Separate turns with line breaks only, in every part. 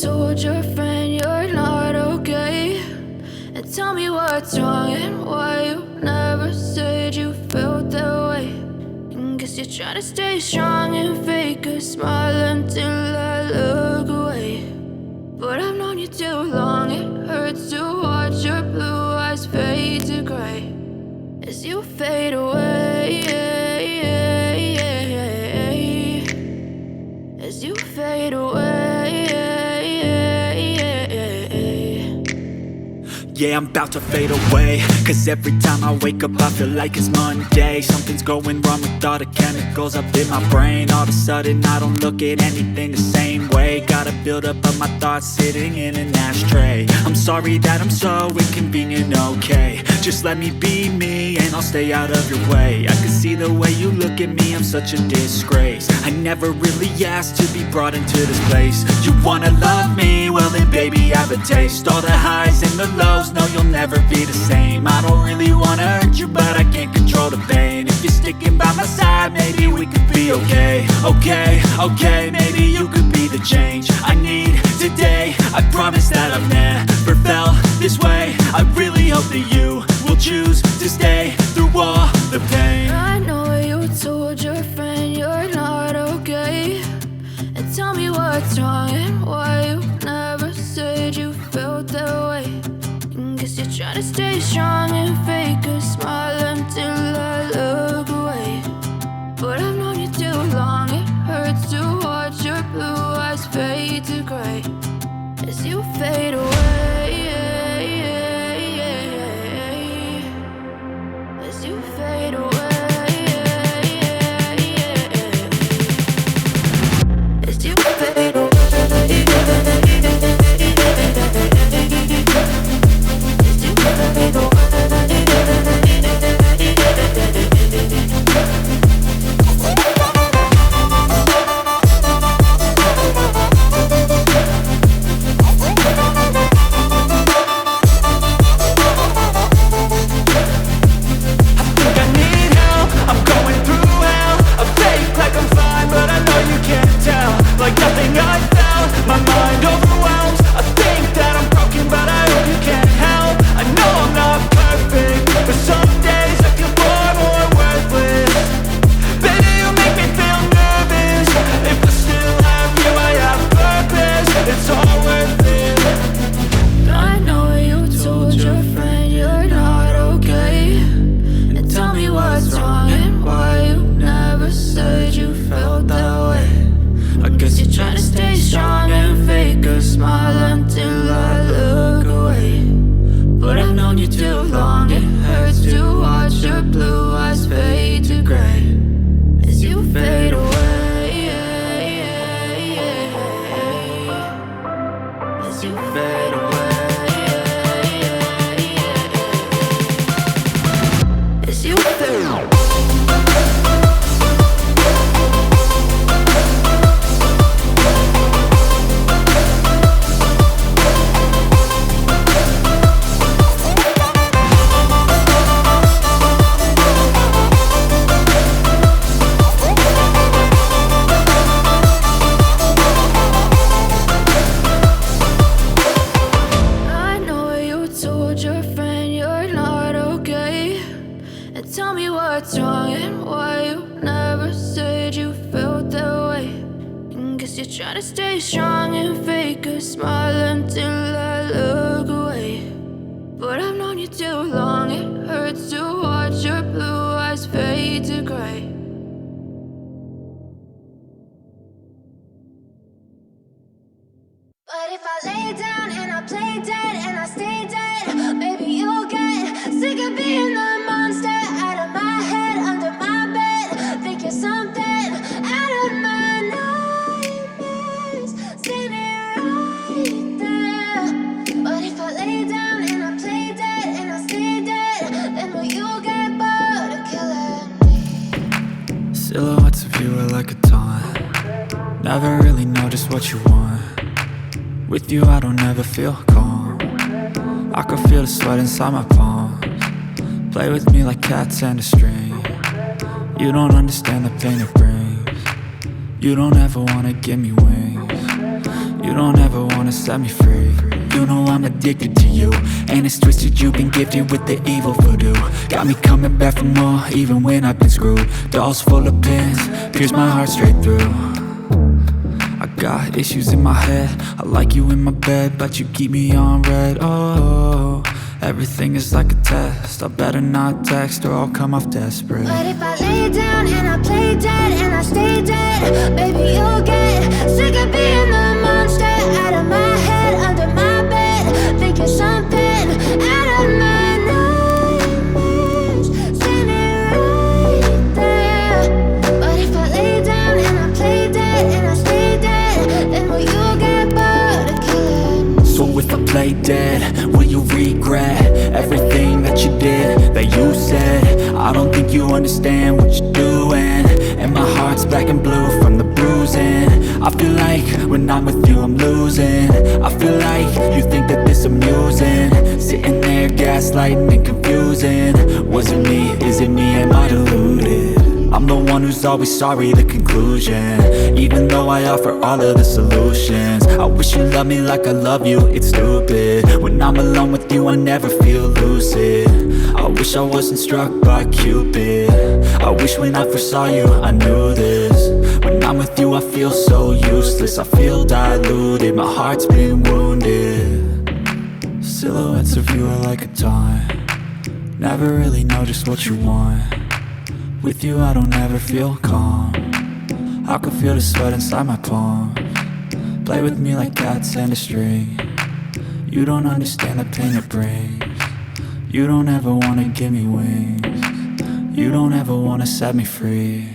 told your friend you're not okay, and tell me what's wrong and why you never said you felt that way. And guess you're trying to stay strong and fake a smile until I look away. But I've known you too long, it hurts to watch your blue eyes fade to gray as you fade away, as you fade away.
Yeah, I'm about to fade away, cause every time I wake up I feel like it's Monday. Something's going wrong with all the chemicals up in my brain. All of a sudden I don't look at anything the same way. Gotta build up of my thoughts sitting in an ashtray. I'm sorry that I'm so inconvenient, okay. Just let me be me and I'll stay out of your way. I can see the way you look at me, I'm such a disgrace. I never really asked to be brought into this place. You wanna love me? Well then baby I have a taste. All the highs and the lows, no you'll never be the same. I don't really wanna hurt you but I can't control the pain. If you're sticking by my side maybe we could be okay. Okay, maybe you could be the change I need today. I promise that I've never felt this way. I really hope that you will choose to stay through all the pain.
I know you told your friend you're not okay, and tell me what's wrong and why you never said you felt that way. And guess you're trying to stay strong and fake a smile until I look away. But I've known you too long, it hurts to watch your blue eyes fade to gray as you fade away, as you fade away, as you fade away.
Silhouettes of you are like a taunt. Never really know just what you want. With you I don't ever feel calm. I can feel the sweat inside my palms. Play with me like cats and a string. You don't understand the pain it brings. You don't ever wanna give me wings. You You don't ever wanna set me free. You know I'm addicted to you, and it's twisted, you've been gifted with the evil voodoo. Got me coming back for more, even when I've been screwed. Dolls full of pins, pierce my heart straight through. I got issues in my head, I like you in my bed, but you keep me on red. Oh, everything is like a test, I better not text or I'll come off desperate.
But if I lay down and I play dead and I stay dead, baby, you'll get sick of being the monster out of my head, under my bed, thinking something out of my nightmares, standing right there. But if I lay down and I play dead and I stay dead, then will you get bored of killing me?
So if I play dead, will you regret everything that you did, that you said? I don't think you understand what you're doing, and my heart's black and blue from the bruising. I feel like when I'm with you I'm losing. I feel like you think that this amusing, sitting there gaslighting and confusing. Was it me? Is it me? Am I deluded? I'm the one who's always sorry, the conclusion, even though I offer all of the solutions. I wish you loved me like I love you, it's stupid. When I'm alone with you I never feel lucid. I wish I wasn't struck by Cupid. I wish when I first saw you I knew this. When I'm with you I feel so useless, I feel diluted, my heart's been wounded. Silhouettes of you are like a taunt, never really know just what you want. With you I don't ever feel calm, I can feel the sweat inside my palm. Play with me like cats and a string, you don't understand the pain it brings. You don't ever wanna give me wings, you don't ever wanna set me free.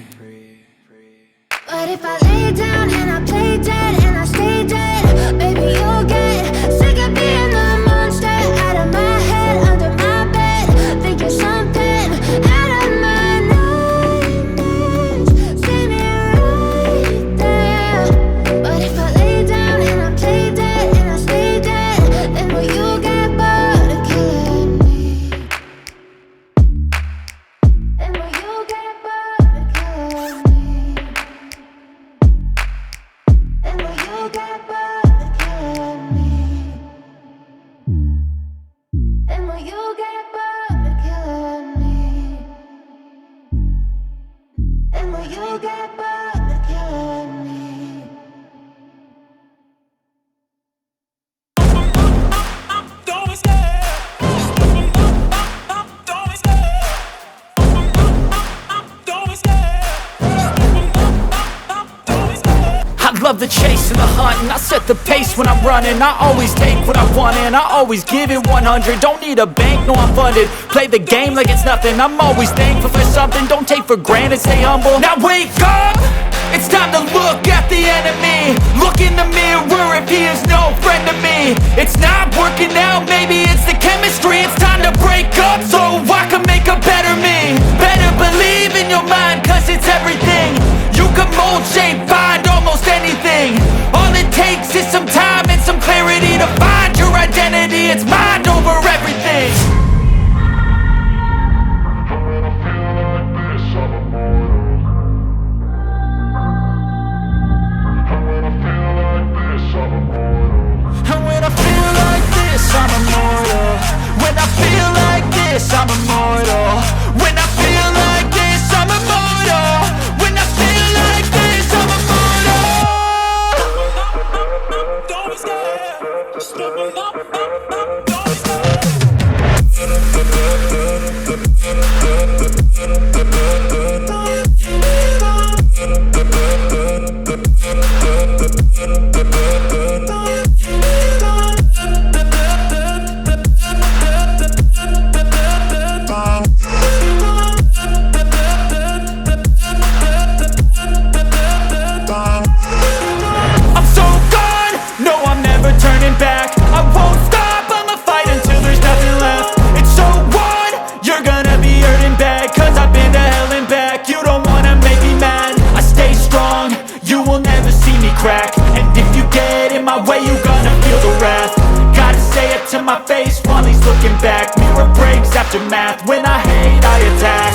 But if I lay down and I play dead and I stay dead, baby, you'll get sick of being the monster out of my head, under my bed, thinking something out of my nightmares, standing right there. But if I lay down and I play dead and I stay dead, then will you get bored of killing me? Then will you get bored of killing me? And will you get bored of killing me? And will you get bored of killing me? And will you get bored of killing me?
Don't be scared. Don't be scared. Don't be scared. Don't be scared.
I love the chase and the hunt, and I set the pace when I'm running. I always take what I want and I always give it 100. Don't need a bank, no I'm funded. Play the game like it's nothing, I'm always thankful for something. Don't take for granted, stay humble. Now wake up, it's time to look at the enemy. Look in the mirror if he is no friend to me. It's not working out, maybe it's the chemistry. It's time to break up so I can make a better me. Better believe in your mind, cause it's everything. You can mold, shape, find almost anything. All it takes is some time and some clarity to find your identity. It's mind over everything. And when I feel like this, I'm immortal. When I feel like this, I'm immortal. When I feel like this, I'm immortal. When I feel like this, I'm immortal.
Don't be scared. Just open up. Don't be scared.
I'm so gone, no I'm never turning back. I won't stop, I'ma fight until there's nothing left. It's so on, you're gonna be hurting bad, cause I've been to hell and back. You don't wanna make me mad, I stay strong, you will never see me crack. And if you get in my way, you're gonna feel the wrath. Gotta say it to my face while he's looking back. Mirror breaks after math, when I hate I attack.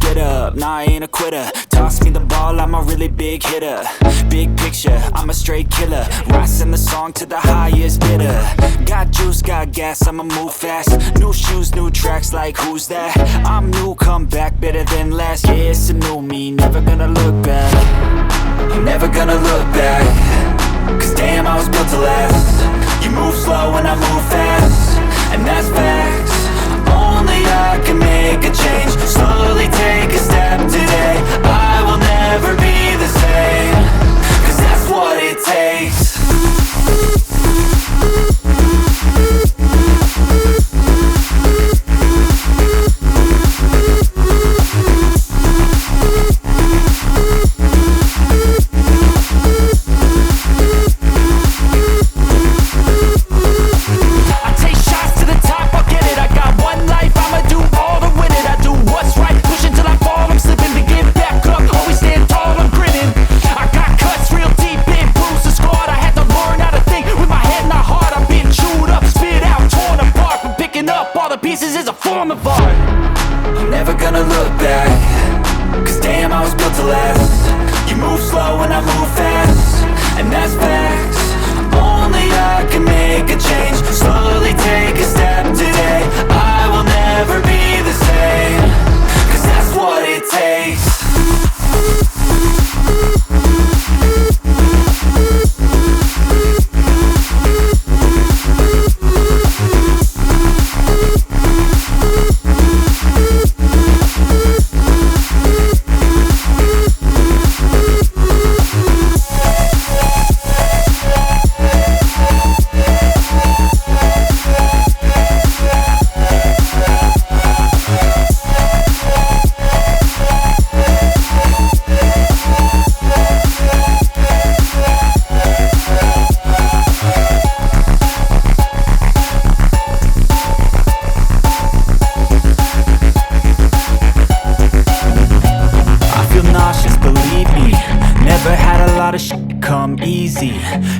get up, nah, I ain't a quitter. Toss me the ball, I'm a really big hitter. Big picture, I'm a straight killer. Rising the song to the highest bidder. Got juice, got gas, I'ma move fast. New shoes, new tracks, like who's that? I'm new, come back, better than last. Yeah, it's a new me, never gonna look back. I'm never gonna look back. Cause damn, I was built to last. You move slow and I move fast, and that's facts. Only I can make a change. Slowly take a step today. I will never be the same. Cause that's what it takes. Pieces is a form of art. I'm never gonna look back. Cause damn, I was built to last. You move slow and I move fast, and that's facts. Only I can make a change. Slowly take a step today. I will never be the same. Cause that's what it takes.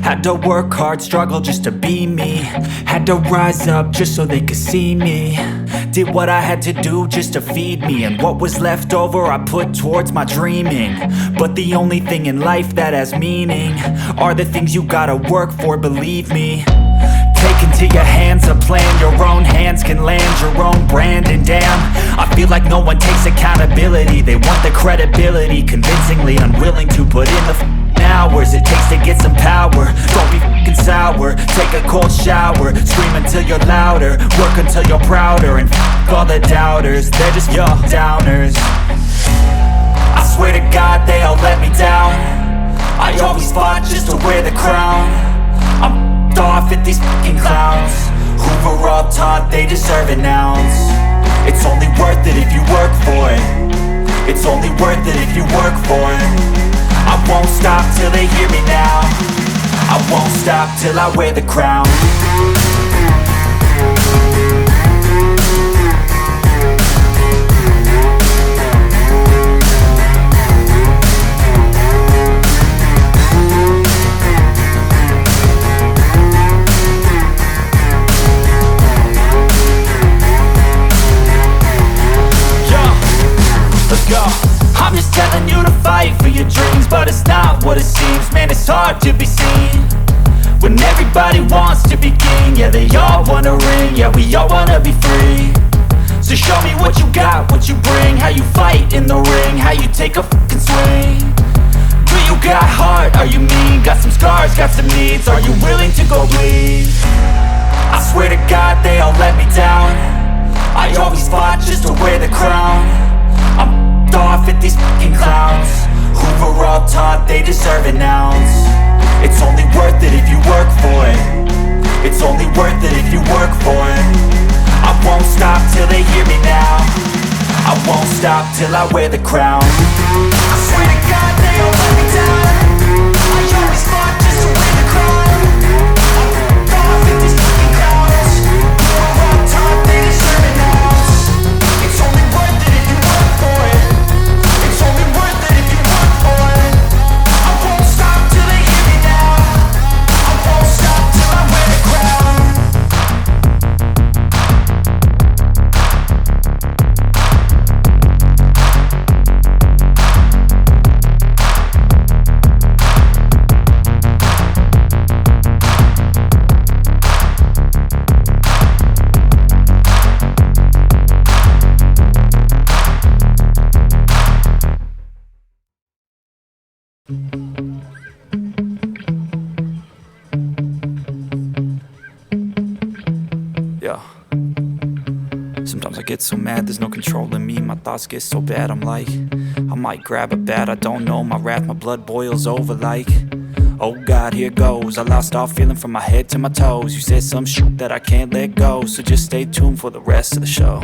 Had to work hard, struggle just to be me. Had to rise up just so they could see me. Did what I had to do just to feed me, and what was left over I put towards my dreaming. But the only thing in life that has meaning are the things you gotta work for, believe me. Take into your hands a plan, your own hands can land your own brand. And damn, I feel like no one takes accountability. They want the credibility, convincingly unwilling to put in the hours it takes to get some power. Don't be f***ing sour, take a cold shower. Scream until you're louder, work until you're prouder. And f*** all the doubters, they're just your downers. I swear to God they all let me down. I always fought just to wear the crown. I'm f***ed off at these f***ing clowns who were all taught they deserve an ounce. It's only worth it if you work for it. It's only worth it if you work for it. I won't stop till they hear me now. I won't stop till I wear the crown. Let's go. I'm just telling you to fight for your dreams, but it's not what it seems. Man, it's hard to be seen when everybody wants to be king. Yeah, they all wanna ring, yeah, we all wanna be free. So show me what you got, what you bring, how you fight in the ring, how you take a fucking swing. Do you got heart, are you mean? Got some scars, got some needs, are you willing to go bleed? I swear to God they all let me down. I always fought just to wear the crown. I'm off at these fucking clowns who were all taught they deserve an ounce. It's only worth it if you work for it. It's only worth it if you work for it. I won't stop till they hear me now. I won't stop till I wear the crown. I swear to God they all let me down. I always fought just to wear the crown. I'm off at these fucking clowns who were all taught they deserve an ounce. It's only worth it if you work for it. It's only worth it if you work for it. I won't stop till they hear me now. I won't stop till I wear the crown. Yeah. Sometimes I get so mad, there's no controlling me. My thoughts get so bad, I'm like, I might grab a bat, I don't know. My wrath, my blood boils over like, oh God, here goes. I lost all feeling from my head to my toes. You said some shit that I can't let go, so just stay tuned for the rest of the show.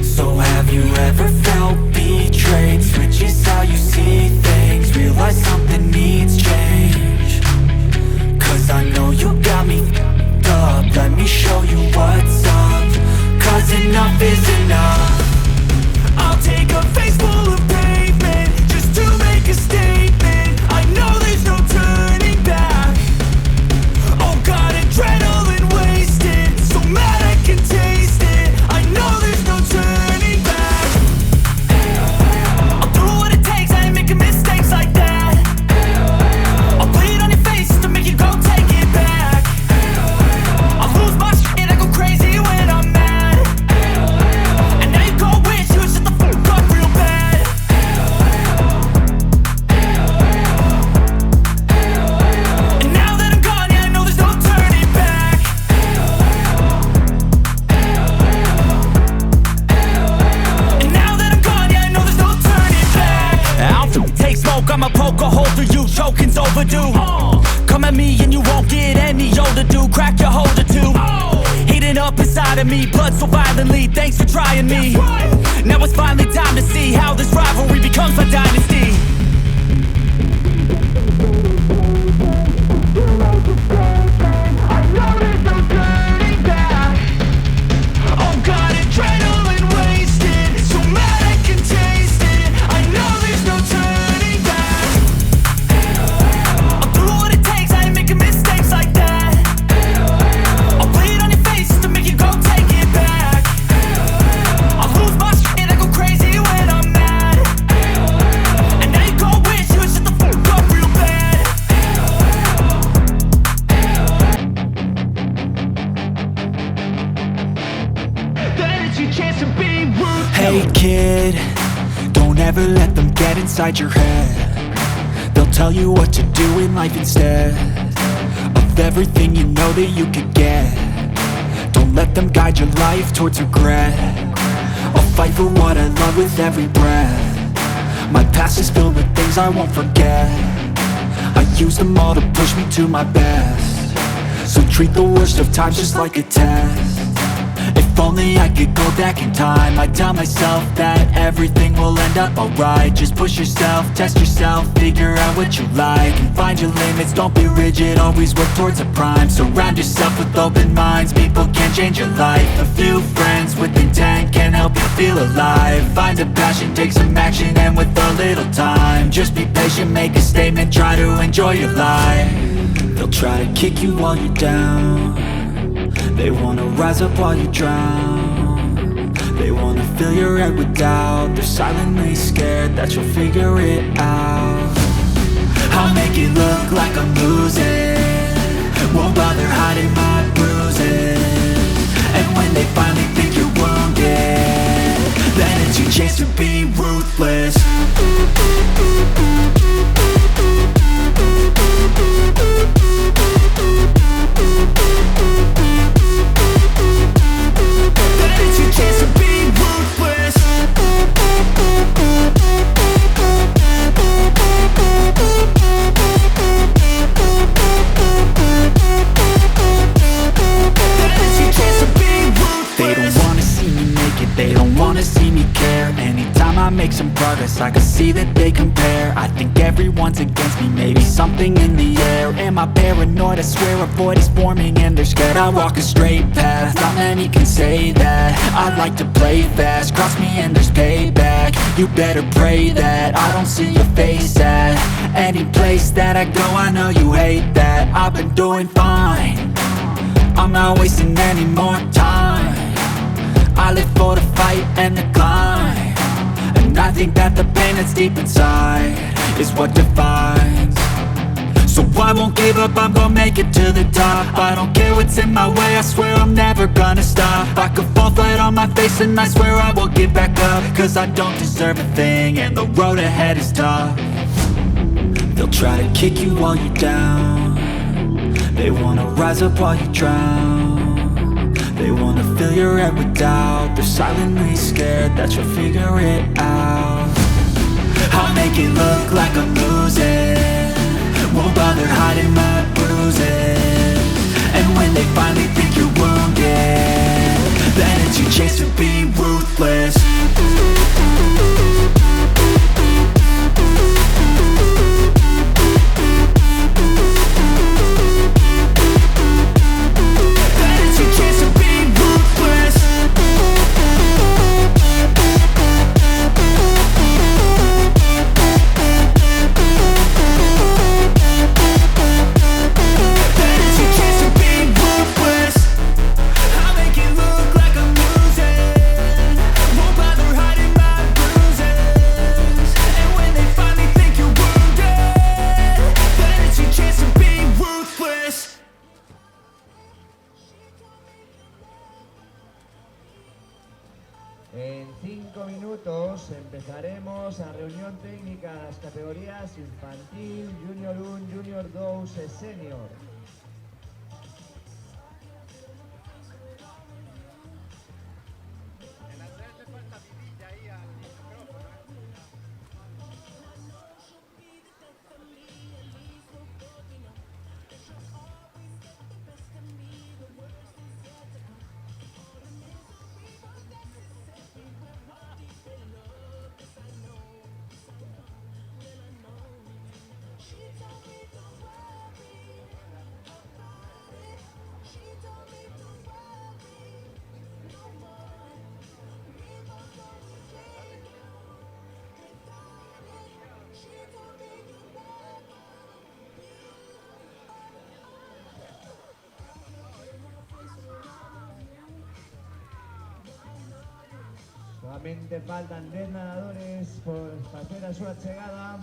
So have you ever felt betrayed? Switches how you see things, realize something needs change. Cause I know you got me f***ed up. Let me show you what's up. Cause enough is enough. I'll take a face full of pavement just to make a statement. I know there's no turning back. Oh God, adrenaline wasted, so mad I can taste it. I know there's no turning back. I'll do what it takes, I ain't making mistakes like that. I'll bleed on your face to make you go take it back. I'll lose my shit and I go crazy when I'm mad. I'ma poke a hole through you, choking's overdue. Come at me and you won't get any older, dude. Crack your holder too. Heating up inside of me, blood so violently. Thanks for trying me. Now it's finally time to see how this rivalry becomes my dynasty. I know there's no turning back. Oh God, adrenaline wasted, so mad I can taste it. I know there's no turning. Hey kid, don't ever let them get inside your head. They'll tell you what to do in life instead of everything you know that you could get. Don't let them guide your life towards regret. I'll fight for what I love with every breath. My past is filled with things I won't forget. I use them all to push me to my best. So treat the worst of times just like a test. If only I could go back in time, I'd tell myself that everything will end up alright. Just push yourself, test yourself, figure out what you like, and find your limits, don't be rigid, always work towards a prime. Surround yourself with open minds, people can change your life. A few friends with intent can help you feel alive. Find a passion, take some action, and with a little time, just be patient, make a statement, try to enjoy your life. They'll try to kick you while you're down. They wanna rise up while you drown. They wanna fill your head with doubt. They're silently scared that you'll figure it out. I'll make it look like I'm losing, won't bother hiding my bruises. And when they finally think you're wounded, then it's your chance to be ruthless. Chance to be ruthless. They don't wanna see me make it, they don't wanna see me care. Anytime I make some progress, I can see that they compare. I think everyone's against me, maybe something in the air. Am I paranoid? I swear a void is forming and they're scared I walk a straight path. Not many can say that. I like to play fast, cross me and there's payback. You better pray that I don't see your face at any place that I go. I know you hate that. I've been doing fine, I'm not wasting any more time. I live for the fight and the climb, and I think that the pain that's deep inside is what defines. So I won't give up, I'm gonna make it to the top. I don't care what's in my way, I swear I'm never gonna stop. I could fall flat on my face and I swear I will get back up. Cause I don't deserve a thing and the road ahead is tough. They'll try to kick you while you're down. They wanna rise up while you drown. They wanna fill your head with doubt. They're silently scared that you'll figure it out. I'll make it look like I'm losing, won't bother hiding my bruises. And when they finally think you're wounded, then it's your chance to be ruthless.
En 5 minutos empezaremos a reunión técnica en las categorías infantil, junior 1, junior 2 y senior. Solamente faltan 10 nadadores por hacer a su llegada.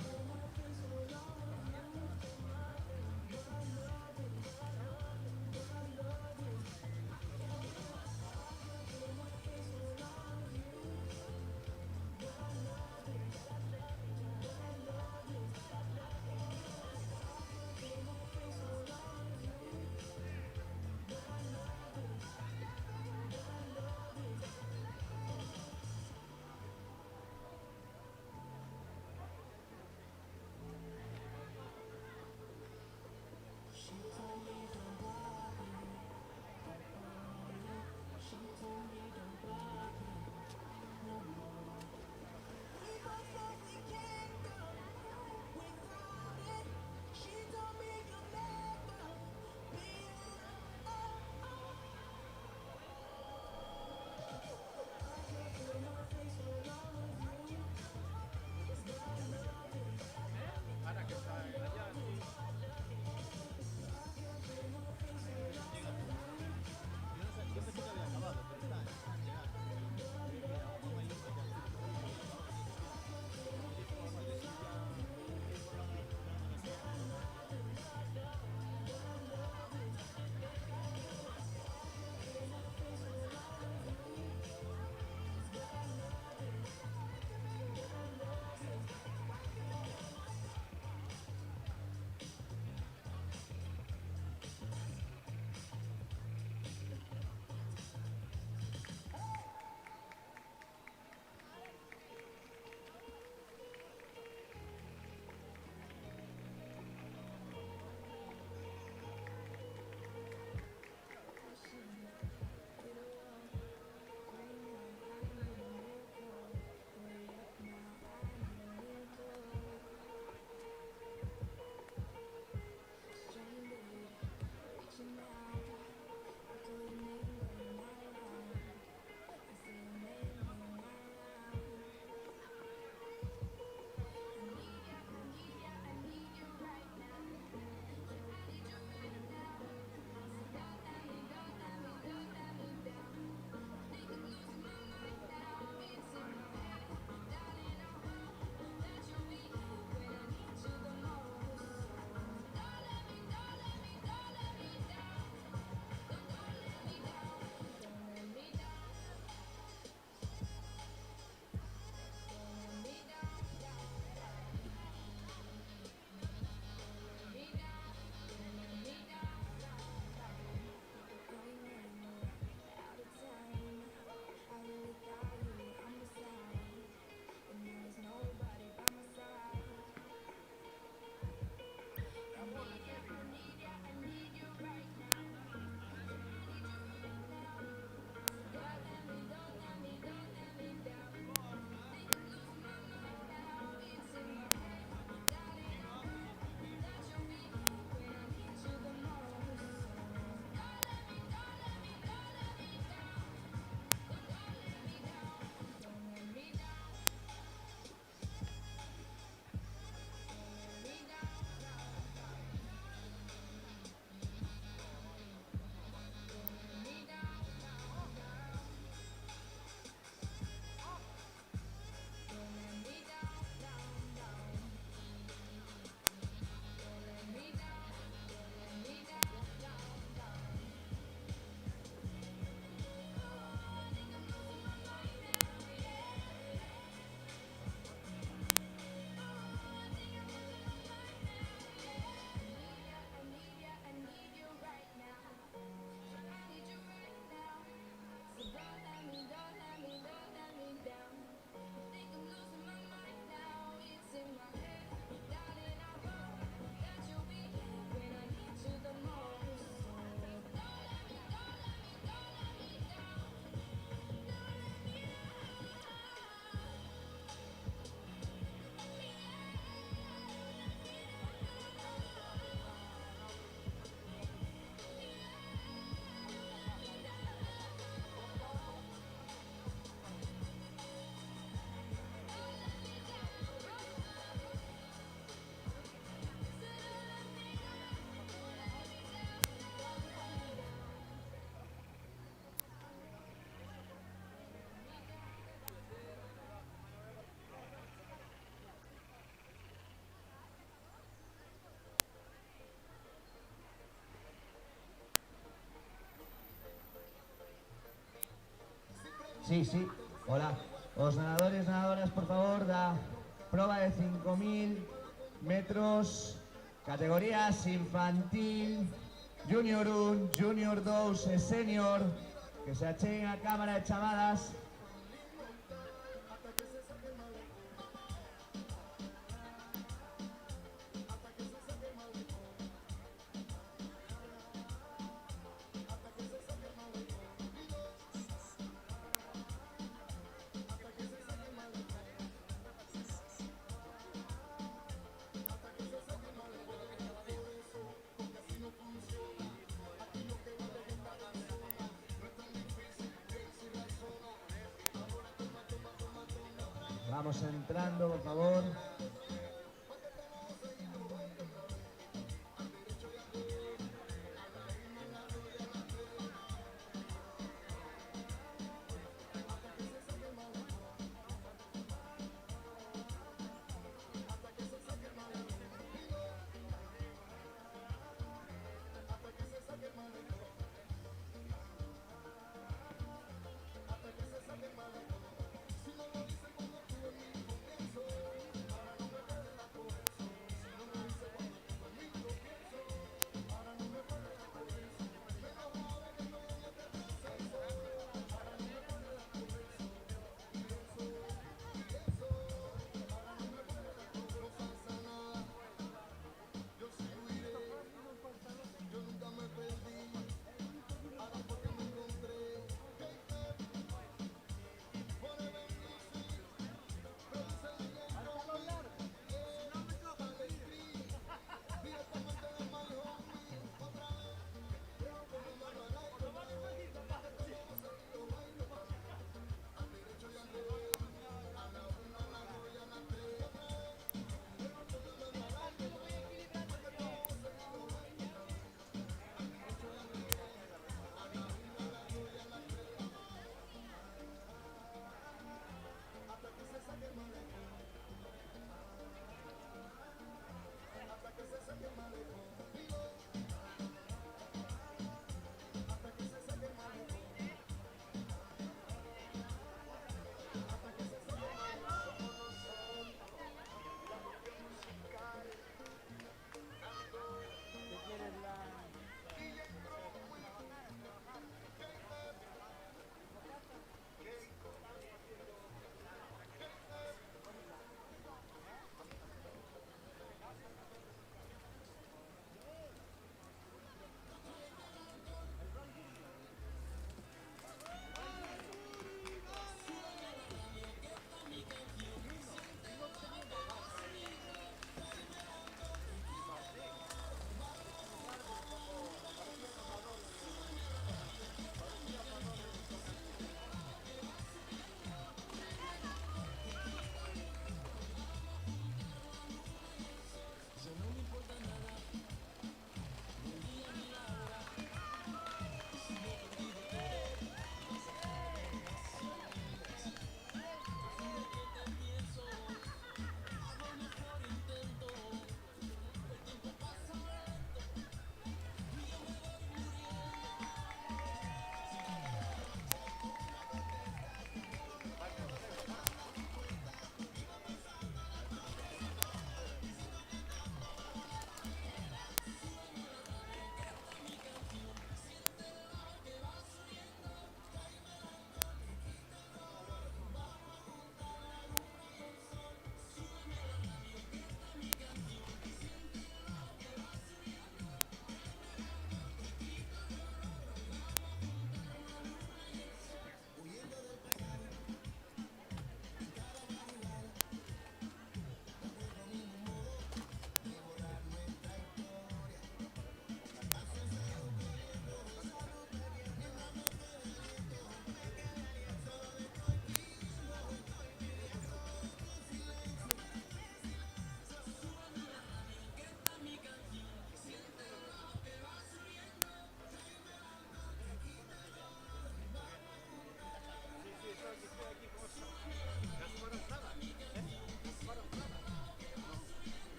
Sí, sí. Hola. Los nadadores, nadadoras, por favor, da prueba de 5.000 metros, categorías infantil, Junior 1, Junior 2 e Senior, que se acheguen a cámara de chamadas. Vamos entrando, por favor.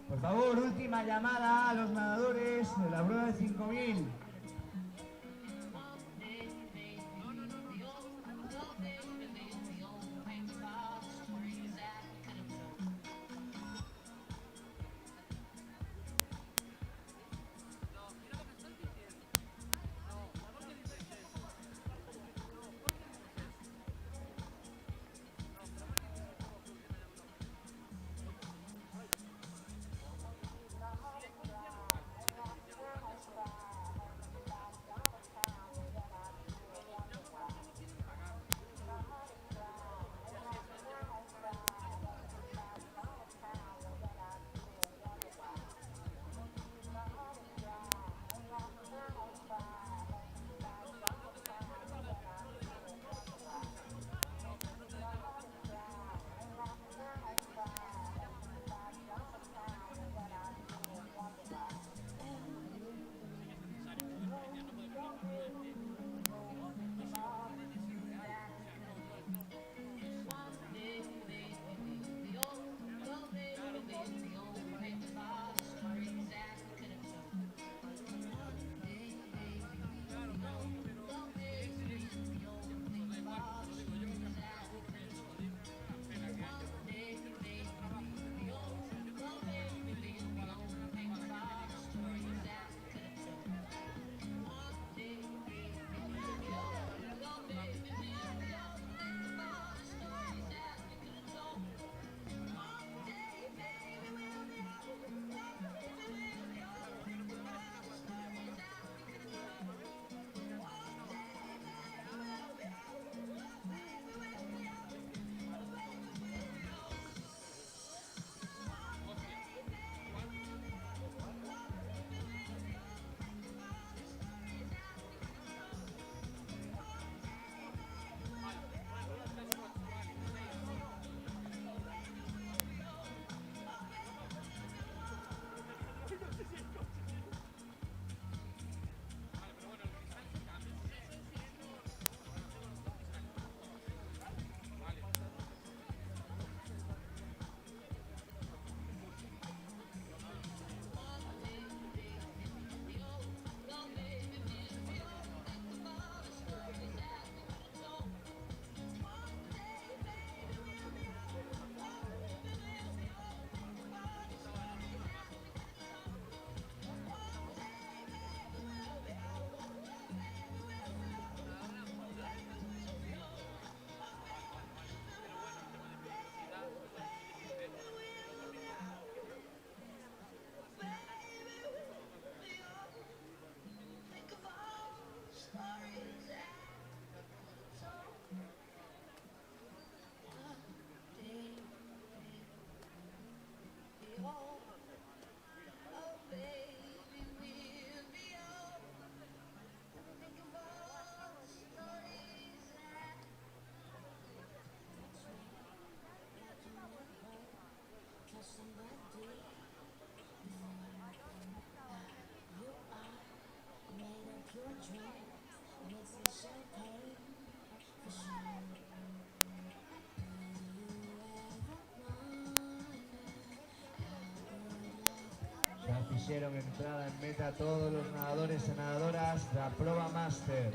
Por favor, última llamada a los nadadores de la prueba de 5000. Ya hicieron entrada en meta todos los nadadores y nadadoras de la Proba Master.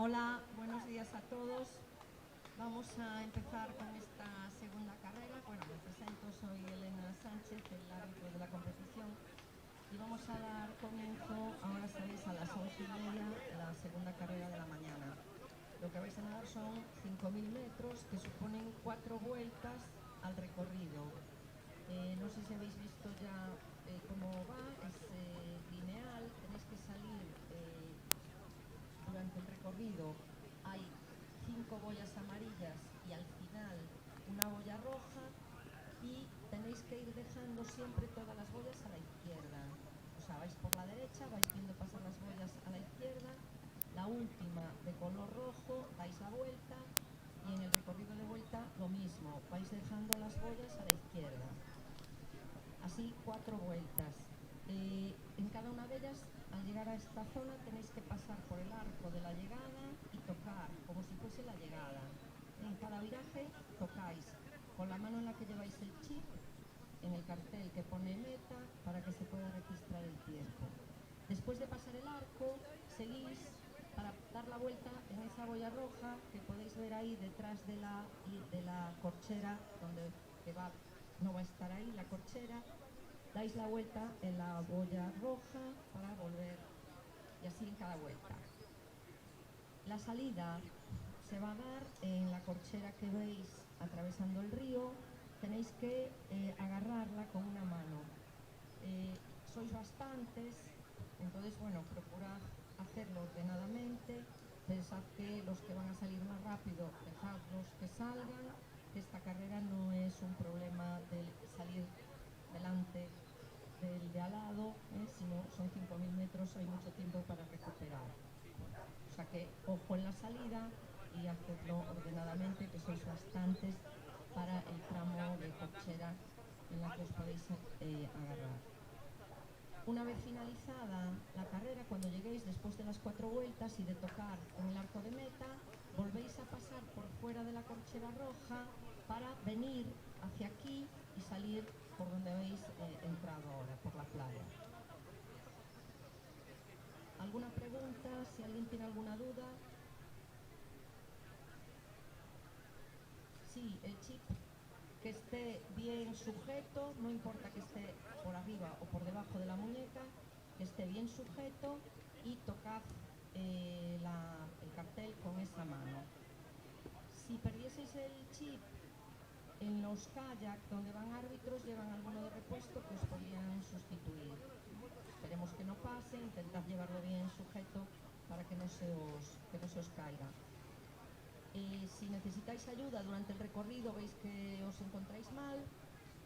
Hola, buenos días a todos. Vamos a empezar con esta segunda carrera. Bueno, me presento, soy Elena Sánchez, el árbitro de la competición. Y vamos a dar comienzo, ahora sabéis, a las 11:30, la segunda carrera de la mañana. Lo que vais a nadar son 5.000 metros, que suponen 4 vueltas al recorrido. No sé si habéis visto ya cómo va, es lineal, tenéis que salir durante el recorrido, hay 5 boyas amarillas y al final una boya roja, y tenéis que ir dejando siempre todas las boyas a la izquierda. O sea, vais por la derecha, vais viendo pasar las boyas a la izquierda, la última de color rojo, dais la vuelta, y en el recorrido de vuelta lo mismo, vais dejando las boyas a la izquierda. Así 4 vueltas. En cada una de ellas, al llegar a esta zona, tenéis que pasar por el arco de la llegada y tocar, como si fuese la llegada. En cada viraje tocáis con la mano en la que lleváis el chip, en el cartel que pone meta, para que se pueda registrar el tiempo. Después de pasar el arco, seguís para dar la vuelta en esa boya roja que podéis ver ahí detrás de la corchera, donde no va a estar ahí la corchera. Dais la vuelta en la boya roja para volver, y así en cada vuelta. La salida se va a dar en la corchera que veis atravesando el río. Tenéis que agarrarla con una mano. Sois bastantes, entonces bueno, procurad hacerlo ordenadamente. Pensad que los que van a salir más rápido, dejadlos que salgan, que esta carrera no es un problema de salir delante del de al lado, sino son 5.000 metros, hay mucho tiempo para recuperar. O sea que ojo en la salida y hacedlo ordenadamente, que sois bastantes para el tramo de corchera en la que os podéis agarrar. Una vez finalizada la carrera, cuando lleguéis después de las 4 vueltas y de tocar en el arco de meta, volvéis a pasar por fuera de la corchera roja para venir hacia aquí y salir por donde habéis entrado ahora, por la playa. ¿Alguna pregunta? Si alguien tiene alguna duda. Sí, el chip que esté bien sujeto, no importa que esté por arriba o por debajo de la muñeca, que esté bien sujeto, y tocad el cartel con esa mano. Si perdieseis el chip, en los kayak donde van árbitros llevan alguno de repuesto que os podrían sustituir. Esperemos que no pase, intentad llevarlo bien sujeto para que no se os caiga. Si necesitáis ayuda durante el recorrido, veis que os encontráis mal,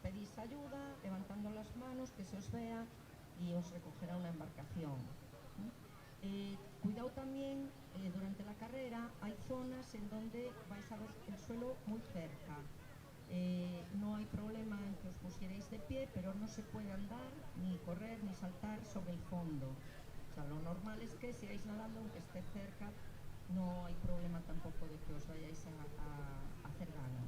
pedís ayuda levantando las manos, que se os vea, y os recogerá una embarcación. Cuidado también, durante la carrera hay zonas en donde vais a ver el suelo muy cerca. No hay problema en que os pusierais de pie, pero no se puede andar, ni correr, ni saltar sobre el fondo. O sea, lo normal es que sigáis nadando aunque esté cerca, no hay problema tampoco de que os vayáis a hacer daño.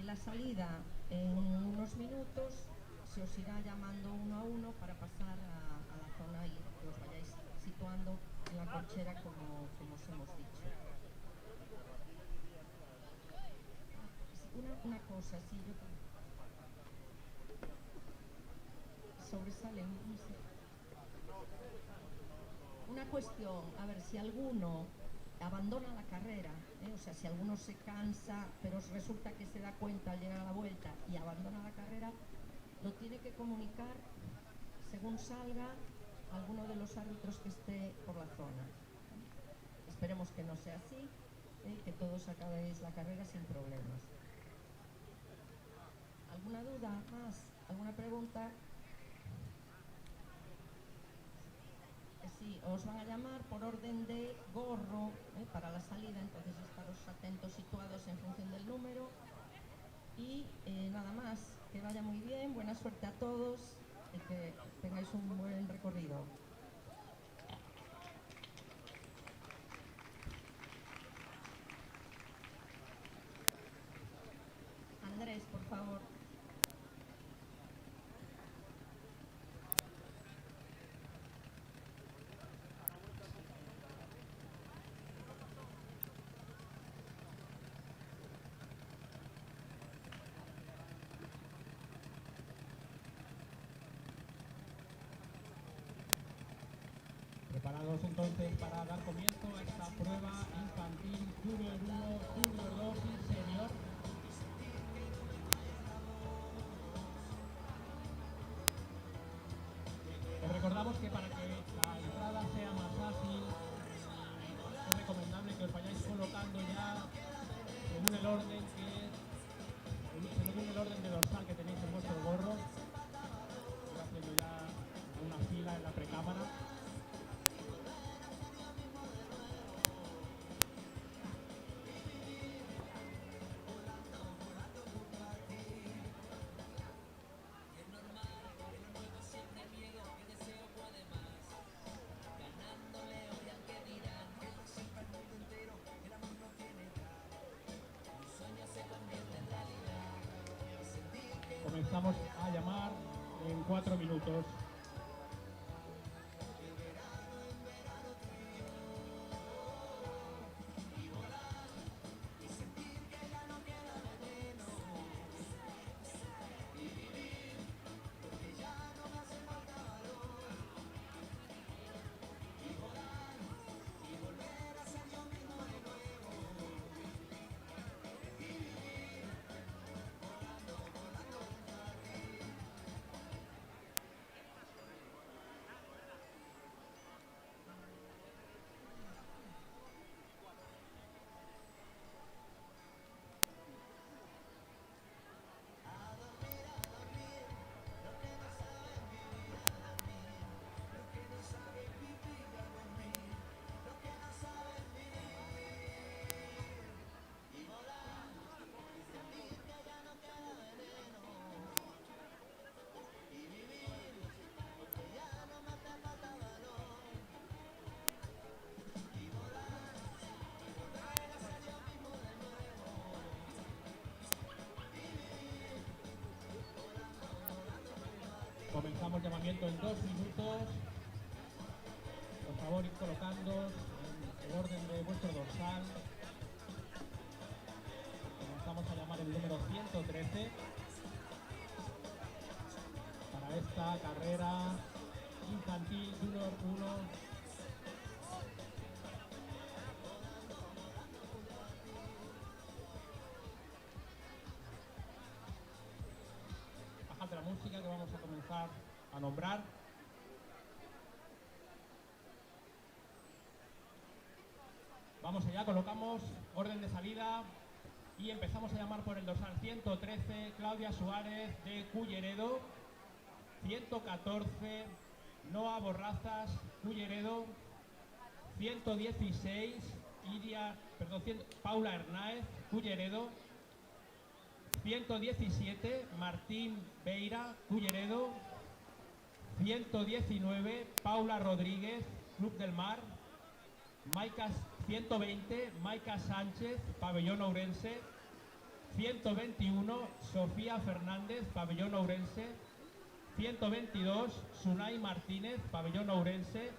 La salida en unos minutos se os irá llamando uno a uno para pasar a la zona y que os vayáis situando en la corchera como os hemos dicho. Una cosa, sí, yo sobresale. Una cuestión, a ver, si alguno abandona la carrera, o sea, si alguno se cansa, pero resulta que se da cuenta al llegar a la vuelta y abandona la carrera, lo tiene que comunicar según salga alguno de los árbitros que esté por la zona. Esperemos que no sea así, que todos acabéis la carrera sin problemas. ¿Alguna duda más? ¿Alguna pregunta? Sí, os van a llamar por orden de gorro para la salida, entonces estaros atentos, situados en función del número. Y nada más, que vaya muy bien, buena suerte a todos y que tengáis un buen recorrido. Andrés, por favor.
Preparados entonces para dar comienzo a esta prueba infantil Junior 1, Junior 2 y Senior. Les recordamos que para que la entrada sea más fácil, es recomendable que os vayáis colocando ya según el orden de dorsal que tenéis en vuestro gorro. Estoy haciendo ya una fila en la precámara. Comenzamos a llamar en 4 minutos. Comenzamos llamamiento en 2 minutos. Por favor, ir colocando en el orden de vuestro dorsal. Comenzamos a llamar el número 113 para esta carrera infantil Junior 1. Bajad la música que vamos a comenzar a nombrar. Vamos allá, colocamos orden de salida y empezamos a llamar por el dorsal 113, Claudia Suárez de Culleredo, 114, Noa Borrazas, Culleredo, 116, Paula Hernáez, Culleredo, 117, Martín Beira, Culleredo, 119, Paula Rodríguez, Club del Mar, 120, Maika Sánchez, Pabellón Ourense, 121, Sofía Fernández, Pabellón Ourense, 122, Sunay Martínez, Pabellón Ourense,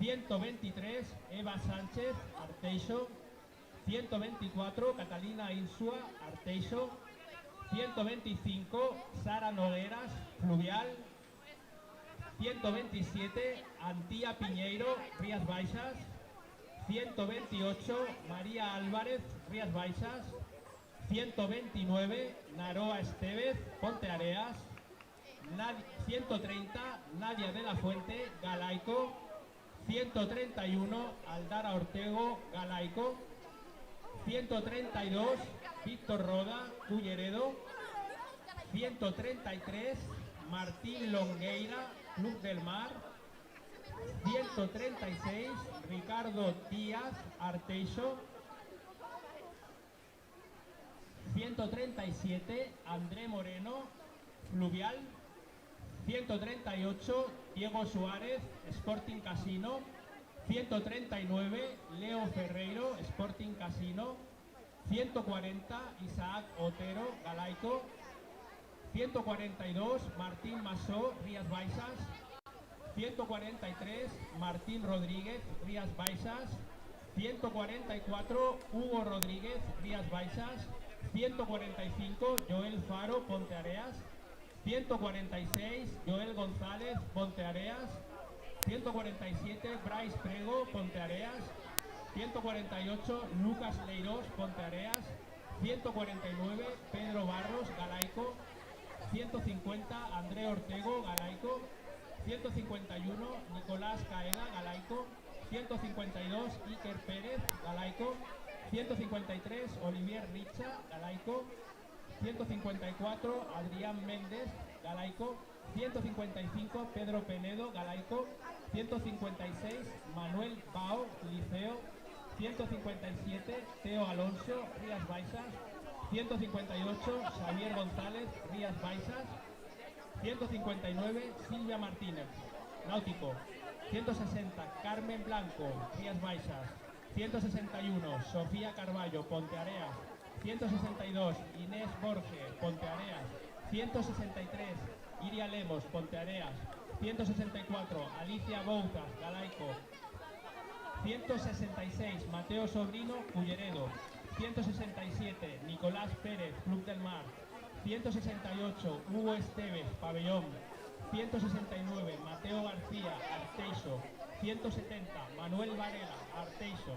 123, Eva Sánchez, Arteixo, 124, Catalina Insua, Arteixo, 125, Sara Nogueras, Fluvial, 127, Antía Piñeiro, Rías Baixas, 128, María Álvarez, Rías Baixas, 129, Naroa Estevez, Ponte Areas, 130, Nadia de la Fuente, Galaico, 131, Aldara Ortego, Galaico, 132, Víctor Roda, Culleredo, 133, Martín Longueira, Club del Mar, 136, Ricardo Díaz, Arteixo, 137, André Moreno, Fluvial, 138, Diego Suárez, Sporting Casino, 139, Leo Ferreiro, Sporting Casino, 140, Isaac Otero, Galaico, 142, Martín Masó, Rías Baixas, 143, Martín Rodríguez, Rías Baixas, 144, Hugo Rodríguez, Rías Baixas, 145, Joel Faro, Ponte Areas, 146, Joel González, Ponte Areas, 147, Bryce Prego, Ponteareas. 148, Lucas Leirós, Ponteareas. 149, Pedro Barros, Galaico. 150, André Ortego, Galaico. 151, Nicolás Caeda, Galaico. 152, Iker Pérez, Galaico. 153, Olivier Richa, Galaico. 154, Adrián Méndez, Galaico. 155, Pedro Penedo, Galaico. 156, Manuel Pao, Liceo. 157, Teo Alonso, Rías Baixas. 158, Xavier González, Rías Baixas. 159, Silvia Martínez, Náutico. 160, Carmen Blanco, Rías Baixas. 161, Sofía Carballo, Ponteareas. 162, Inés Borge, Ponteareas. 163, Iria Lemos, Ponteareas. 164, Alicia Bouzas, Galaico. 166, Mateo Sobrino, Culleredo. 167, Nicolás Pérez, Club del Mar. 168, Hugo Esteves, Pabellón. 169, Mateo García, Arteixo. 170, Manuel Varela, Arteixo.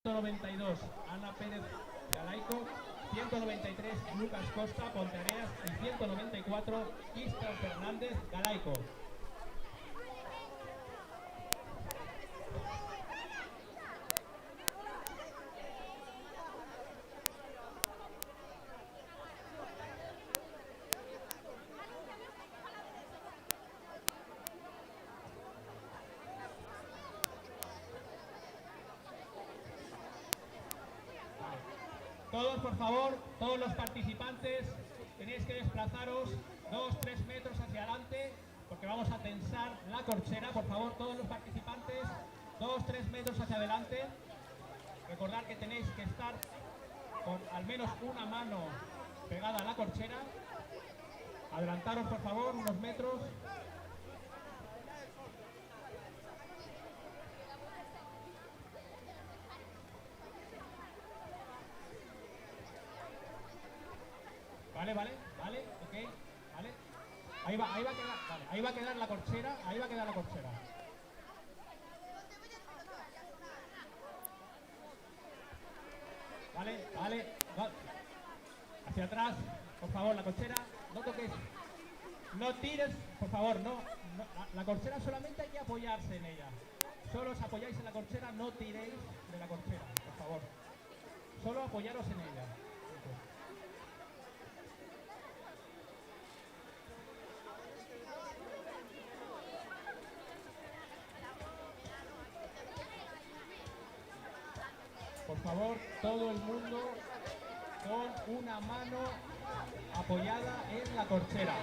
...192, Ana Pérez, Galaico. 193, Lucas Costa, Ponteareas. Y 194, Cristian Fernández, Galaico. Todos, por favor, todos los participantes, tenéis que desplazaros 2-3 metros hacia adelante, porque vamos a tensar la corchera. Por favor, todos los participantes, 2-3 metros hacia adelante. Recordad que tenéis que estar con al menos una mano pegada a la corchera. Adelantaros, por favor, unos metros. Vale, ok, vale. Ahí va a quedar, vale, ahí va a quedar la corchera, ahí va a quedar la corchera. Vale. Hacia atrás, por favor, la corchera, no toques, no tires, por favor, no, la corchera solamente hay que apoyarse en ella. Solo os apoyáis en la corchera, no tiréis de la corchera, por favor. Solo apoyaros en ella. Por favor, todo el mundo con una mano apoyada en la corchera.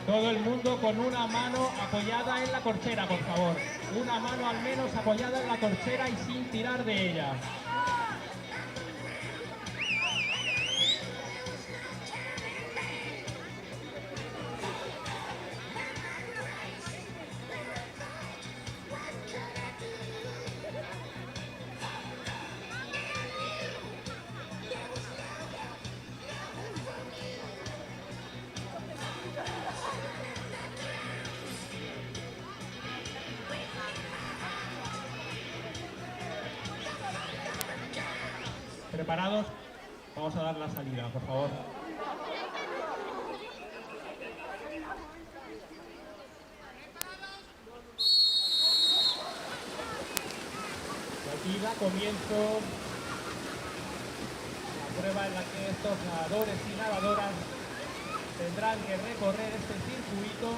Todo el mundo con una mano apoyada en la corchera, por favor. Una mano al menos apoyada en la corchera y sin tirar de ella. preparados, vamos a dar la salida, por favor. Aquí da comienzo la prueba en la que estos nadadores y nadadoras tendrán que recorrer este circuito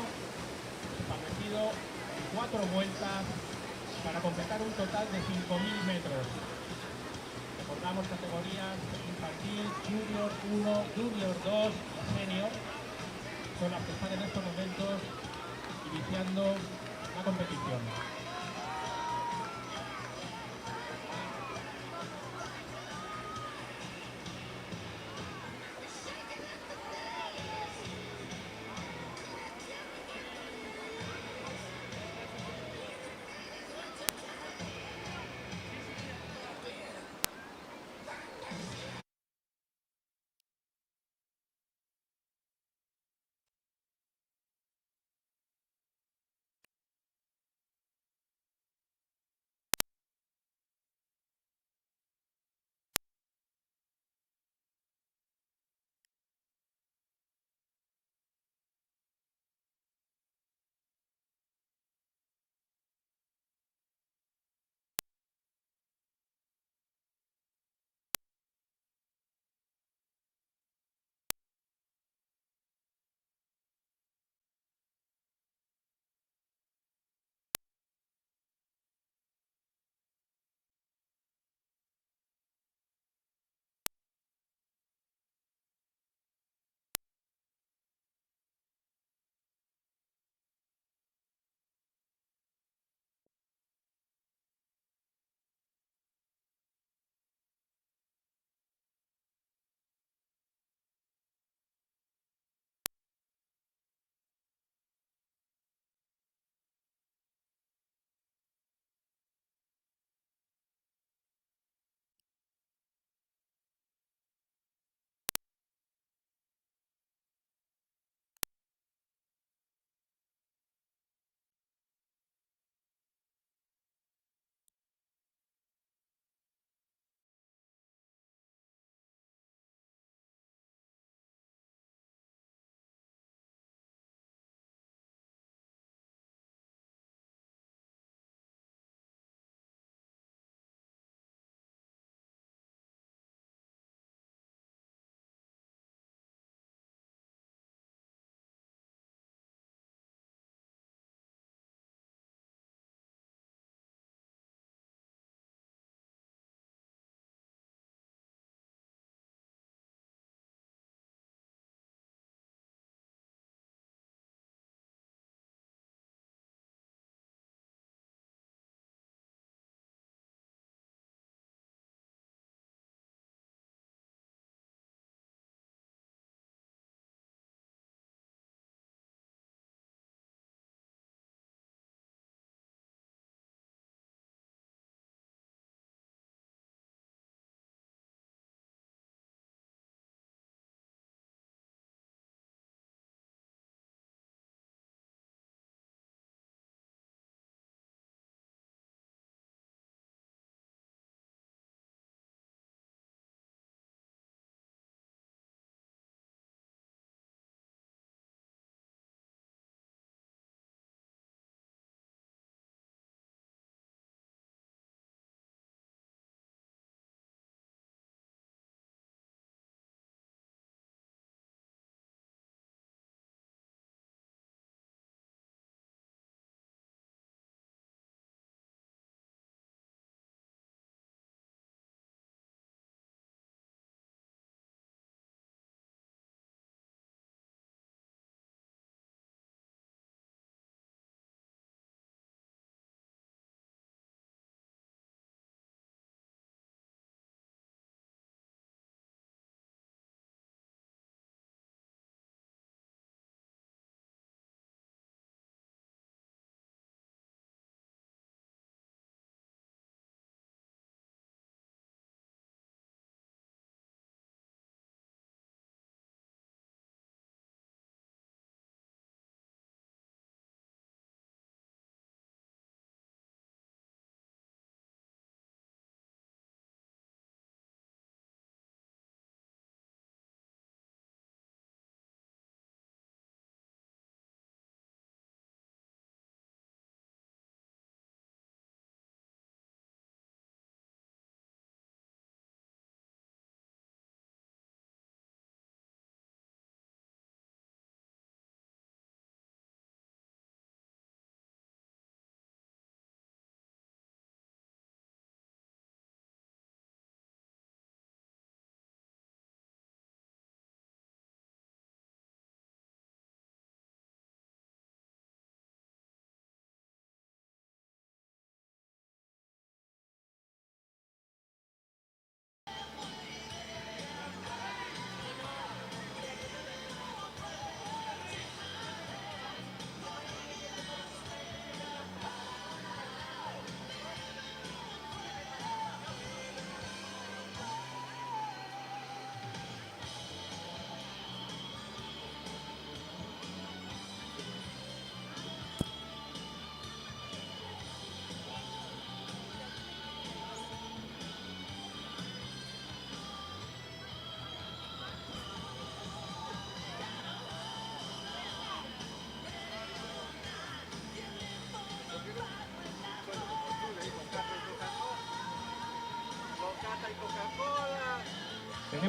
establecido en 4 vueltas para completar un total de 5.000 metros. Recordamos categorías infantil, junior 1, junior 2 y senior. Son las que están en estos momentos iniciando la competición.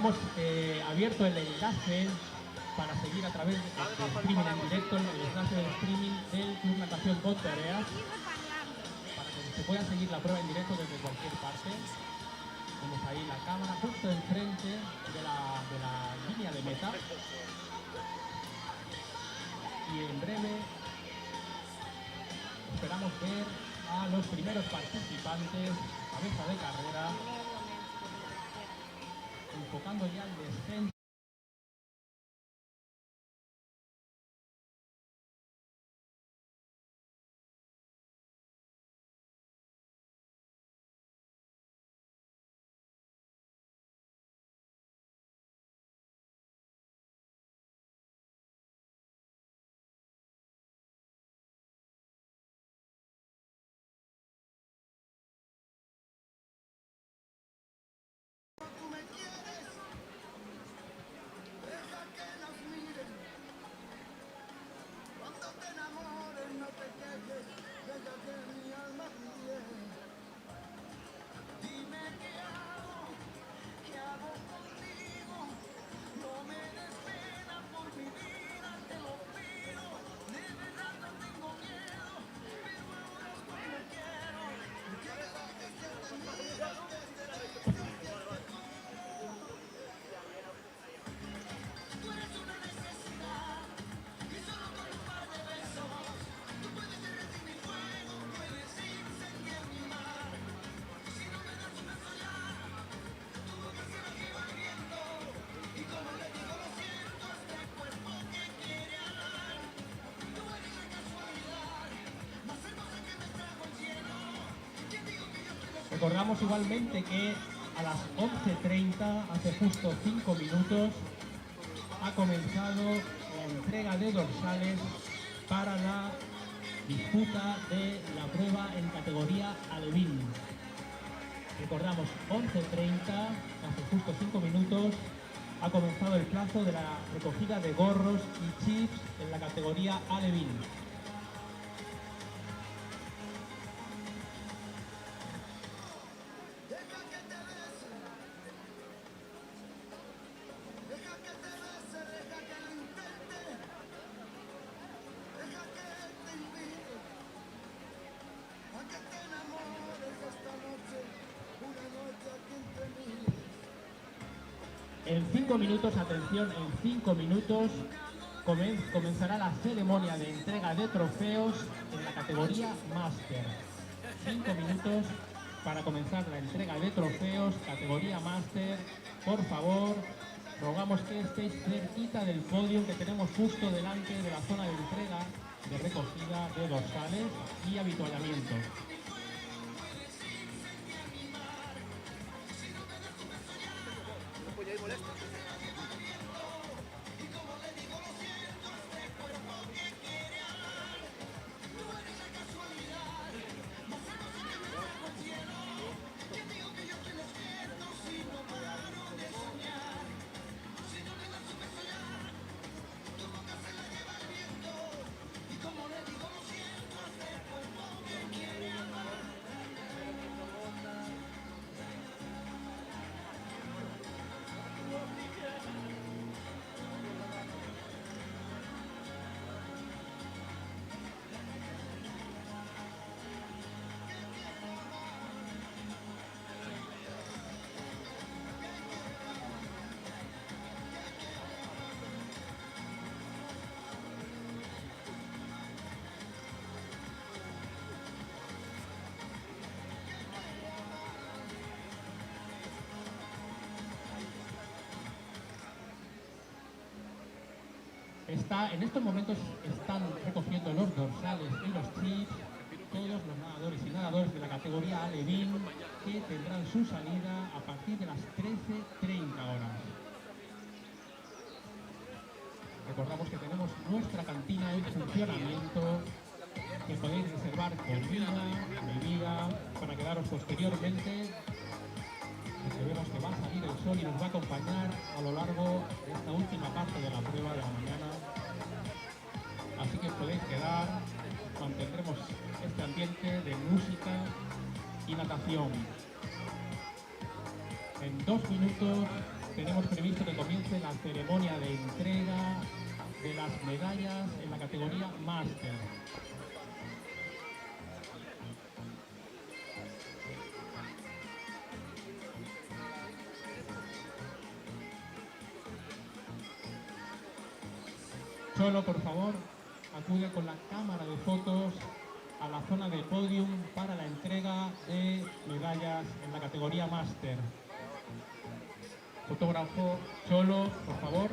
Hemos abierto el enlace para seguir a través de streaming en directo, el enlace de streaming del Club Natación Ponteareas, para que se pueda seguir la prueba en directo desde cualquier parte. Tenemos ahí la cámara justo enfrente de la línea de meta. Y en breve esperamos ver a los primeros participantes, cabeza de carrera, enfocando ya el descenso. Recordamos igualmente que a las 11:30, hace justo 5 minutos, ha comenzado la entrega de dorsales para la disputa de la prueba en categoría alevín. Recordamos, 11:30, hace justo 5 minutos, ha comenzado el plazo de la recogida de gorros y chips en la categoría alevín. En 5 minutos, atención, en 5 minutos comenzará la ceremonia de entrega de trofeos en la categoría Máster. 5 minutos para comenzar la entrega de trofeos, categoría Máster. Por favor, rogamos que estéis cerquita del podio que tenemos justo delante de la zona de entrega de recogida de dorsales y avituallamiento. En estos momentos están recogiendo los dorsales y los chips todos los nadadores y nadadoras de la categoría alevín, que tendrán su salida a partir de las 13:30 horas. Recordamos que tenemos nuestra cantina en funcionamiento, que podéis reservar comida, bebida, para quedaros posteriormente. Que vemos que va a salir el sol y nos va a acompañar a lo largo de esta última parte de la prueba de la mañana. Así que podéis quedar, mantendremos este ambiente de música y natación. En 2 minutos tenemos previsto que comience la ceremonia de entrega de las medallas en la categoría Máster. Solo, por favor, acude con la cámara de fotos a la zona de podium para la entrega de medallas en la categoría Máster. Fotógrafo Cholo, por favor.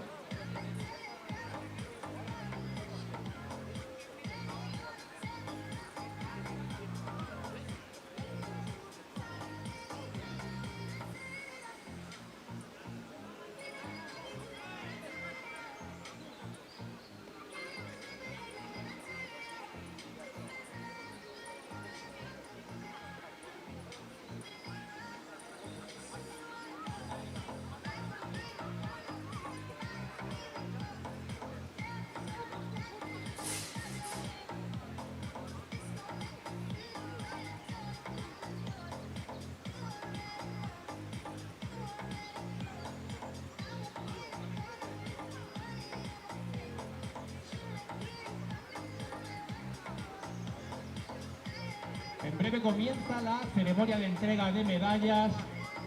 En breve comienza la ceremonia de entrega de medallas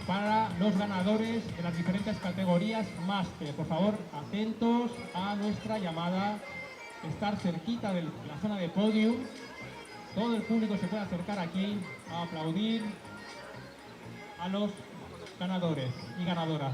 para los ganadores de las diferentes categorías Máster. Por favor, atentos a nuestra llamada, estar cerquita de la zona de podium. Todo el público se puede acercar aquí a aplaudir a los ganadores y ganadoras.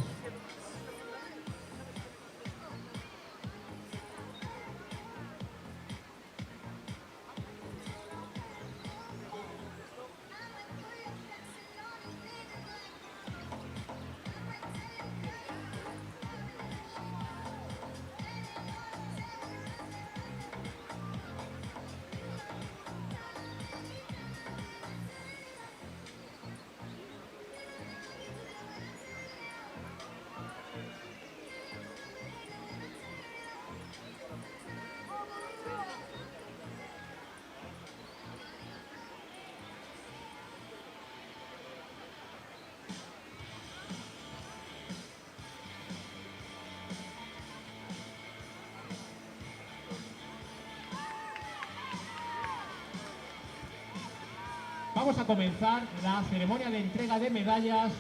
Vamos a comenzar la ceremonia de entrega de medallas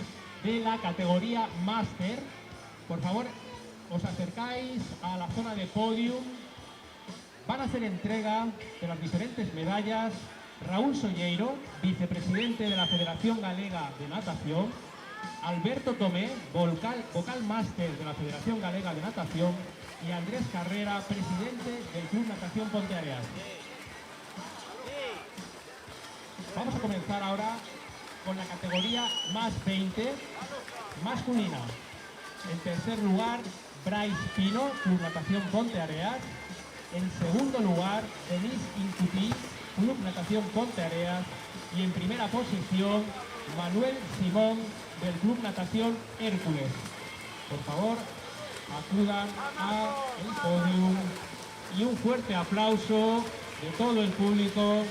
de la categoría Máster. Por favor, os acercáis a la zona de podium. Van a hacer entrega de las diferentes medallas Raúl Solleiro, vicepresidente de la Federación Galega de Natación, Alberto Tomé, vocal máster de la Federación Galega de Natación, y Andrés Carrera, presidente del Club Natación Ponteareas. Vamos a comenzar ahora con la categoría más 20 masculina. En tercer lugar, Bryce Pino, Club Natación Ponteareas. En segundo lugar, Denis Incutí, Club Natación Ponteareas. Y en primera posición, Manuel Simón, del Club Natación Hércules. Por favor, acudan al podium y un fuerte aplauso de todo el público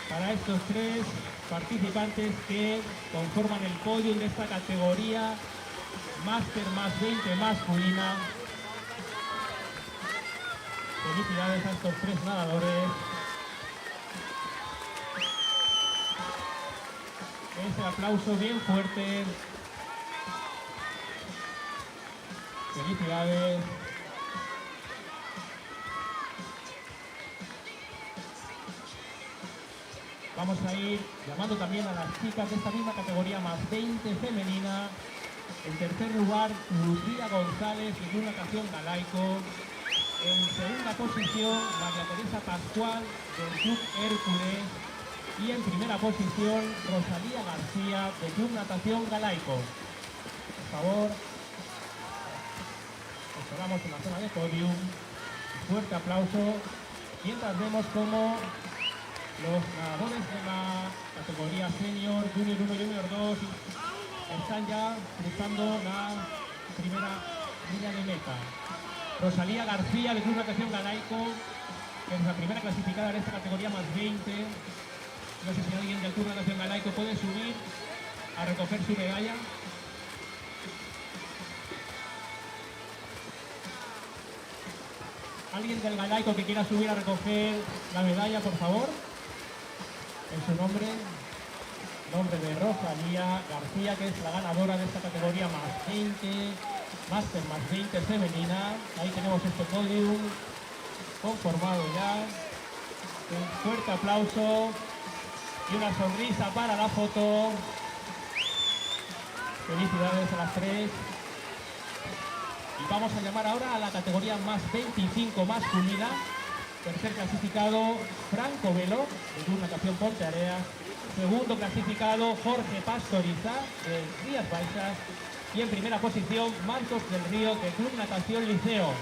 para estos tres participantes que conforman el podio de esta categoría Máster más 20 masculina. Felicidades a estos tres nadadores. Ese aplauso bien fuerte. Felicidades. Vamos a ir llamando también a las chicas de esta misma categoría más 20 femenina. En tercer lugar, Lucía González, de Club Natación Galaico. En segunda posición, María Teresa Pascual, del Club Hércules. Y en primera posición, Rosalía García, del Club Natación Galaico. Por favor, esperamos en la zona de podium. Fuerte aplauso. Mientras vemos cómo los nadadores de la categoría Senior, Junior 1 y Junior 2 están ya cruzando la primera línea de meta. Rosalía García, de Club Natación Galaico, que es la primera clasificada en esta categoría más 20. No sé si alguien del Club Natación Galaico puede subir a recoger su medalla. alguien del Galaico que quiera subir a recoger la medalla, por favor. En su nombre de Rosalía García, que es la ganadora de esta categoría más 20, Máster más 20 femenina. Ahí tenemos este podium conformado ya. Un fuerte aplauso y una sonrisa para la foto. Felicidades a las tres. Y vamos a llamar ahora a la categoría más 25 masculina. Tercer clasificado, Franco Velo, de Club Natación Ponteareas. Segundo clasificado, Jorge Pastoriza, de Rías Baixas. Y en primera posición, Marcos del Río, de Club Natación Liceo.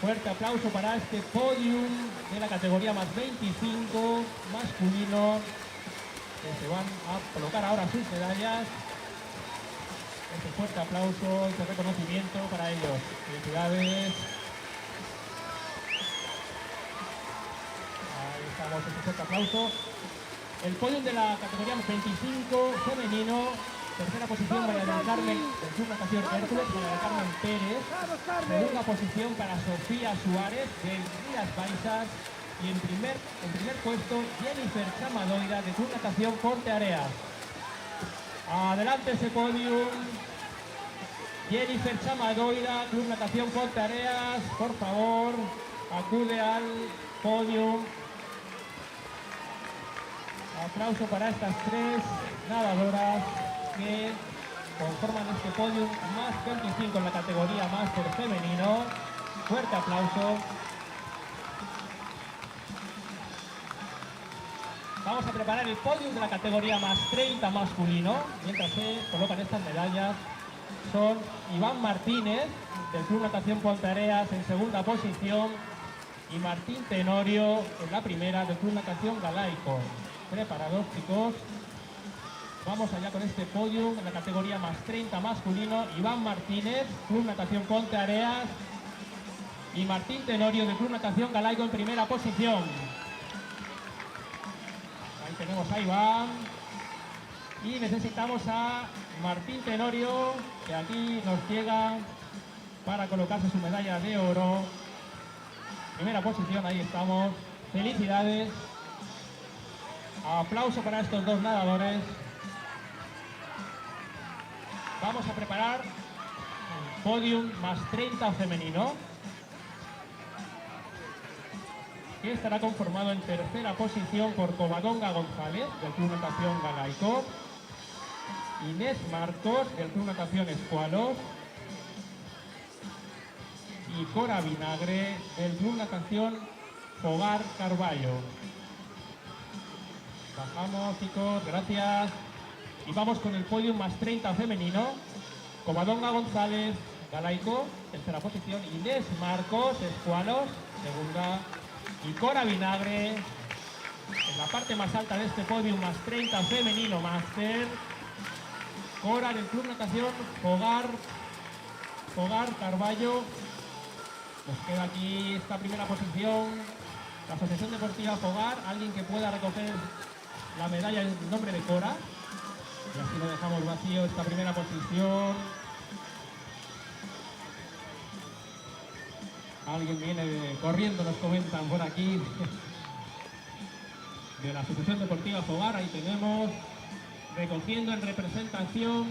Fuerte aplauso para este podium de la categoría más 25 masculino, que se van a colocar ahora sus medallas. Este fuerte aplauso, este reconocimiento para ellos. Felicidades. Ahí estamos, este fuerte aplauso. El podium de la categoría 25 femenino. Tercera posición, María del Carmen, del Club Natación Hércules, María del Carmen Pérez. Segunda posición para Sofía Suárez, de Rías Baixas. Y en primer puesto, Jennifer Chamadoira, de Club Natación Ponteareas. Adelante ese podium. Jennifer Chamadoira, Club Natación Ponteareas, por favor, acude al podium. Aplauso para estas tres nadadoras que conforman este podium más 25 en la categoría máster femenino. Fuerte aplauso. Vamos a preparar el podium de la categoría más 30 masculino. Mientras se colocan estas medallas, son Iván Martínez, del Club Natación Ponteareas, en segunda posición, y Martín Tenorio en la primera, del Club Natación Galaico. Preparados, chicos. Vamos allá con este podium en la categoría más 30 masculino. Iván Martínez, Club Natación Ponteareas, y Martín Tenorio, del Club Natación Galaico, en primera posición. Ahí tenemos a Iván. Y necesitamos a Martín Tenorio, que aquí nos llega para colocarse su medalla de oro. Primera posición, ahí estamos. Felicidades. Aplauso para estos dos nadadores. Vamos a preparar el podium más 30 femenino, que estará conformado en tercera posición por Covadonga González, del Club Natación Galaico, Inés Marcos, del Club Natación Escualos, y Cora Vinagre, del Club Natación Fogar Carballo. Bajamos, chicos, gracias. Y vamos con el podium más 30 femenino. Covadonga González, Galaico, tercera posición. Inés Marcos, Escualos, segunda. Y Cora Vinagre, en la parte más alta de este podium más 30 femenino máster. Cora del Club Natación Fogar Carballo. Nos queda aquí esta primera posición. La Asociación Deportiva Fogar, alguien que pueda recoger la medalla en nombre de Cora. Y así lo dejamos vacío esta primera posición. Alguien viene corriendo, nos comentan por aquí. De la Asociación Deportiva Fogar, ahí tenemos. Recogiendo en representación.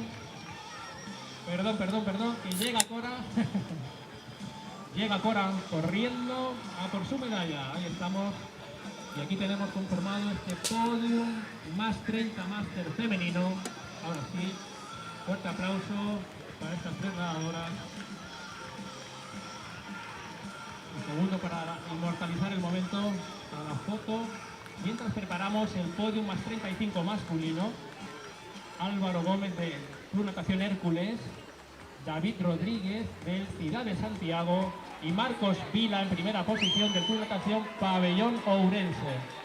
Perdón, que llega Cora. Llega Cora corriendo a por su medalla. Ahí estamos. Y aquí tenemos conformado este podium más 30 máster femenino. Ahora sí, fuerte aplauso para estas tres nadadoras. Un segundo para inmortalizar el momento, para la foto. Mientras preparamos el podium más 35 masculino, Álvaro Gómez de Club Natación Hércules, David Rodríguez del Ciudad de Santiago y Marcos Vila en primera posición del Club Natación Pabellón Ourense.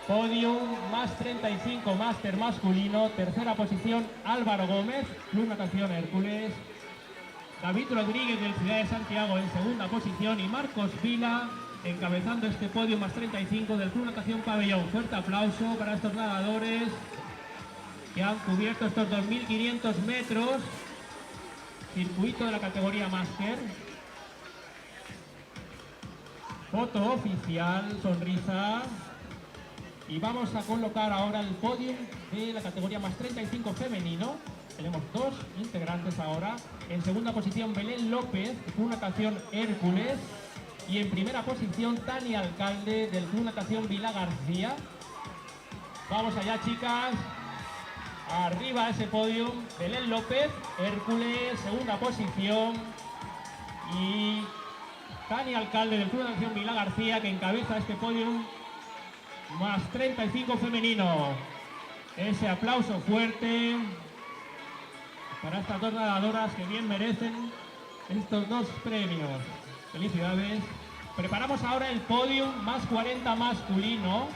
Podium más 35 máster masculino, tercera posición Álvaro Gómez, Club Natación Hércules, David Rodríguez del Ciudad de Santiago en segunda posición y Marcos Vila encabezando este podio más 35 del Club Natación Pabellón. Fuerte aplauso para estos nadadores que han cubierto estos 2.500 metros, circuito de la categoría máster. Foto oficial, sonrisa. Y vamos a colocar ahora el podio de la categoría más 35 femenino. Tenemos dos integrantes ahora. En segunda posición Belén López, Club Natación Hércules. Y en primera posición Tania Alcalde, del Club Natación Vila García. Vamos allá, chicas. Arriba ese podio. Belén López, Hércules, segunda posición. Y Tania Alcalde, del Club Natación Vila García, que encabeza este podio más 35 femenino. Ese aplauso fuerte para estas dos nadadoras que bien merecen estos dos premios. Felicidades. Preparamos ahora el podium más 40 masculino.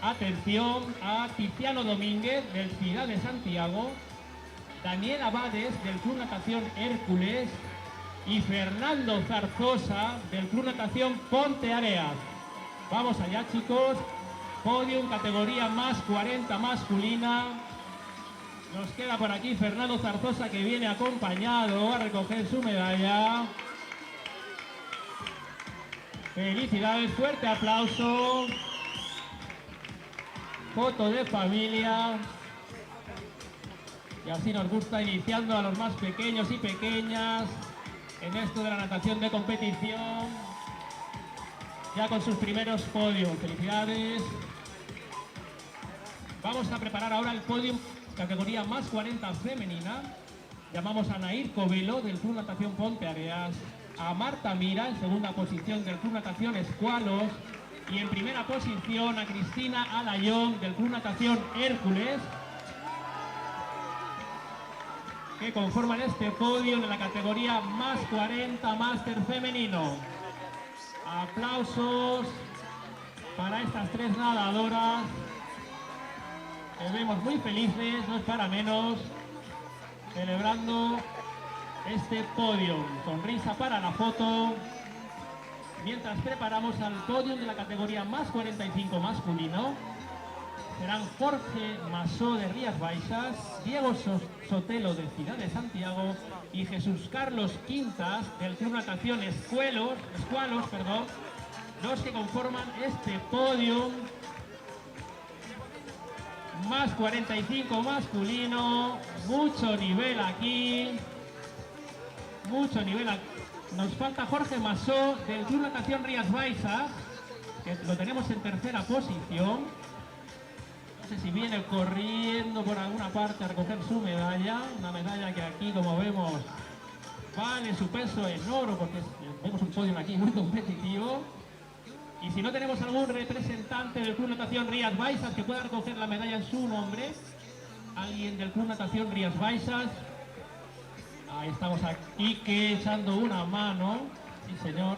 Atención a Tiziano Domínguez, del Ciudad de Santiago, Daniel Abades, del Club Natación Hércules, y Fernando Zarzosa, del Club Natación Ponte Areas. Vamos allá, chicos. Podium categoría más 40 masculina. Nos queda por aquí Fernando Zarzosa, que viene acompañado a recoger su medalla. Felicidades, fuerte aplauso. Foto de familia. Y así nos gusta, iniciando a los más pequeños y pequeñas en esto de la natación de competición, ya con sus primeros podios. Felicidades. Vamos a preparar ahora el podio categoría más 40 femenina. Llamamos a Nair Covelo, del Club Natación Ponte Areas, a Marta Mira, en segunda posición, del Club Natación Escualos, y en primera posición a Cristina Alayón, del Club Natación Hércules, que conforman este podio de la categoría más 40 máster femenino. Aplausos para estas tres nadadoras, que vemos muy felices, no es para menos, celebrando este podio. Sonrisa para la foto. Mientras preparamos al podio de la categoría más 45 masculino, serán Jorge Masó, de Rías Baixas, Diego Sotelo, de Ciudad de Santiago, y Jesús Carlos Quintas, del Club Natación Escualos, los que conforman este podio más 45 masculino. Mucho nivel aquí, mucho nivel aquí. Nos falta Jorge Masó, del Club Natación Rías Baixas, que lo tenemos en tercera posición. No sé si viene corriendo por alguna parte a recoger su medalla, una medalla que aquí, como vemos, vale su peso en oro, porque vemos un podio aquí muy competitivo. Y si no tenemos algún representante del Club Natación Rías Baixas que pueda recoger la medalla en su nombre, alguien del Club Natación Rías Baixas. Ahí estamos aquí, que echando una mano. Sí, señor.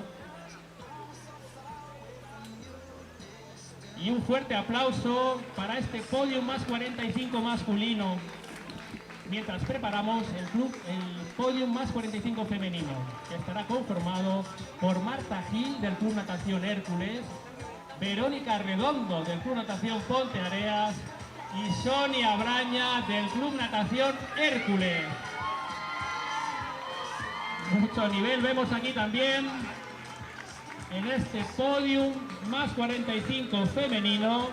Y un fuerte aplauso para este podio más 45 masculino. Mientras preparamos el podio más 45 femenino, que estará conformado por Marta Gil, del Club Natación Hércules, Verónica Redondo, del Club Natación Ponte Areas, y Sonia Braña, del Club Natación Hércules. Mucho nivel vemos aquí también en este podium más 45 femenino,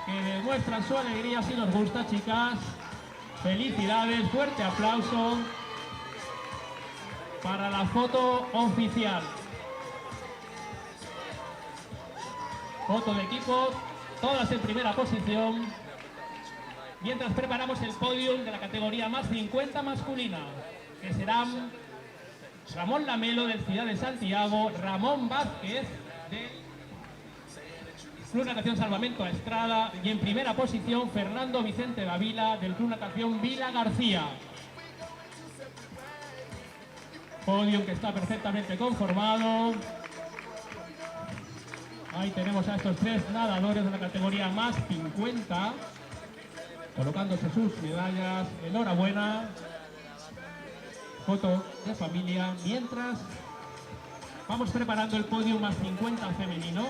que demuestran su alegría. Si nos gusta, chicas. Felicidades, fuerte aplauso para la foto oficial. Foto de equipo, todas en primera posición. Mientras preparamos el podium de la categoría más 50 masculina, que serán Ramón Lamelo, del Ciudad de Santiago, Ramón Vázquez, de Club Natación Salvamento a Estrada, y en primera posición Fernando Vicente Davila, del Club Natación Vila García. Podium que está perfectamente conformado. Ahí tenemos a estos tres nadadores de la categoría más 50, colocándose sus medallas. Enhorabuena. Foto de familia. Mientras vamos preparando el podio más 50 femenino,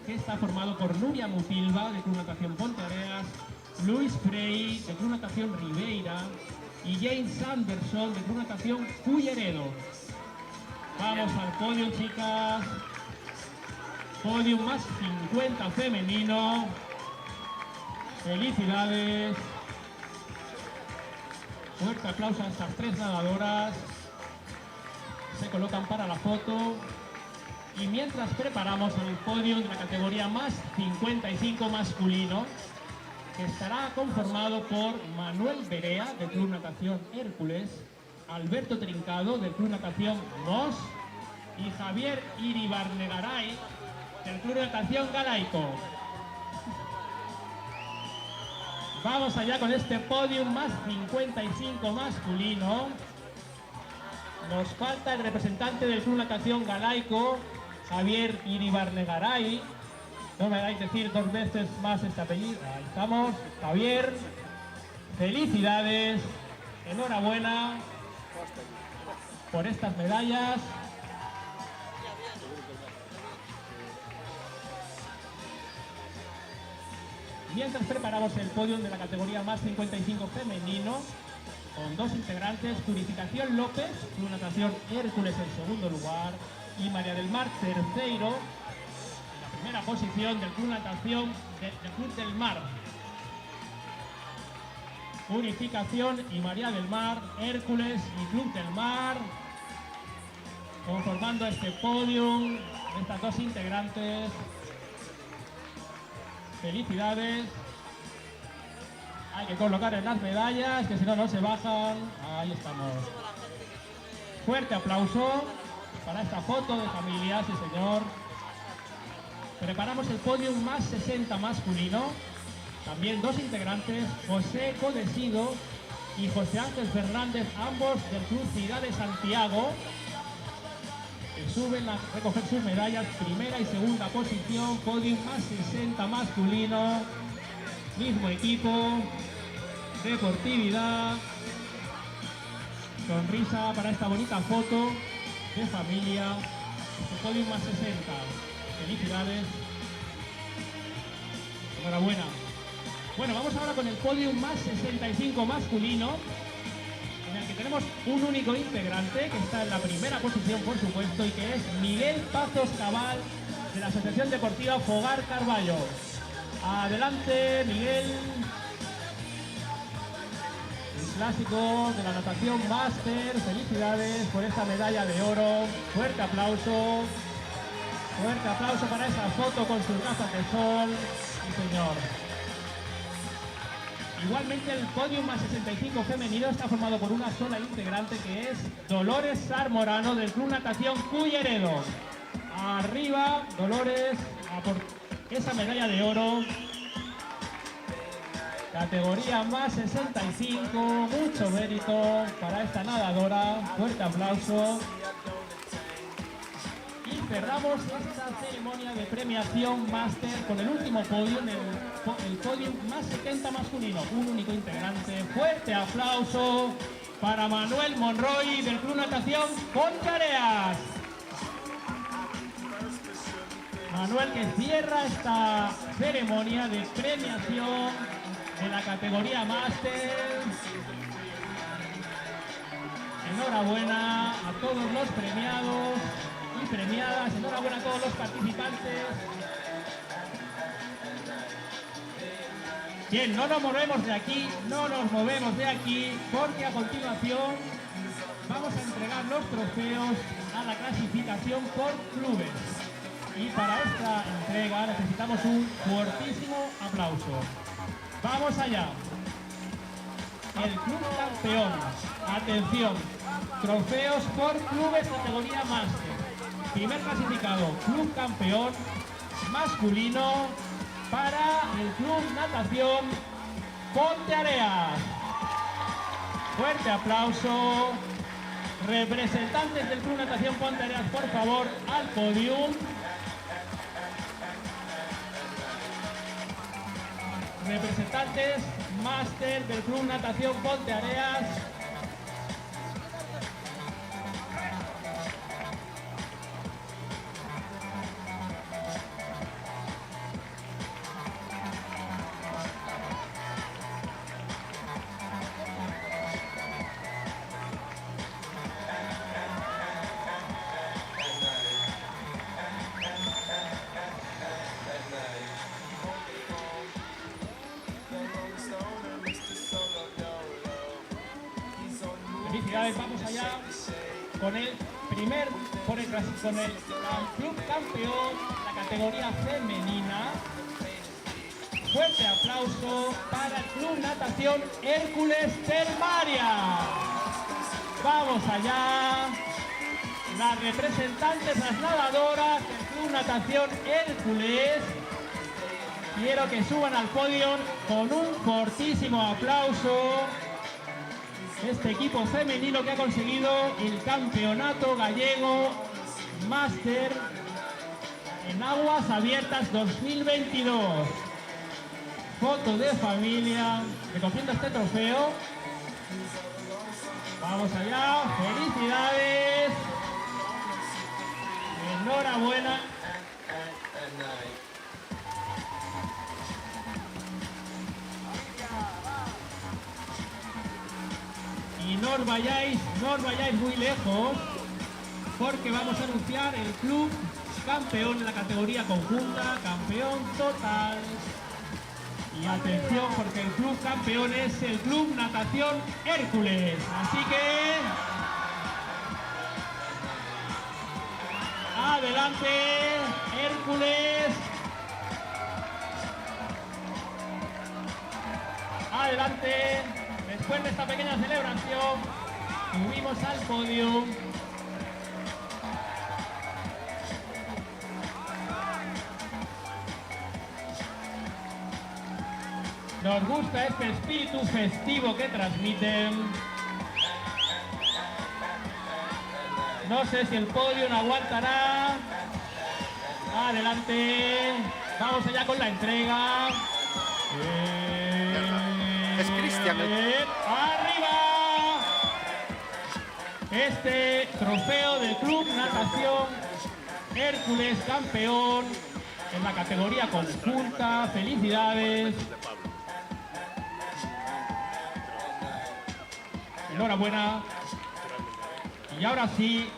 que está formado por Nuria Mutilva, de Club Natación Ponte Areas, Luis Frey, de Club Natación Ribeira, y James Anderson, de Club Natación Culleredo. Vamos al podio, chicas. Podium más 50 femenino. Felicidades. Fuerte aplauso a estas tres nadadoras. Se colocan para la foto. Y mientras preparamos el podio de la categoría más 55 masculino, que estará conformado por Manuel Berea, del Club Natación Hércules, Alberto Trincado, del Club Natación Mos, y Javier Iribarnegaray, del Club Natación Galaico. Vamos allá con este podium más 55 masculino. Nos falta el representante del Club Natación Galaico, Javier Iribarnegaray. No me hagáis decir dos veces más este apellido. Ahí estamos, Javier. Felicidades, enhorabuena por estas medallas. Mientras preparamos el podio de la categoría más 55 femenino, con dos integrantes, Purificación López, Club Natación Hércules en segundo lugar, y María del Mar tercero, en la primera posición del Club Natación del Club del Mar. Purificación y María del Mar, Hércules y Club del Mar, conformando este podium, estas dos integrantes. Felicidades. Hay que colocar en las medallas, que si no, no se bajan. Ahí estamos. Fuerte aplauso para esta foto de familia, sí señor. Preparamos el podium más 60 masculino. También dos integrantes, José Codesido y José Ángel Fernández, ambos del Club Ciudad de Santiago, que suben a recoger sus medallas, primera y segunda posición, podium más 60 masculino, mismo equipo, deportividad, sonrisa para esta bonita foto de familia, este podium más 60, felicidades, enhorabuena. Bueno, vamos ahora con el podium más 65 masculino, en el que tenemos un único integrante que está en la primera posición, por supuesto, y que es Miguel Pazos Cabal, de la Asociación Deportiva Fogar Carballo. Adelante, Miguel. El clásico de la natación máster. Felicidades por esta medalla de oro. Fuerte aplauso. Fuerte aplauso para esa foto con sus gafas de sol. Sí, señor. Igualmente el podium más 65 femenino está formado por una sola integrante, que es Dolores Sarmorano, del Club Natación Culleredo. Arriba, Dolores, a por esa medalla de oro. Categoría más 65, mucho mérito para esta nadadora. Fuerte aplauso. Y cerramos esta ceremonia de premiación máster con el último podio, el podium más 70 masculino, un único integrante. Fuerte aplauso para Manuel Monroy, del Club Natación Ponteareas. Manuel, que cierra esta ceremonia de premiación de la categoría máster. Enhorabuena a todos los premiados y premiadas, enhorabuena a todos los participantes. Bien, no nos movemos de aquí, porque a continuación vamos a entregar los trofeos a la clasificación por clubes. Y para esta entrega necesitamos un fuertísimo aplauso. ¡Vamos allá! El Club Campeón. Atención, trofeos por clubes categoría máster. Primer clasificado, Club Campeón masculino para el Club Natación Ponteareas. Fuerte aplauso. Representantes del Club Natación Ponteareas, por favor, al podium. Representantes máster del Club Natación Ponteareas. Felicidades, vamos allá con el club campeón, la categoría femenina. Fuerte aplauso para el Club Natación Hércules Termaria. Vamos allá. Las representantes, las nadadoras del Club Natación Hércules. Quiero que suban al podio con un fortísimo aplauso. Este equipo femenino que ha conseguido el Campeonato Gallego Máster en Aguas Abiertas 2022. Foto de familia recogiendo este trofeo. Vamos allá, felicidades. Enhorabuena. Y no os vayáis muy lejos, porque vamos a anunciar el club campeón en la categoría conjunta, campeón total. Y atención, porque el club campeón es el Club Natación Hércules. Así que adelante, Hércules. Adelante. Después de esta pequeña celebración, subimos al podio. Nos gusta este espíritu festivo que transmiten. No sé si el podio no aguantará. Adelante. Vamos allá con la entrega.
Es Cristian.
¡Arriba! Este trofeo del Club Natación Hércules campeón en la categoría conjunta. ¡Felicidades! Enhorabuena. Y ahora sí,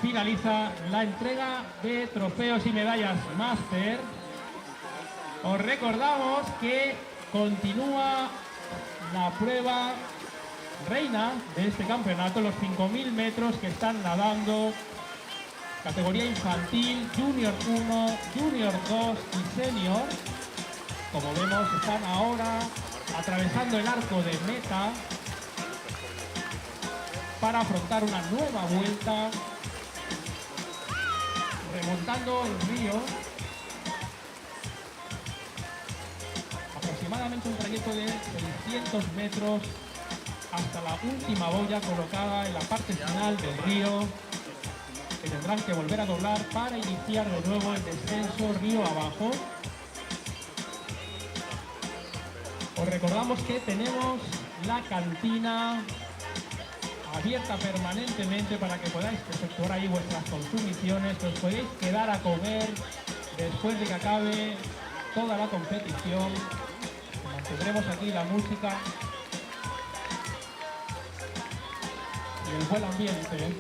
finaliza la entrega de trofeos y medallas máster. Os recordamos que continúa la prueba reina de este campeonato, los 5.000 metros que están nadando, categoría infantil, Junior 1, Junior 2 y Senior. Como vemos, están ahora atravesando el arco de meta para afrontar una nueva vuelta, remontando el río. Aproximadamente un trayecto de 600 metros hasta la última boya colocada en la parte final del río, que tendrán que volver a doblar para iniciar de nuevo el descenso río abajo. Os recordamos que tenemos la cantina abierta permanentemente para que podáis efectuar ahí vuestras consumiciones, que os podéis quedar a comer después de que acabe toda la competición. Mantendremos aquí la música y el buen ambiente.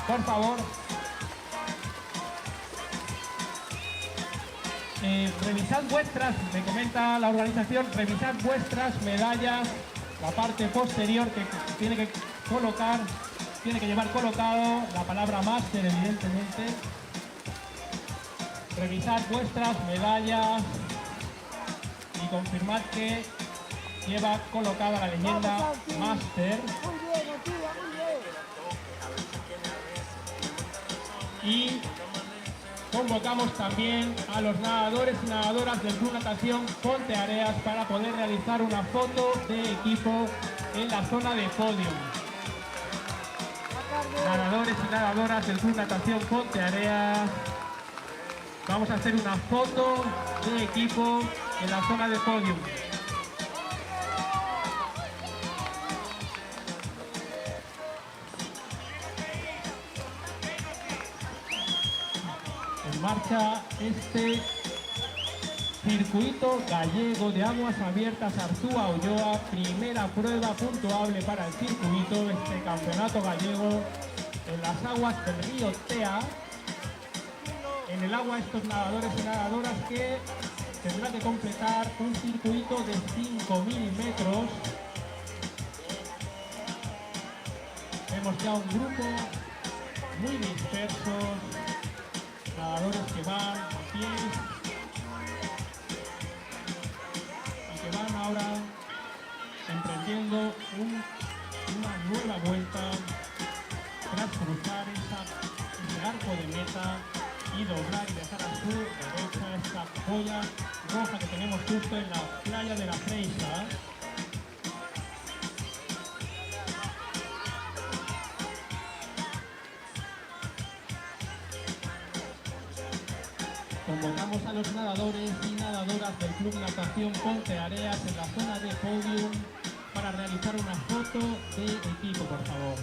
Por favor, revisad vuestras, me comenta la organización, revisad vuestras medallas, la parte posterior que tiene que colocar, tiene que llevar colocado la palabra máster, evidentemente. Revisad vuestras medallas y confirmad que lleva colocada la leyenda máster. Y convocamos también a los nadadores y nadadoras del Club Natación Ponteareas para poder realizar una foto de equipo en la zona de podio. Nadadores y nadadoras del Club Natación Ponteareas, vamos a hacer una foto de equipo en la zona de podio. marcha este circuito gallego de aguas abiertas Arzúa Ulloa, primera prueba puntuable para el circuito, este campeonato gallego en las aguas del río Tea. En el agua estos nadadores y nadadoras que tendrán que completar un circuito de 5.000 metros. Vemos ya un grupo muy disperso, nadadores que van a pie y que van ahora emprendiendo una nueva vuelta tras cruzar ese arco de meta y doblar y dejar a su derecha esta boya roja que tenemos justo en la playa de la Freixa. Convocamos a los nadadores y nadadoras del Club Natación Ponteareas en la zona de podium para realizar una foto de equipo, por favor.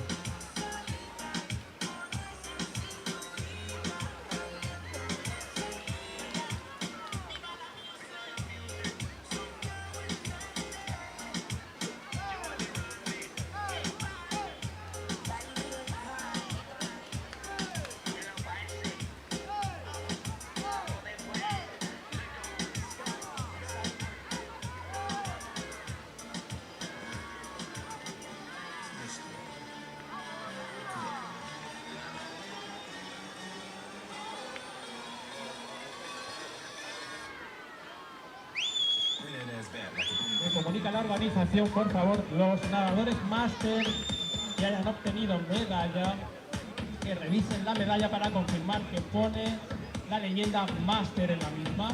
Me comunica la organización, por favor, los nadadores máster que hayan obtenido medalla, que revisen la medalla para confirmar que pone la leyenda máster en la misma.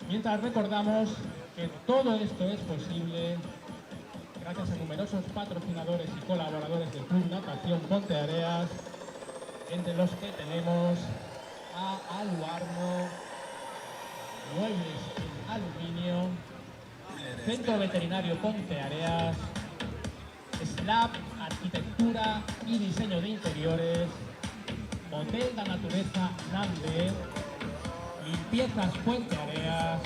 Mientras recordamos que todo esto es posible gracias a numerosos patrocinadores y colaboradores del Club Natación Ponteareas, entre los que tenemos a Aluarno, Muebles en Aluminio, Centro Veterinario Ponteareas, Slab, Arquitectura y Diseño de Interiores, Hotel da Natureza Nande, Limpiezas Ponteareas,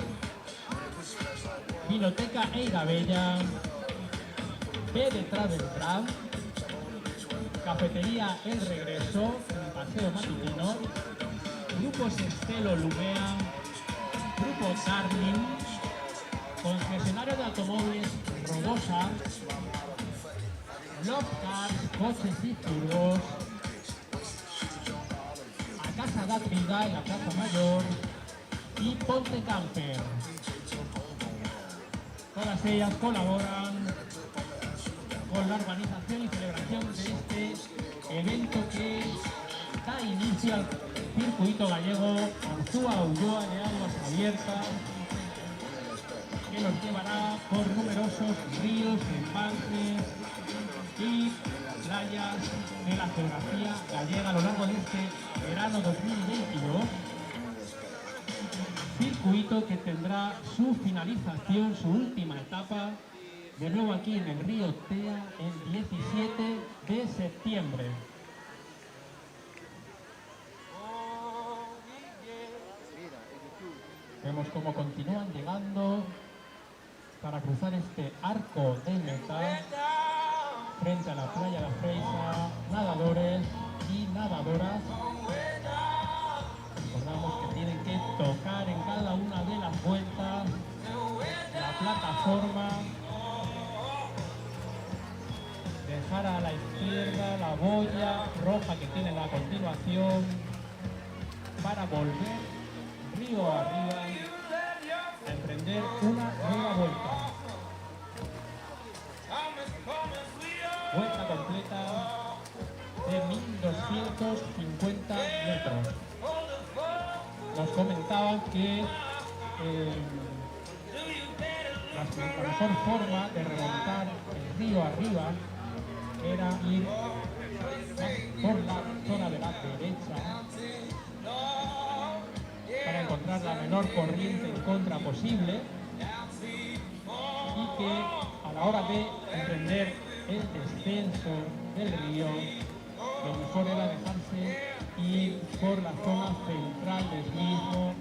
Vinoteca Eirabella, B de Travel Trap, Cafetería El Regreso, en Paseo Matutino, Grupos Estelo Lumea, Grupo Darling, Concesionario de Automóviles Robosa, Love Cars, Coches y Furgos, a Casa da Vida en la Plaza Mayor y Ponte Camper. Todas ellas colaboran con la organización y celebración de este evento que da inicio al circuito gallego Arzúa Ulloa de aguas abiertas, que nos llevará por numerosos ríos, embalses y playas de la geografía gallega a lo largo de este verano 2022. Circuito que tendrá su finalización, su última etapa, de nuevo aquí en el río Tea el 17 de septiembre. Vemos cómo continúan llegando para cruzar este arco de meta frente a la playa de la Freixa, nadadores y nadadoras. Recordamos que tienen que tocar en cada una de las vueltas la plataforma boya roja que tienen a continuación para volver río arriba a emprender una nueva vuelta. Vuelta completa de 1250 metros. Nos comentaban que la mejor forma de remontar el río arriba era ir por la zona de la derecha para encontrar la menor corriente en contra posible y que a la hora de emprender el descenso del río lo mejor era dejarse ir por la zona central del mismo,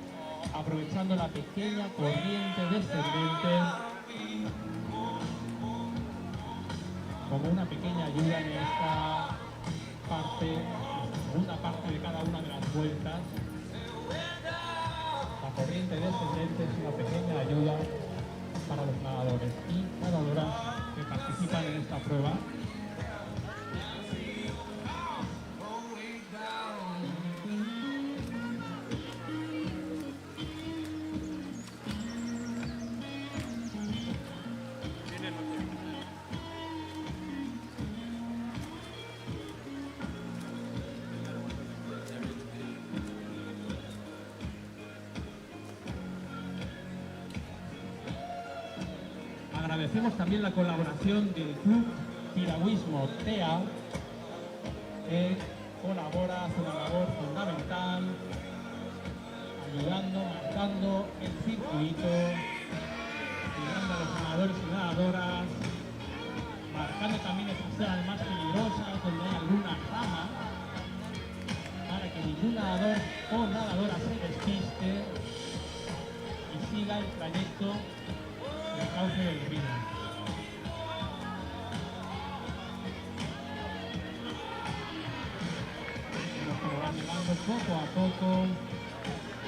aprovechando la pequeña corriente descendente como una pequeña ayuda en esta parte, la segunda parte de cada una de las vueltas. La corriente descendente es una pequeña ayuda para los nadadores y nadadoras que participan en esta prueba. Agradecemos también la colaboración del Club Piragüismo TEA, que colabora, hace una labor fundamental, ayudando, marcando el circuito, ayudando a los nadadores y nadadoras, marcando también esas zonas más peligrosas donde hay alguna rama, para que ningún nadador o nadadora se despiste y siga el trayecto del cauce del río. Nos van llevando poco a poco,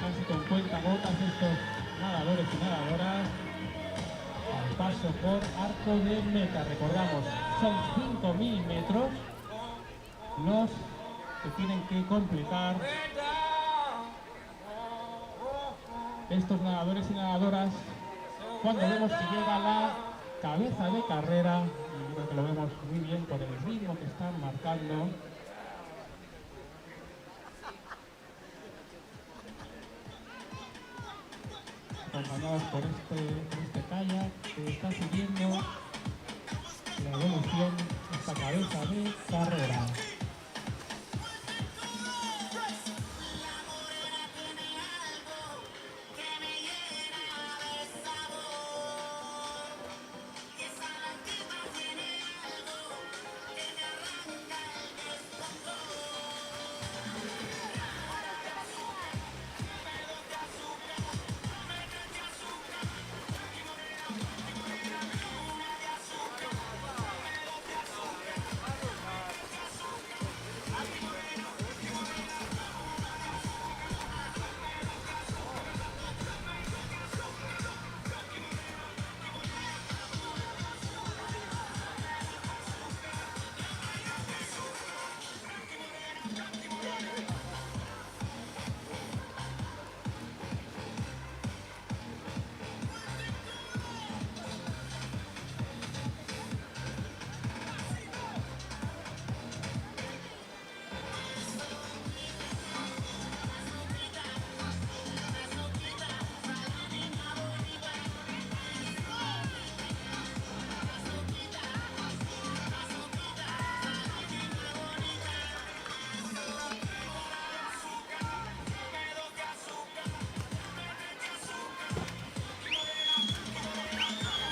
casi con cuentagotas estos nadadores y nadadoras, al paso por arco de meta. Recordamos, son 5.000 metros los que tienen que completar estos nadadores y nadadoras. Cuando vemos que llega la cabeza de carrera, y creo que lo vemos muy bien por el ritmo que están marcando. Acompañados por este kayak que está siguiendo la evolución de esta cabeza de carrera.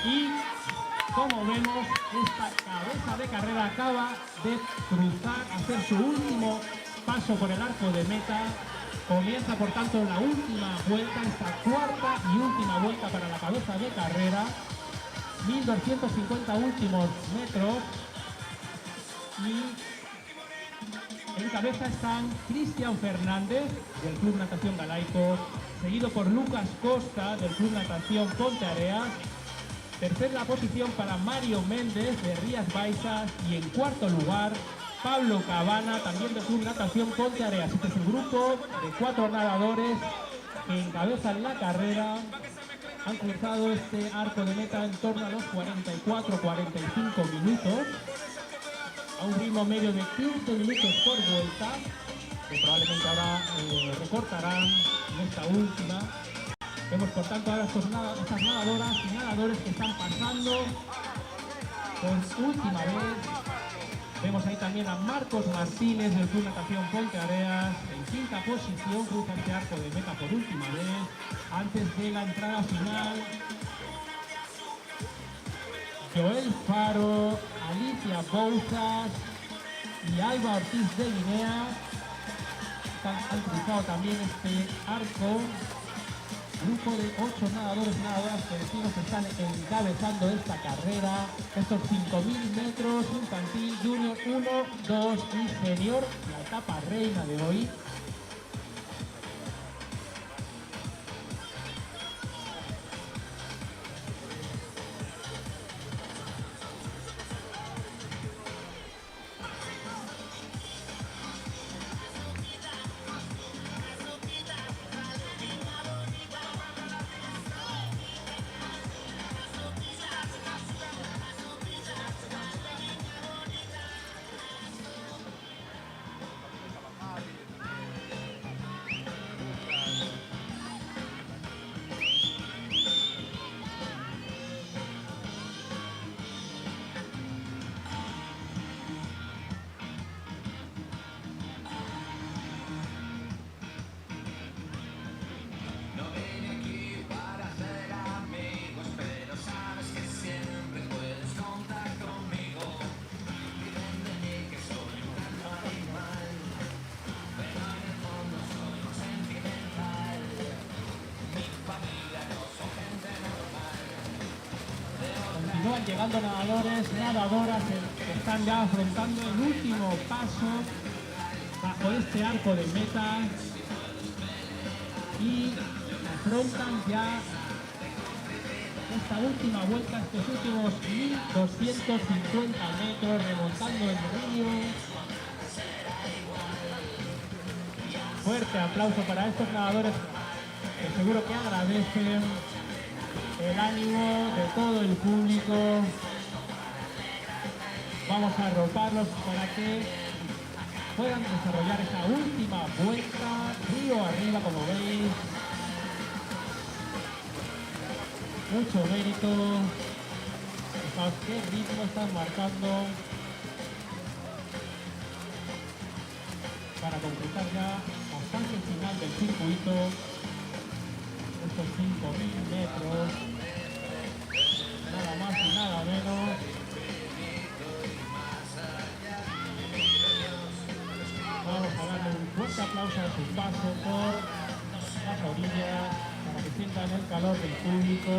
Y como vemos, esta cabeza de carrera acaba de cruzar, hacer su último paso por el arco de meta. Comienza por tanto la última vuelta, esta cuarta y última vuelta para la cabeza de carrera. 1250 últimos metros. Y en cabeza están Cristian Fernández del Club Natación Galaico, seguido por Lucas Costa del Club Natación Ponteareas. Tercera posición para Mario Méndez de Rías Baixas y en cuarto lugar Pablo Cabana, también del Club Natación Ponte Areas. Este es el grupo de 4 nadadores que encabezan la carrera. Han cruzado este arco de meta en torno a los 44-45 minutos, a un ritmo medio de 15 minutos por vuelta, que probablemente ahora recortarán en esta última. Vemos por tanto ahora estas nadadoras y nadadores que están pasando por última vez. Vemos ahí también a Marcos Martínez del Club Natación Ponte Areas en quinta posición, cruza este arco de meta por última vez, antes de la entrada final. Joel Faro, Alicia Bouzas y Alba Ortiz de Guinea han cruzado también este arco. Grupo de 8 nadadores y nadadoras que decimos que están encabezando esta carrera. Estos 5.000 metros, infantil, junior 1, 2 y senior, la etapa reina de hoy. Continúan llegando nadadores, nadadoras que están ya afrontando el último paso bajo este arco de meta y afrontan ya esta última vuelta, estos últimos 1.250 metros, remontando el río. Fuerte aplauso para estos nadadores que seguro que agradecen el ánimo de todo el público. Vamos a arroparlos para que puedan desarrollar esa última vuelta río arriba, como veis. Mucho mérito. Fijaos qué ritmo están marcando para completar ya la fase final del circuito. Estos 5.000 metros, nada más y nada menos. Vamos a darle un fuerte aplauso a su paso por las orillas para que sientan el calor del público.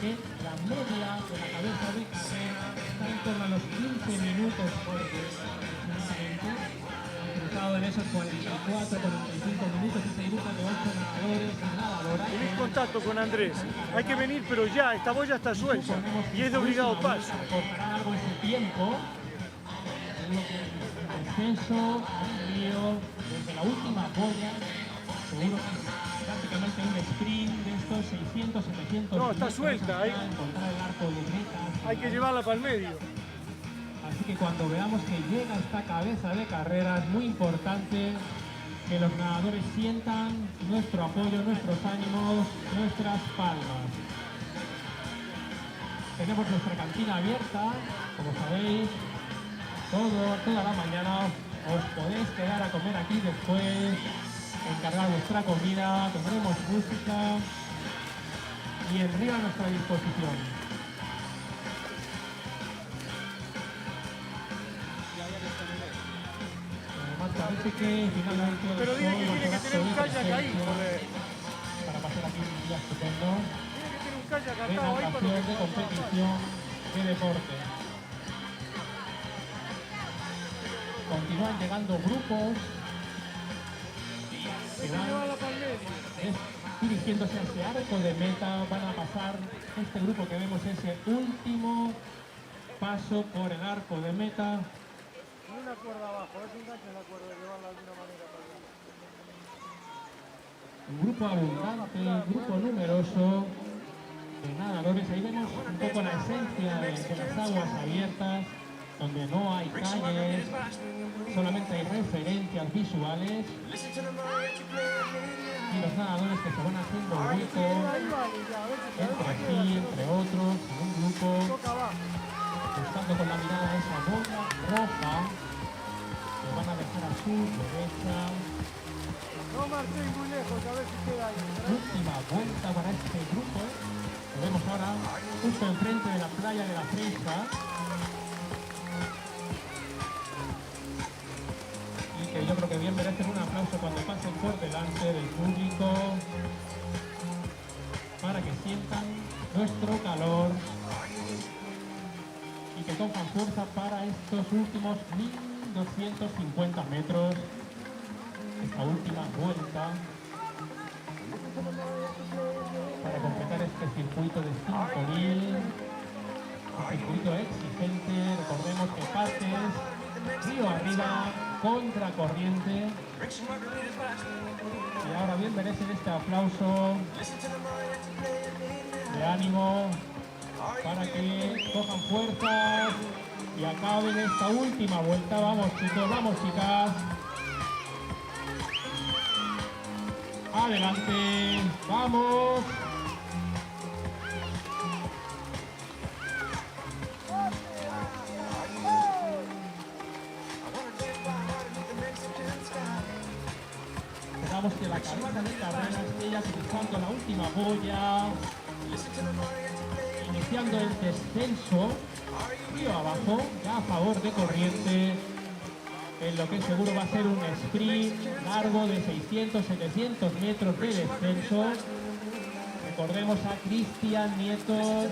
Que la media de la cabeza de carrera está en torno a los 15 minutos por aproximadamente. Han cruzado en esos 44-45 minutos este grupo de 8 nadadores y nadadoras.
Tenés contacto con Andrés. Hay que venir, pero ya, esta boya está suelta y es de obligado paso.
Cortará algo ese tiempo. Seguro que el descenso, el río, desde la última boya, seguro que prácticamente un sprint de estos 600, 700
No, está
metros
suelta,
hasta encontrar el arco de meta.
Hay que llevarla para el medio.
Así que cuando veamos que llega esta cabeza de carrera, es muy importante que los nadadores sientan nuestro apoyo, nuestros ánimos, nuestras palmas. Tenemos nuestra cantina abierta, como sabéis, toda la mañana. Os podéis quedar a comer aquí después, encargar vuestra comida, tendremos música y el río a nuestra disposición. Además parece que finalmente
Pero tiene que tener un kayak ahí,
para pasar aquí un día estupendo.
Tiene que tener un calle acá,
de
acá, ahí por lo
natación, de competición, de deporte. Continúan llegando grupos que van dirigiéndose hacia arco de meta. Van a pasar, este grupo que vemos es el último paso por el arco de meta.
una cuerda abajo, es un gancho en la cuerda, llevarla de alguna manera para allá.
Un grupo abundante, un grupo numeroso de nadadores. Ahí vemos un poco la esencia de las aguas abiertas, donde no hay calles, solamente hay referencias visuales. Y los nadadores que se van haciendo hueco entre sí, entre otros, en un grupo, buscando con la mirada esa bola roja que van a dejar a su derecha.
No marchéis muy lejos, a ver si queda ahí.
Última vuelta para este grupo. Lo vemos ahora justo enfrente de la playa de la Fresa. Y que yo creo que bien merecen un aplauso cuando pasen por delante del público para que sientan nuestro calor y que cojan fuerza para estos últimos 1250 metros. Esta última vuelta para completar este circuito de 5000, un circuito exigente. Recordemos que partes río arriba, contracorriente, y ahora bien merecen este aplauso de ánimo para que cojan fuerzas y acaben esta última vuelta. Vamos chicos, vamos chicas. Adelante, vamos. Esperamos que la cabeza de carrera esté ya cruzando la última boya, iniciando el descenso río abajo, ya a favor de corriente, en lo que seguro va a ser un sprint largo de 600-700 metros de descenso. Recordemos a Cristian Nieto,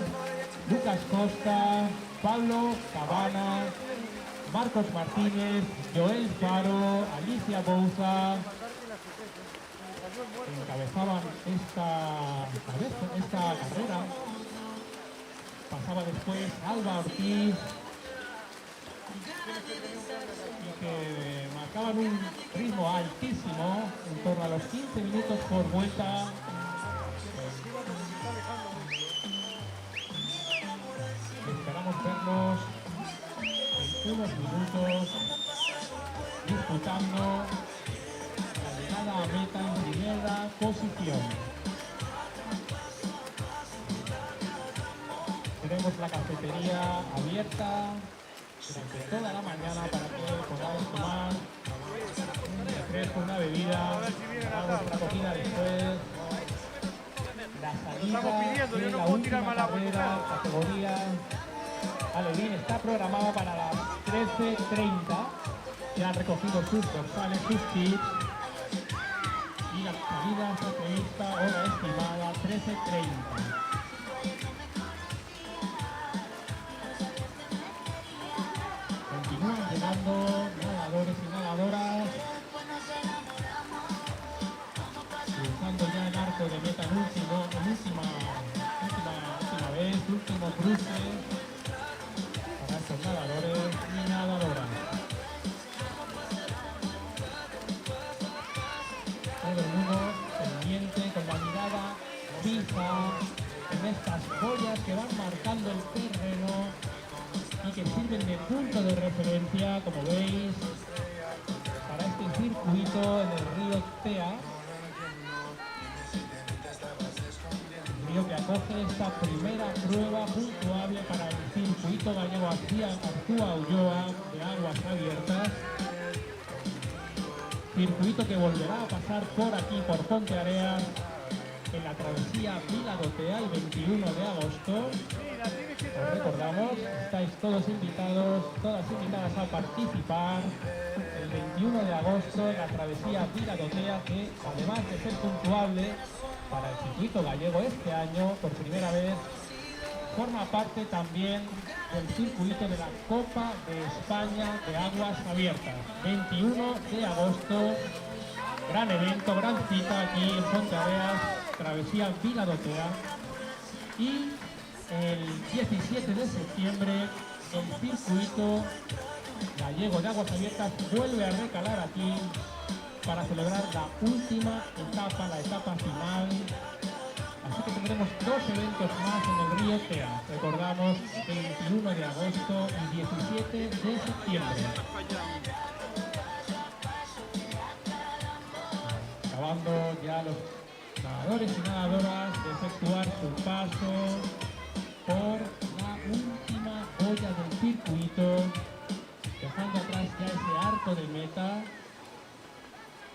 Lucas Costa, Pablo Cabana, Marcos Martínez, Joel Faro, Alicia Bouza, que encabezaban esta carrera. Pasaba después Alba Ortiz, y que marcaban un ritmo altísimo, en torno a los 15 minutos por vuelta. Esperamos verlos en unos minutos disputando la llegada a meta en primera posición. Tenemos la cafetería abierta durante toda la mañana para que podáis tomar un refresco, una bebida, tomar otra comida después. La salida de la última carrera, categoría Alevín, está programada para las 13:30. Ya han recogido sus dorsales, sus kits, y la salida está prevista, hora estimada, 13:30. Continúan llegando nadadores y nadadoras, cruzando ya el arco de meta en última vez, último cruce para estos nadadores y nadadoras. Todo el mundo pendiente, con la mirada fija en estas boyas que van marcando el terreno y que sirven de punto de referencia, como veis, para este circuito en el río Tea, río que acoge esta primera prueba puntuable para el circuito gallego Arzúa Ulloa de aguas abiertas. Circuito que volverá a pasar por aquí, por Ponteareas, en la travesía Vila-Gotea el 21 de agosto. Os recordamos, estáis todos invitados, todas invitadas a participar el 21 de agosto en la travesía Vila-Gotea, que además de ser puntuable, para el circuito gallego este año, por primera vez, forma parte también del circuito de la Copa de España de Aguas Abiertas. 21 de agosto, gran evento, gran cita aquí en Ponteareas, travesía Viladotea. Y el 17 de septiembre, el circuito gallego de Aguas Abiertas vuelve a recalar aquí para celebrar la última etapa, la etapa final. Así que tendremos dos eventos más en el Río Tea. Recordamos, 21 de agosto y 17 de septiembre. Acabando ya los nadadores y nadadoras de efectuar su paso por la última boya del circuito, dejando atrás ya ese arco de meta.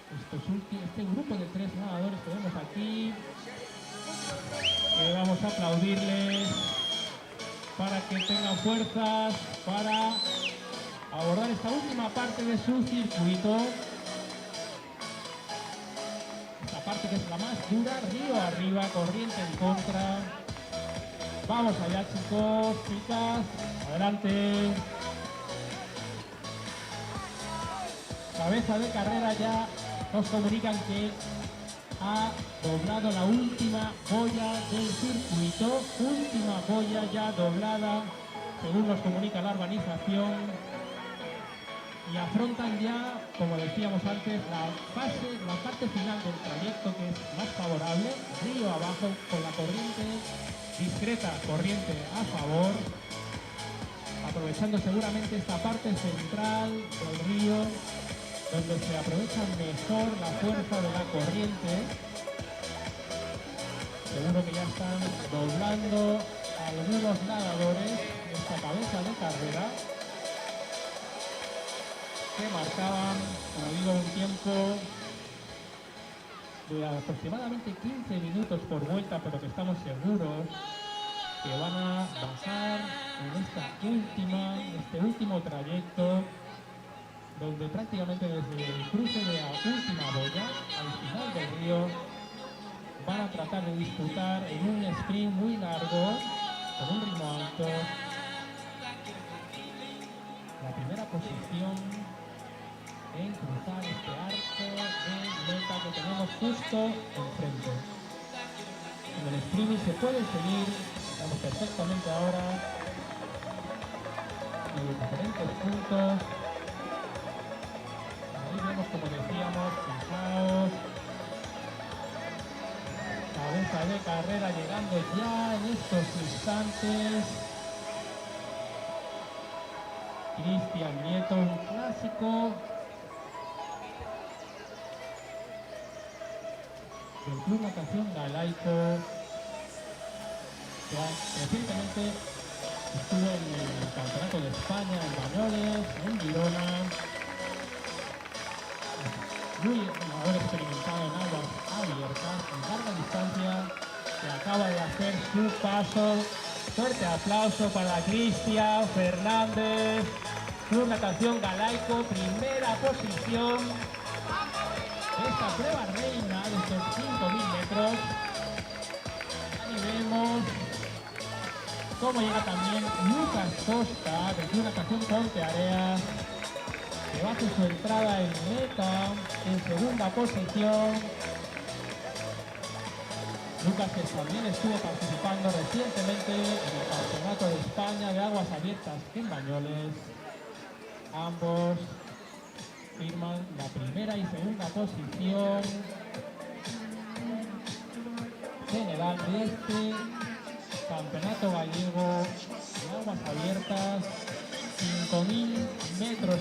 Este grupo de 3 nadadores que vemos aquí, vamos a aplaudirles para que tengan fuerzas para abordar esta última parte de su circuito. Esta parte que es la más dura, río arriba, corriente en contra. Vamos allá, chicos, chicas, adelante. Cabeza de carrera ya nos comunican que ha doblado la última boya del circuito, última boya ya doblada, según nos comunica la organización, y afrontan ya, como decíamos antes, la parte final del trayecto, que es más favorable, río abajo, con la corriente discreta, corriente a favor, aprovechando seguramente esta parte central del río, donde se aprovecha mejor la fuerza de la corriente. Seguro que ya están doblando algunos nadadores esta cabeza de carrera, que marcaban, como digo, un tiempo de aproximadamente 15 minutos por vuelta, pero que estamos seguros que van a bajar en este último trayecto, donde prácticamente desde el cruce de la última boya al final del río van a tratar de disputar en un sprint muy largo, con un ritmo alto, la primera posición en cruzar este arco de meta que tenemos justo enfrente. En el sprint se puede seguir, estamos perfectamente ahora en diferentes puntos. Vemos, como decíamos, fijaos, cabeza de carrera llegando ya en estos instantes. Cristian Nieto, un clásico del Club Natación Galaico, que recientemente estuvo en el Campeonato de España en Bañoles, en Girona. Muy nadador experimentado en aguas abiertas, en larga distancia, que acaba de hacer su paso. Fuerte aplauso para Cristian Fernández, Club Natación Galaico, primera posición de esta prueba reina de estos 5.000 metros. Y vemos cómo llega también Lucas Costa, del Club Natación Ponteareas, que hace su entrada en meta en segunda posición. Lucas, que también estuvo participando recientemente en el Campeonato de España de Aguas Abiertas en Bañoles. Ambos firman la primera y segunda posición general de este Campeonato Gallego de Aguas Abiertas. 5.000 metros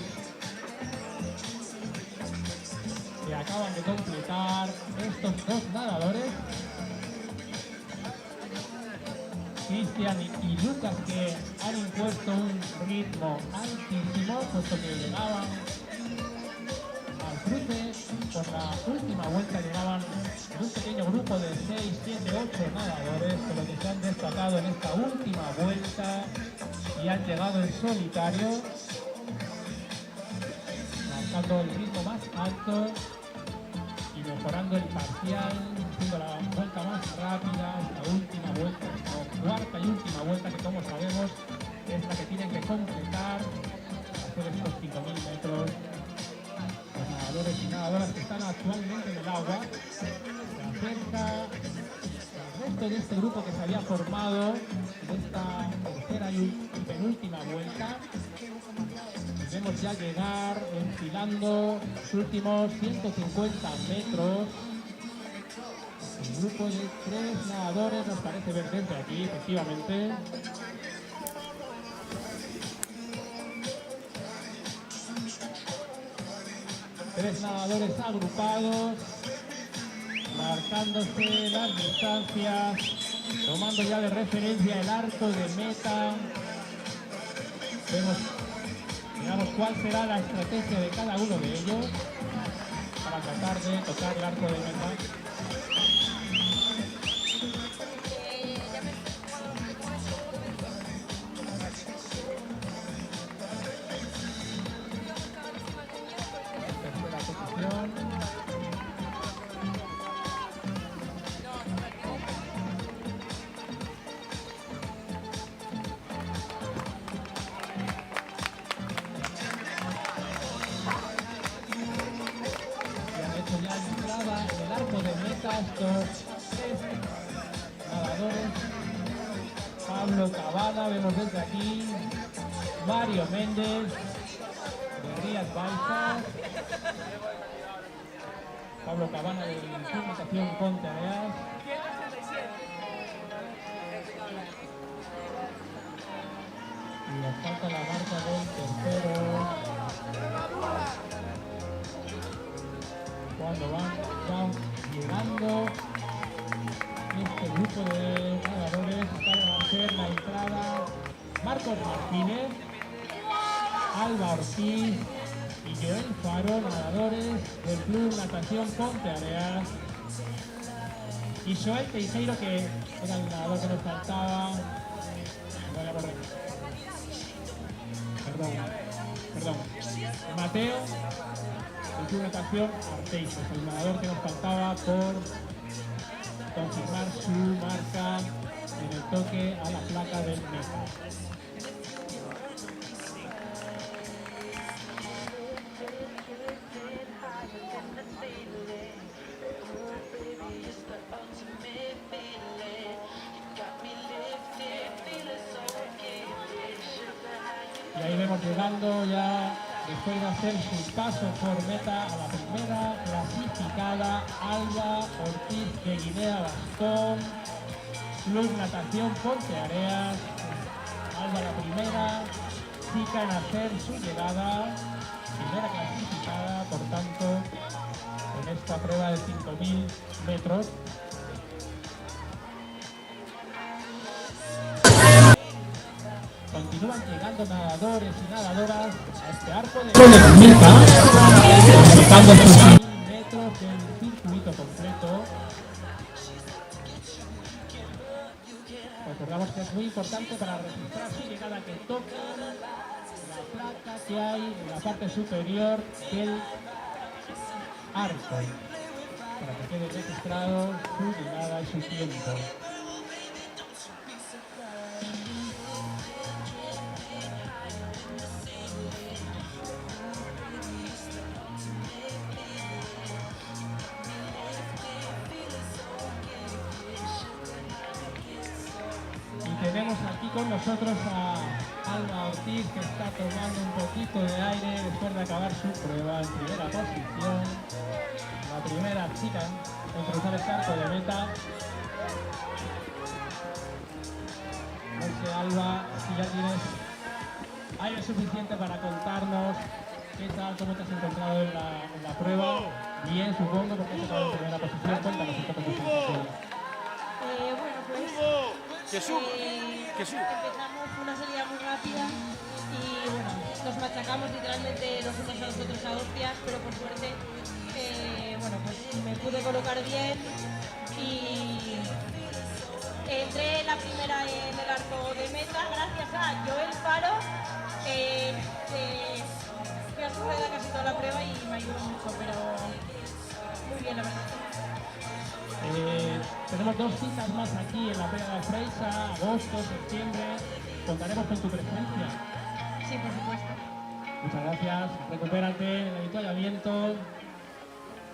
que acaban de completar estos dos nadadores, Cristian y Lucas, que han impuesto un ritmo altísimo, puesto que llegaban al cruce por la última vuelta, llegaban un pequeño grupo de 6, 7, 8 nadadores, pero que se han destacado en esta última vuelta y han llegado en solitario, marcando el ritmo más alto y mejorando el parcial haciendo la vuelta más rápida, la última vuelta, o cuarta y última vuelta, que como sabemos es la que tienen que completar, hacer estos 5.000 metros. Los nadadores y nadadoras que están actualmente en el agua, se acerca el resto de este grupo que se había formado de esta tercera y penúltima vuelta. Y vemos ya llegar enfilando los últimos 150 metros. Un grupo de 3 nadadores, nos parece ver desde aquí, efectivamente. Tres nadadores agrupados, marcándose las distancias, tomando ya de referencia el arco de meta. Veamos cuál será la estrategia de cada uno de ellos para tratar de tocar el arco de meta. Estos 3 nadadores, Pablo Cavada, vemos desde aquí, Mario Méndez, de Rías Baixas, Pablo Cavada de Natación Ponte Areas, y nos falta la marca del tercero, cuando van llegando este grupo de nadadores para hacer la entrada. Marcos Martínez, Alba Ortiz y Joel Faro, nadadores del Club Natación Ponte Areas. Y Joel Teijeiro, que era el nadador que nos faltaba. Perdón. Mateo, el Club Natación Arteixo, el nadador que nos faltaba por confirmar su marca en el toque a la placa del meta. Y ahí vemos llegando ya, después de hacer su paso por meta, a la primera clasificada, Alba Ortiz de Guinea Bastón, Club Natación Ponte Areas. Alba, la primera chica en hacer su llegada, primera clasificada, por tanto, en esta prueba de 5.000 metros. Continúan llegando nadadores y nadadoras a este arco de meta, completando sus 1.000 metros del circuito completo. Recordamos que es muy importante para registrar su llegada que toca la placa que hay en la parte superior del arco, para que quede registrado su llegada y su tiempo. Tenemos aquí con nosotros a Alba Ortiz, que está tomando un poquito de aire después de acabar su prueba en primera posición. La primera chica en cruzar el arco de meta. No sé, Alba, si ya tienes aire suficiente para contarnos qué tal, cómo te has encontrado en la prueba. Bien, supongo, porque has acabado en primera posición. Cuéntanos un poco tu sensación.
Bueno, pues empezamos una salida muy rápida y bueno, nos machacamos literalmente los unos a los otros a hostias, pero por suerte bueno, pues me pude colocar bien y entré la primera en el arco de meta gracias a Joel Faro, que fui a su rueda casi toda la prueba y me ayudó mucho, pero muy bien la verdad.
tenemos 2 citas más aquí en la Playa de Freisa, agosto, septiembre. Contaremos con tu presencia.
Sí, por supuesto.
Muchas gracias. Recupérate el avituallamiento.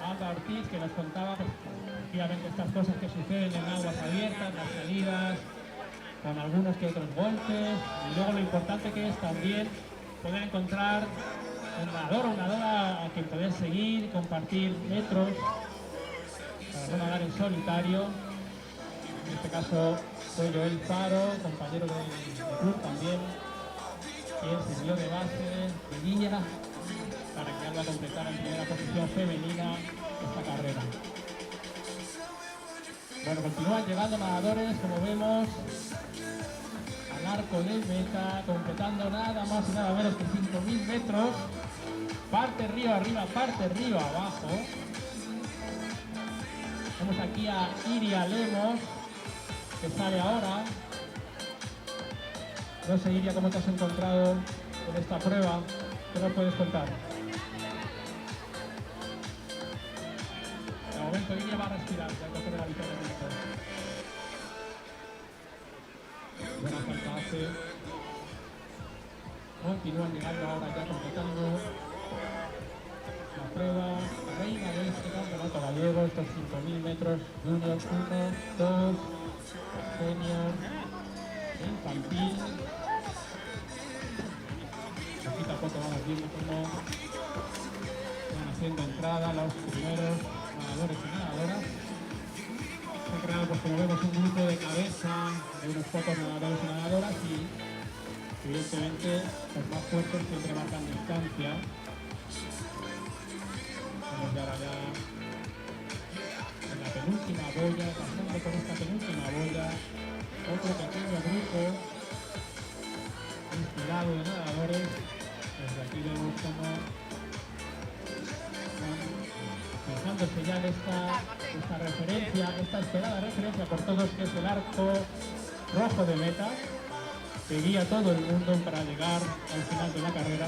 Alba Ortiz, que nos contaba pues, efectivamente estas cosas que suceden en aguas abiertas, las salidas, con algunos que otros golpes. Y luego lo importante que es también poder encontrar un nadador o una nadadora a quien poder seguir, compartir metros, para no nadar en solitario. En este caso soy Joel Faro, compañero del club también, quien sirvió de base, de guía, para que Alba completara en primera posición femenina esta carrera. Bueno, continúan llegando nadadores, como vemos, al arco de meta, completando nada más y nada menos que 5.000 metros. Parte río arriba, parte río abajo. Vemos aquí a Iria Lemos, que sale ahora. No sé, Iria, cómo te has encontrado en esta prueba. ¿Qué nos puedes contar? De momento Iria va a respirar, ya que coger la victoria de esto. Buena falta hace. Continúan llegando ahora ya completando la prueba reina de este campeonato gallego, estos 5.000 metros, junior 1, 2, senior, infantil. Poquito a poco vamos viendo cómo van haciendo entrada los primeros nadadores y nadadoras. Se ha creado, pues como vemos, un grupo de cabeza de unos pocos nadadores y nadadoras y evidentemente los más fuertes siempre marcan distancia. Vamos ahora ya en la penúltima boya, pasando por esta penúltima boya, otro pequeño grupo inspirado de nadadores. Desde aquí vemos cómo van fijándose ya en esta referencia, esta esperada referencia por todos, que es el arco rojo de meta, que guía a todo el mundo para llegar al final de la carrera.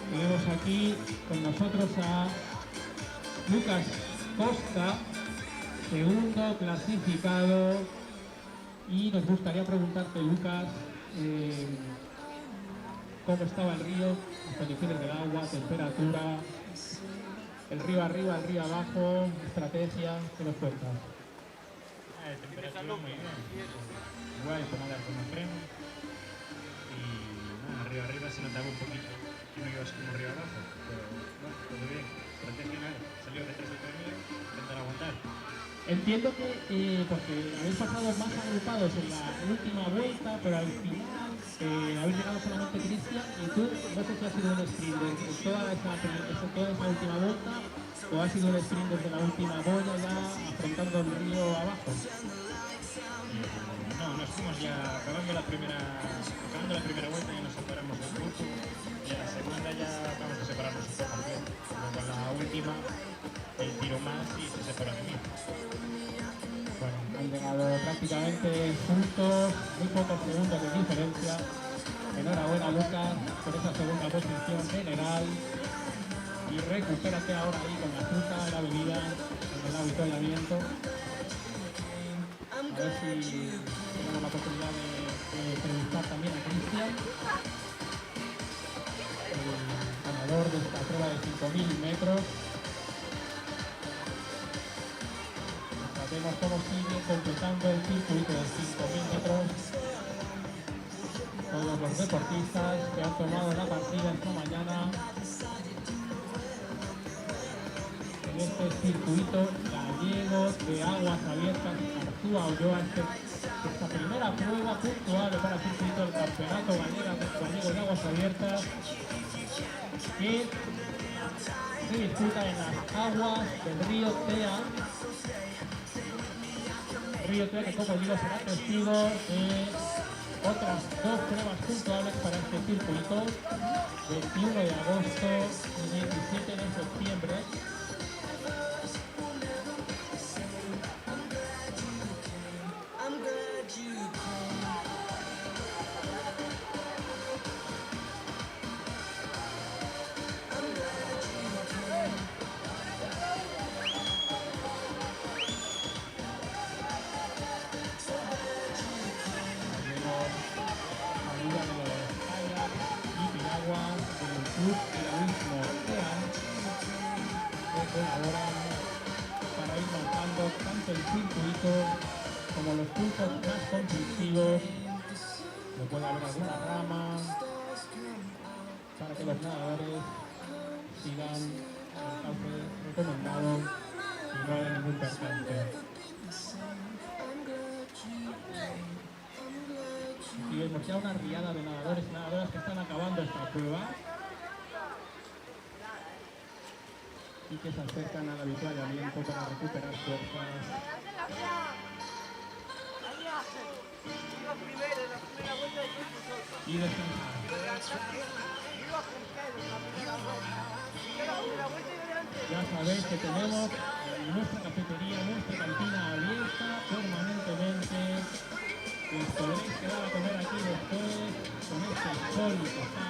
Tenemos aquí con nosotros a Lucas Costa, segundo clasificado, y nos gustaría preguntarte, Lucas, cómo estaba el río, las condiciones del agua, temperatura, el río arriba, el río abajo, estrategia, ¿qué nos cuentas?
Temperatura muy bien, igual para nadar con un freno y nada, río arriba se notaba un poquito que no ibas como río abajo, pero bueno, todo bien, estrategia nada, salió detrás del premio, intentar aguantar.
Entiendo que porque habéis pasado más agrupados en la última vuelta, pero al final habéis llegado solamente Cristian y tú, no sé si ha sido un sprint en toda esa última vuelta o ha sido un sprint desde la última boya ya afrontando el río abajo.
No, nos fuimos ya acabando la primera vuelta y nos separamos del grupo y a la segunda ya acabamos de separarnos un poco bien, pero con la última el tiro más y se separó de mí.
Bueno, han llegado prácticamente juntos, muy pocos segundos de diferencia. Enhorabuena, Lucas, por esa segunda posición general. Y recupérate ahora ahí con la fruta, la bebida, con el avituallamiento. A ver si tenemos la oportunidad de entrevistar también a Cristian, el ganador de esta prueba de 5.000 metros. Vemos cómo sigue completando el circuito de 5.000 metros. Todos los deportistas que han tomado la partida esta mañana en este circuito gallego de aguas abiertas Arzúa Ulloa, esta primera prueba puntual para el circuito del Campeonato Gallego de Aguas Abiertas, que se disputa en las aguas del río Tea. Río Tea, que como digo será testigo de otras 2 pruebas puntuales para este circuito, 21 de agosto y 17 de septiembre. arbustos, no puede haber alguna rama, para que los nadadores sigan el cauce recomendado y no haya ningún percance. Y vemos ya una riada de nadadores y nadadoras que están acabando esta prueba y que se acercan al avituallamiento para recuperar fuerzas. Y descansar. Ya sabéis que tenemos nuestra cafetería, nuestra cantina abierta permanentemente. Y os podréis quedar a comer aquí después con este sol que está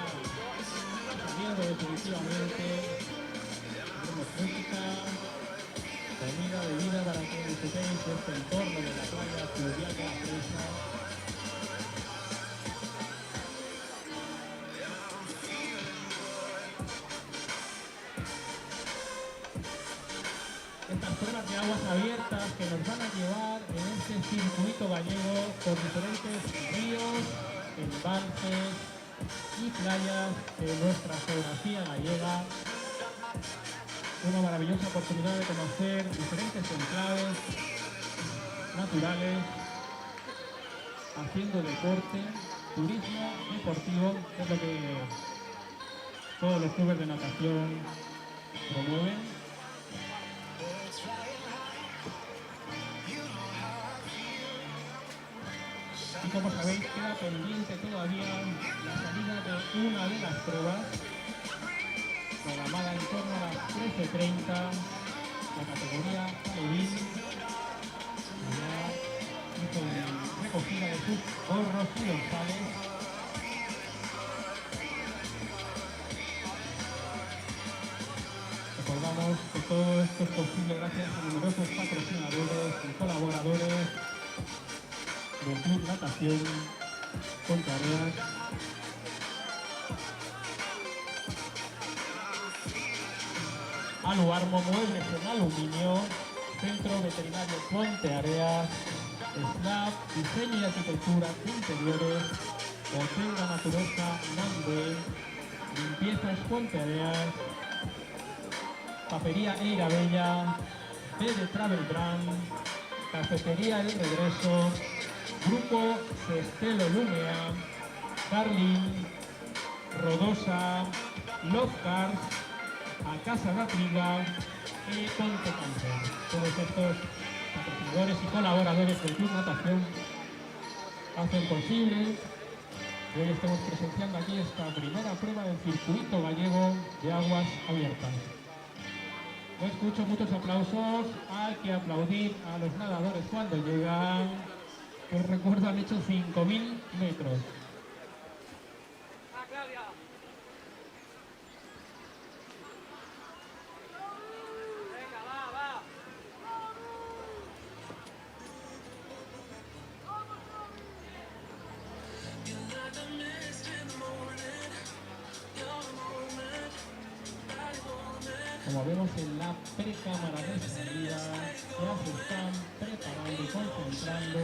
saliendo definitivamente. Tenemos música, comida, bebida para que disfrutéis de este entorno de la playa fluvial de la Presa. Estas pruebas de aguas abiertas que nos van a llevar en este circuito gallego por diferentes ríos, embalses y playas de nuestra geografía gallega. Una maravillosa oportunidad de conocer diferentes enclaves naturales, haciendo deporte, turismo deportivo, que es lo que todos los clubes de natación promueven. Y como sabéis, queda pendiente todavía la salida de una de las pruebas, programada en torno a las 13:30, la categoría Halloween. Ya hizo recogida de sus gorros y dorsales. Recordamos que todo esto es posible gracias a numerosos patrocinadores y colaboradores del Club Natación Ponteareas. Aluarmo, muebles en aluminio, Centro Veterinario Ponteareas, SNAP, Diseño y Arquitectura de Interiores, Hotel La Naturaleza Nande, Limpiezas Ponteareas, Papería Eira Bella, BD Travel Brand, Cafetería El Regreso, Grupo Sestelo Lumea, Carlin, Rodosa, Love Cars, a Casa da Triga y Ponte Camper. Todos estos patrocinadores y colaboradores del Club Natación hacen posible que hoy estemos presenciando aquí esta primera prueba del circuito gallego de aguas abiertas. No escucho muchos aplausos, hay que aplaudir a los nadadores cuando llegan. Os recuerdo, han hecho 5.000 metros. Como vemos en la precámara de salida, ya se están preparando y concentrando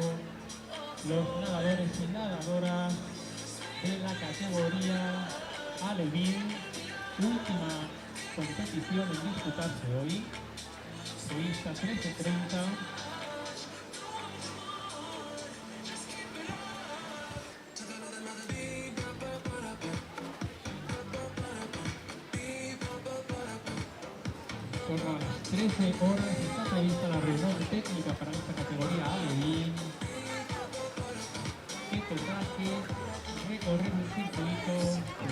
los nadadores y nadadoras de la categoría Alevín, última competición en disputarse hoy, prevista 13:30. Por las 13 horas está prevista la reunión técnica para esta categoría Alevín, que tendrá que recorrer un circuito de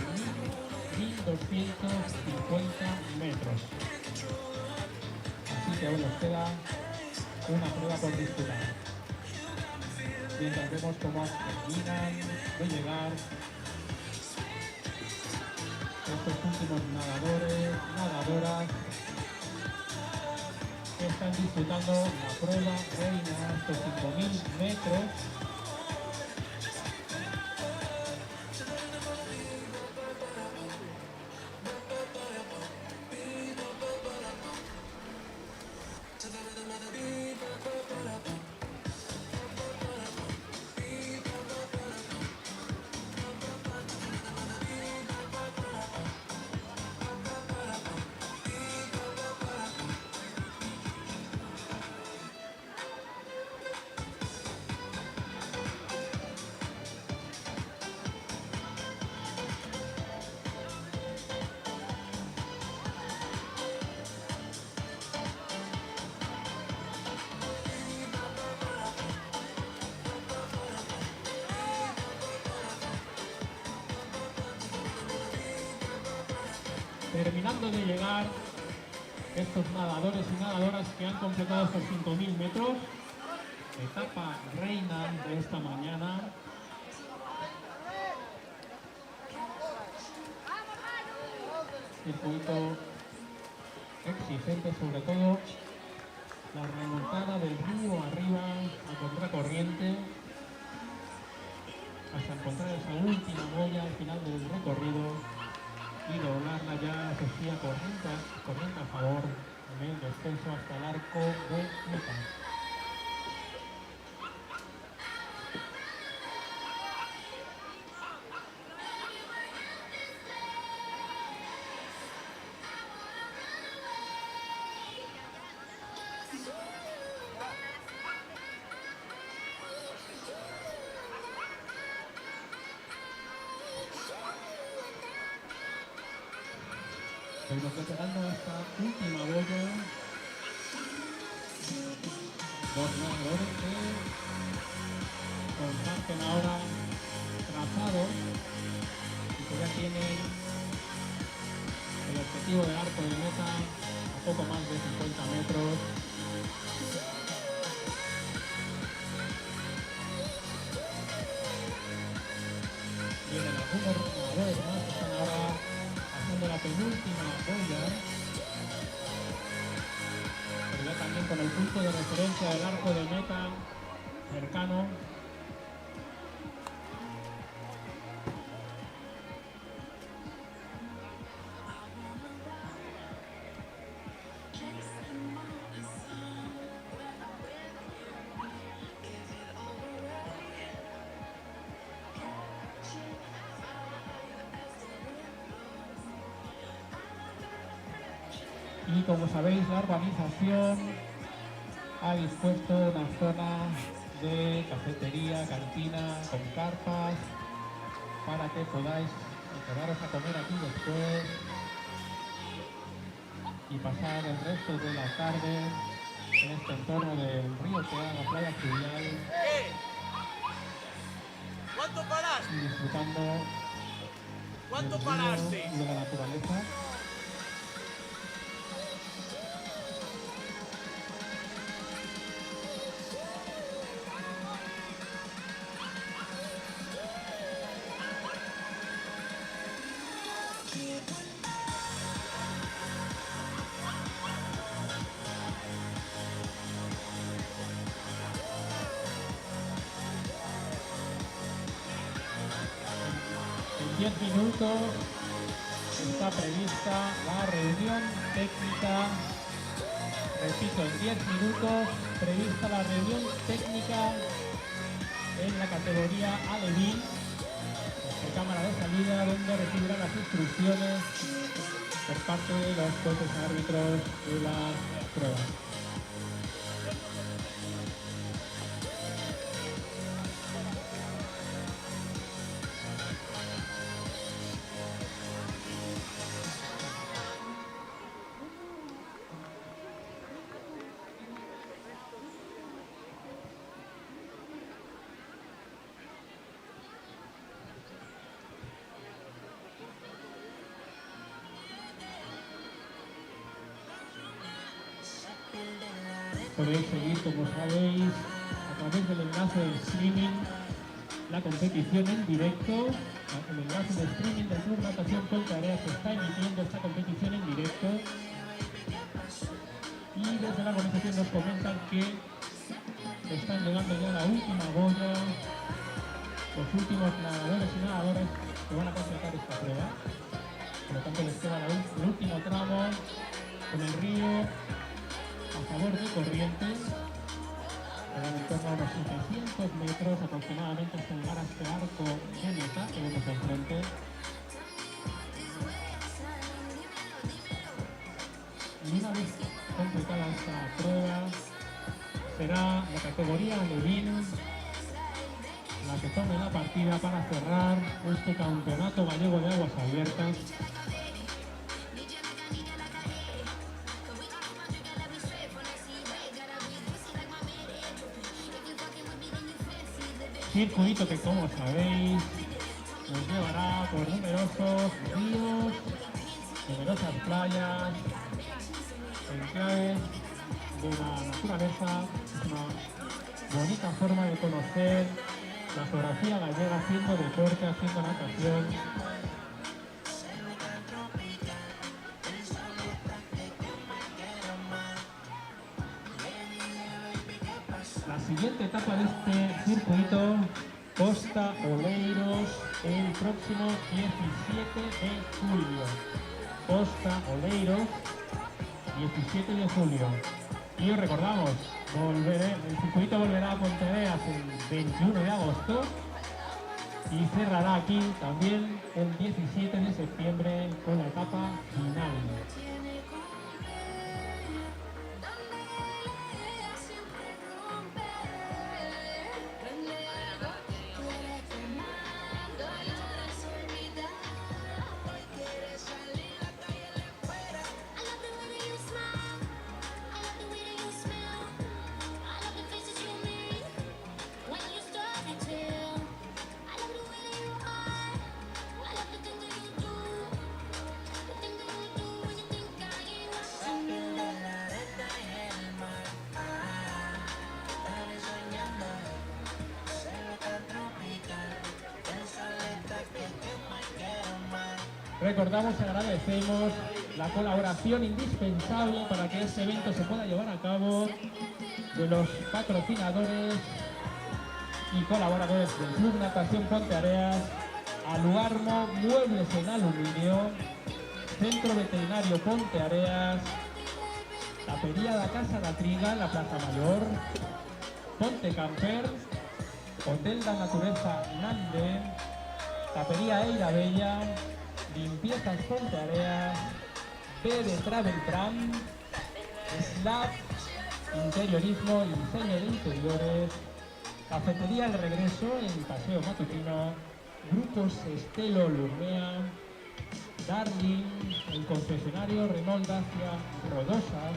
1.250 metros. Así que aún nos queda una prueba por disputar. Mientras vemos cómo terminan de llegar estos últimos nadadores, nadadoras, que están disputando la prueba reina, estos 5.000 metros. terminando de llegar estos nadadores y nadadoras que han completado estos 5.000 metros. Etapa reina de esta mañana. Circuito exigente, sobre todo la remontada del río arriba a contracorriente hasta encontrar esa última boya al final del recorrido y doblarla ya, Sofía, corriente a favor en el descenso hasta el arco de meta. Seguimos preparando esta última boya. Dos nadadores que comparten ahora trazado y que ya tienen el objetivo del arco de meta a poco más de 50 metros. Vienen algunos nadadores más que están ahora haciendo la penúltima boya, pero ya también con el punto de referencia del arco de meta cercano. Y como sabéis, la urbanización ha dispuesto una zona de cafetería, cantina, con carpas, para que podáis quedaros a comer aquí después y pasar el resto de la tarde en este entorno del río Tea, la playa fluvial,
¿Cuánto paraste?
y disfrutando
¿Cuánto
del río
paraste?
y de la naturaleza. En 10 minutos está prevista la reunión técnica. Repito, en 10 minutos prevista la reunión técnica en la categoría alevín, de cámara de salida, donde recibirán las instrucciones por parte de los jueces árbitros de las pruebas. Podéis seguir, como sabéis, a través del enlace de streaming la competición en directo. El enlace de streaming del Club Natación Ponteareas está emitiendo esta competición en directo. Y desde la organización nos comentan que están llegando ya a la última boya, los últimos nadadores y nadadoras que van a completar esta prueba. Por lo tanto, les queda el último tramo con el río a favor de corriente, en torno a unos 700 metros aproximadamente hasta llegar a este arco de meta que vemos enfrente. Y una vez completada esta prueba, será la categoría alevín la que tome la partida para cerrar este campeonato gallego de aguas abiertas. Circuito que, como sabéis, nos llevará por numerosos ríos numerosas playas, enclaves de la naturaleza, una bonita forma de conocer la geografía gallega haciendo deporte, haciendo natación. La siguiente etapa de este circuito, Costa Oleiros, el próximo 17 de julio. Costa Oleiros, 17 de julio. Y os recordamos, el circuito volverá a Ponteareas el 21 de agosto y cerrará aquí también el 17 de septiembre con la etapa final. Recordamos y agradecemos la colaboración indispensable para que este evento se pueda llevar a cabo de los patrocinadores y colaboradores del Club Natación Ponteareas, Aluarmo Muebles en Aluminio, Centro Veterinario Ponteareas, Tapería da Casa da Triga en la Plaza Mayor, Ponte Camper, Hotel da Natureza Nande, Tapería Eira Bella, Limpiezas Ponteareas, B de Travel Tram, Slab, Interiorismo y Diseño de Interiores, Cafetería El Regreso en Paseo Matutino, Grupos Estelo Lumea, Darling, el concesionario Renault Dacia Rodosa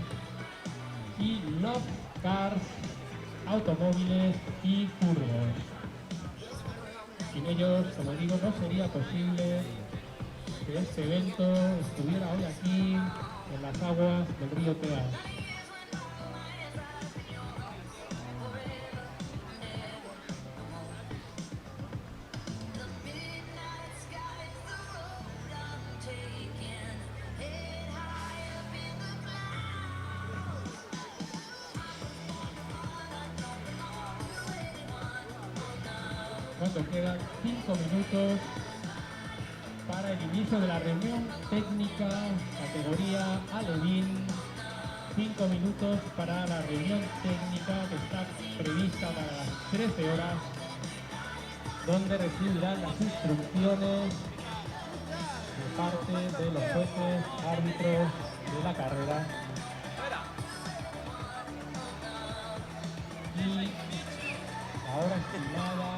y Love Cars, Automóviles y Furgos. Sin ellos, como digo, no sería posible que este evento estuviera hoy aquí en las aguas del río Tea. Cuando quedan 5 minutos para el inicio de la reunión técnica, categoría Alevín. 5 minutos para la reunión técnica que está prevista para las 13 horas, donde recibirán las instrucciones de parte de los jueces, árbitros de la carrera. Y la hora estimada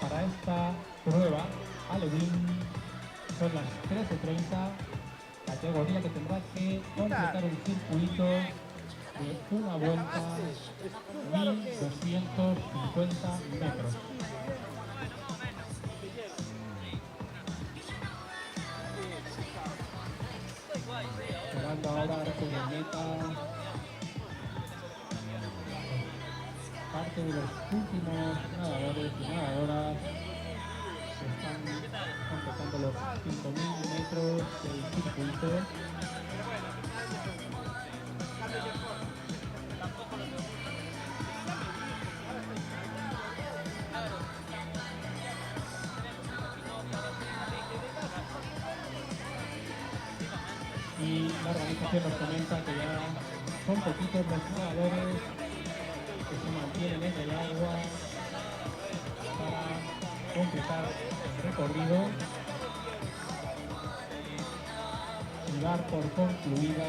para esta prueba Alevín son las 13:30, categoría que tendrá que completar un circuito de una vuelta 1250 metros. Llegando ahora con la meta parte de los últimos nadadores y nadadoras que están completando los 5000 metros del circuito. Y la organización nos comenta que ya son poquitos los nadadores que se mantienen en el agua para completar el recorrido y dar por concluida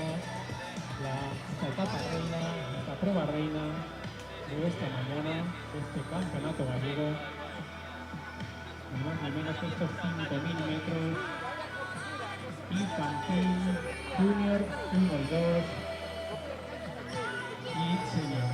esta etapa reina, esta prueba reina de esta mañana, de este campeonato gallego, ni más ni menos estos 5000 metros infantil, junior 1 y 2 y senior.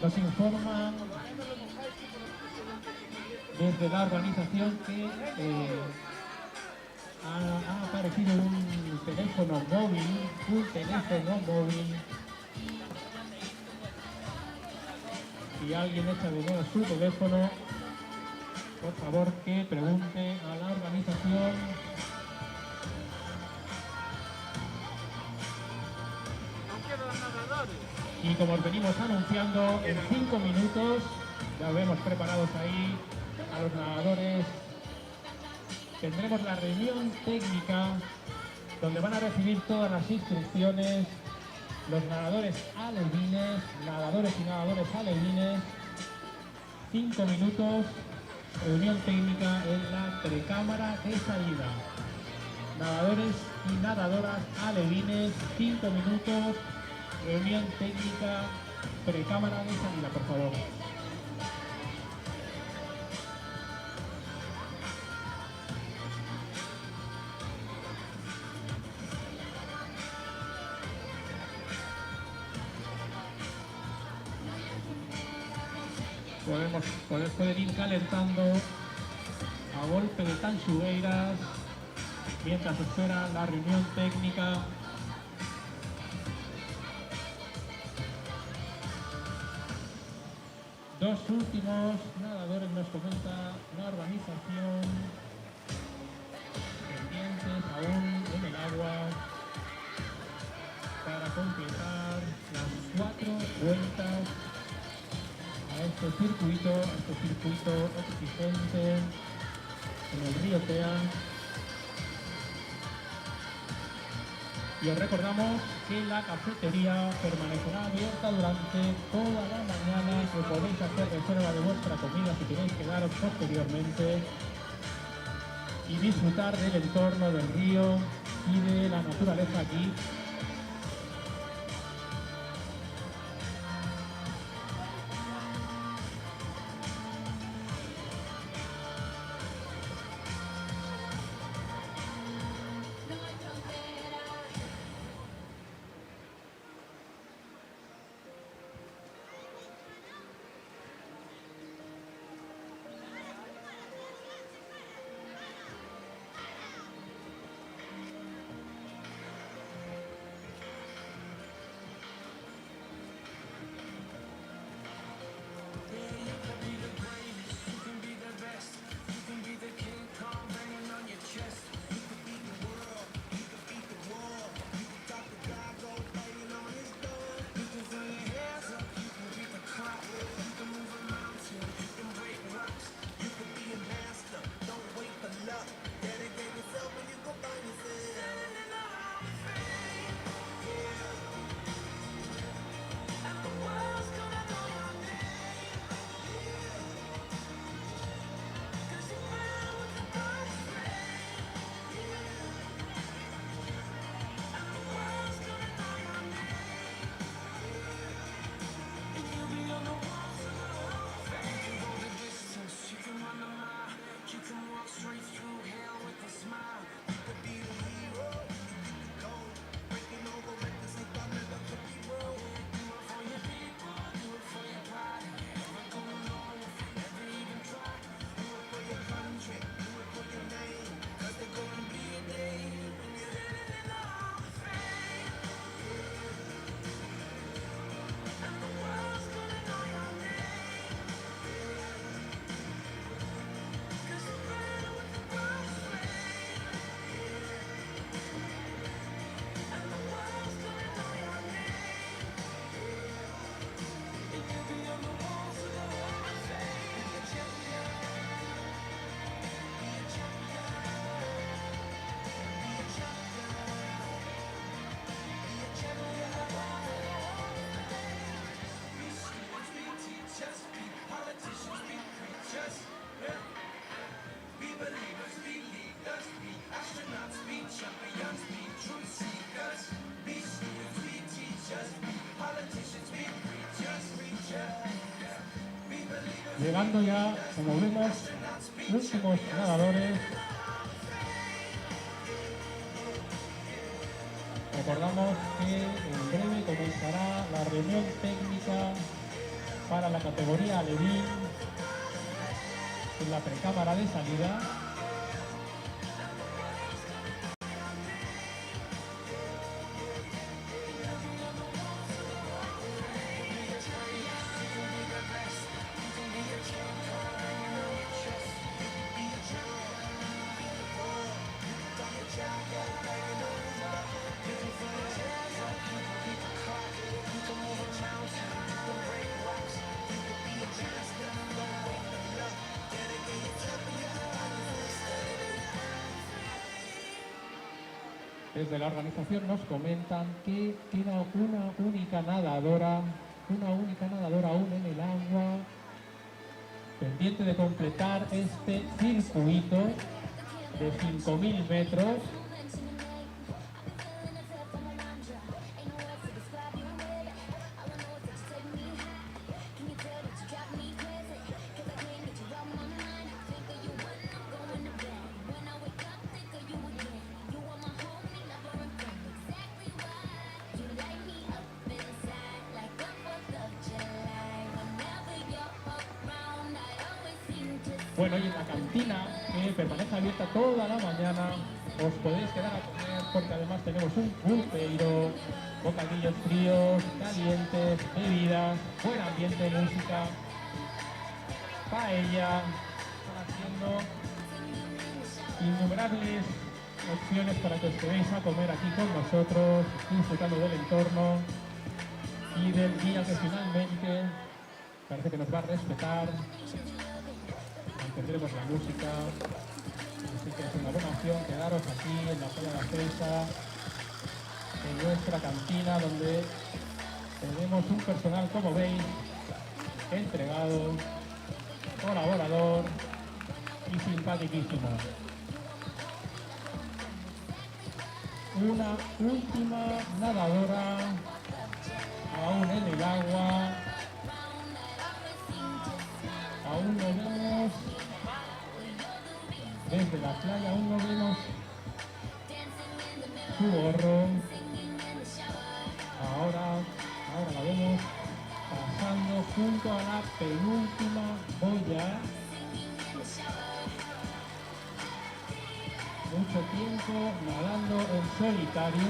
Nos informan desde la organización que ha aparecido un teléfono móvil, si alguien echa de menos su teléfono, por favor que pregunte a la organización. Y como os venimos anunciando, en 5 minutos ya vemos preparados ahí a los nadadores. Tendremos la reunión técnica donde van a recibir todas las instrucciones los nadadores alevines, nadadores y nadadoras alevines. 5 minutos, reunión técnica en la precámara de salida. Nadadores y nadadoras alevines, 5 minutos, reunión técnica, precámara de salida, por favor. Pueden ir calentando a golpe de tanchugueiras mientras espera la reunión técnica. Dos últimos nadadores, nos comenta la organización, pendientes aún en el agua para completar las 4 vueltas a este circuito exigente en el río Tea. Y os recordamos que la cafetería permanecerá abierta durante toda la mañana, que podéis hacer reserva de vuestra comida si queréis quedaros posteriormente y disfrutar del entorno del río y de la naturaleza aquí. Llegando ya, como vemos, últimos nadadores. Recordamos que en breve comenzará la reunión técnica para la categoría Alevín en la precámara de salida. Desde la organización nos comentan que queda una única nadadora aún en el agua, pendiente de completar este circuito de 5.000 metros. Bueno, y en la cantina, que permanece abierta toda la mañana, os podéis quedar a comer porque además tenemos un pulpeiro, bocadillos fríos, calientes, bebidas, buen ambiente, música, paella, están haciendo innumerables opciones para que os quedéis a comer aquí con nosotros, disfrutando del entorno y del día que finalmente parece que nos va a respetar. Tendremos la música, así que es una buena opción quedaros aquí en la playa de la Celsa, en nuestra cantina, donde tenemos un personal, como veis, entregado, colaborador y simpaticísimo. Una última nadadora aún en el agua, aún no vemos. Desde la playa aún no vemos su gorro. Ahora la vemos pasando junto a la penúltima boya. Mucho tiempo nadando en solitario,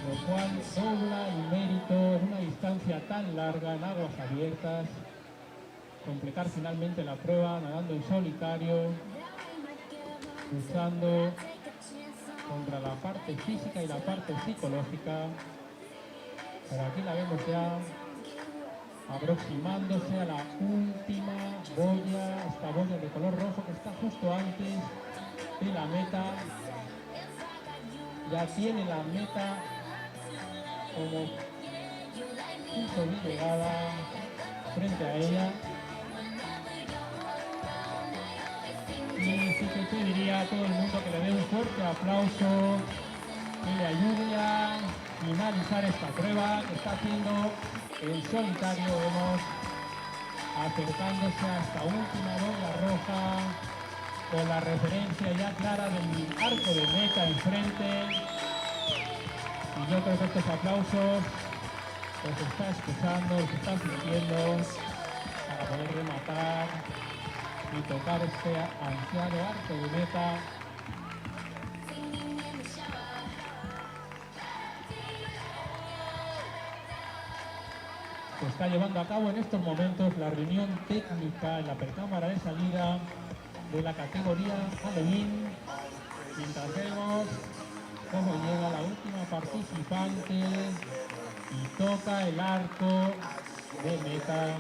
lo cual dobla el mérito en una distancia tan larga en aguas abiertas. Completar finalmente la prueba nadando en solitario, luchando contra la parte física y la parte psicológica. Pero aquí la vemos ya aproximándose a la última boya, esta boya de color rojo que está justo antes de la meta. Ya tiene la meta como punto de llegada frente a ella. Y sí que pediría a todo el mundo que le dé un fuerte aplauso, que le ayude a finalizar esta prueba que está haciendo en solitario. Vemos acercándose a esta última boya roja, con la referencia ya clara del arco de meta enfrente. Y yo creo que estos aplausos los está escuchando, los está sintiendo para poder rematar y tocar este ansiado arco de meta. Se está llevando a cabo en estos momentos la reunión técnica en la precámara de salida de la categoría Alevín, mientras vemos cómo llega la última participante y toca el arco de meta.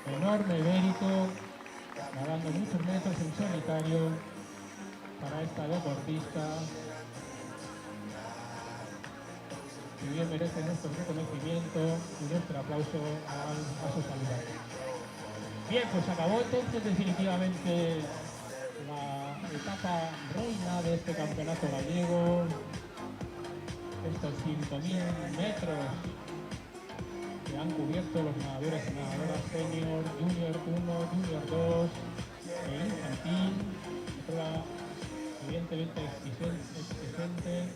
Enorme mérito, nadando muchos metros en solitario para esta deportista, y bien merece nuestro reconocimiento y nuestro aplauso a su salida. Bien, pues acabó entonces definitivamente la etapa reina de este campeonato gallego, estos 5.000 metros que han cubierto los nadadores y nadadoras senior, junior 1, junior 2 e infantil. Prueba evidentemente exigente.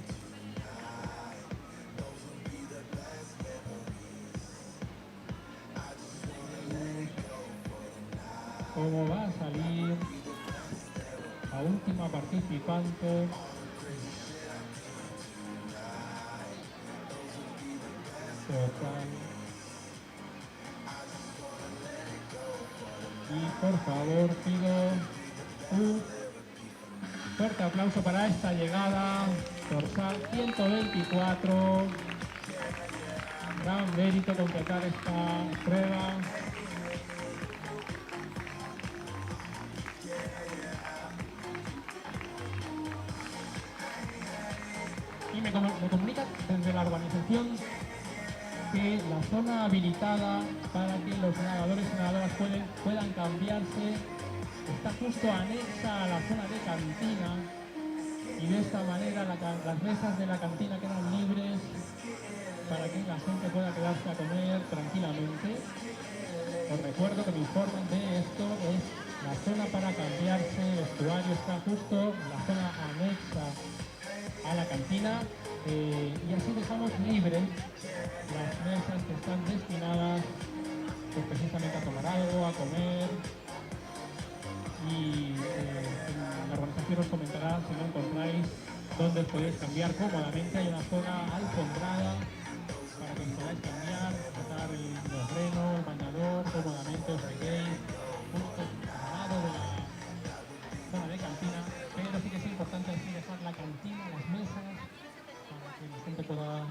cómo va a salir la última participante. Total. Y por favor pido un fuerte aplauso para esta llegada. Dorsal 124. Gran mérito completar esta prueba. Y me comunica desde la organización que la zona habilitada para que los nadadores y nadadoras puedan cambiarse está justo anexa a la zona de cantina, y de esta manera las mesas de la cantina quedan libres para que la gente pueda quedarse a comer tranquilamente. Os recuerdo que me informan de esto, es la zona para cambiarse, el vestuario está justo en la zona anexa a la cantina, y así dejamos libres las mesas que están destinadas pues, precisamente a tomar algo, a comer. Y en la organización os comentará si no encontráis dónde os podéis cambiar cómodamente. Hay una zona alfombrada para que os podáis cambiar, sacar el terreno, el bañador, cómodamente os metéis justo al lado de la zona de cantina, pero sí que es importante así dejar la cantina, las mesas, para que la gente pueda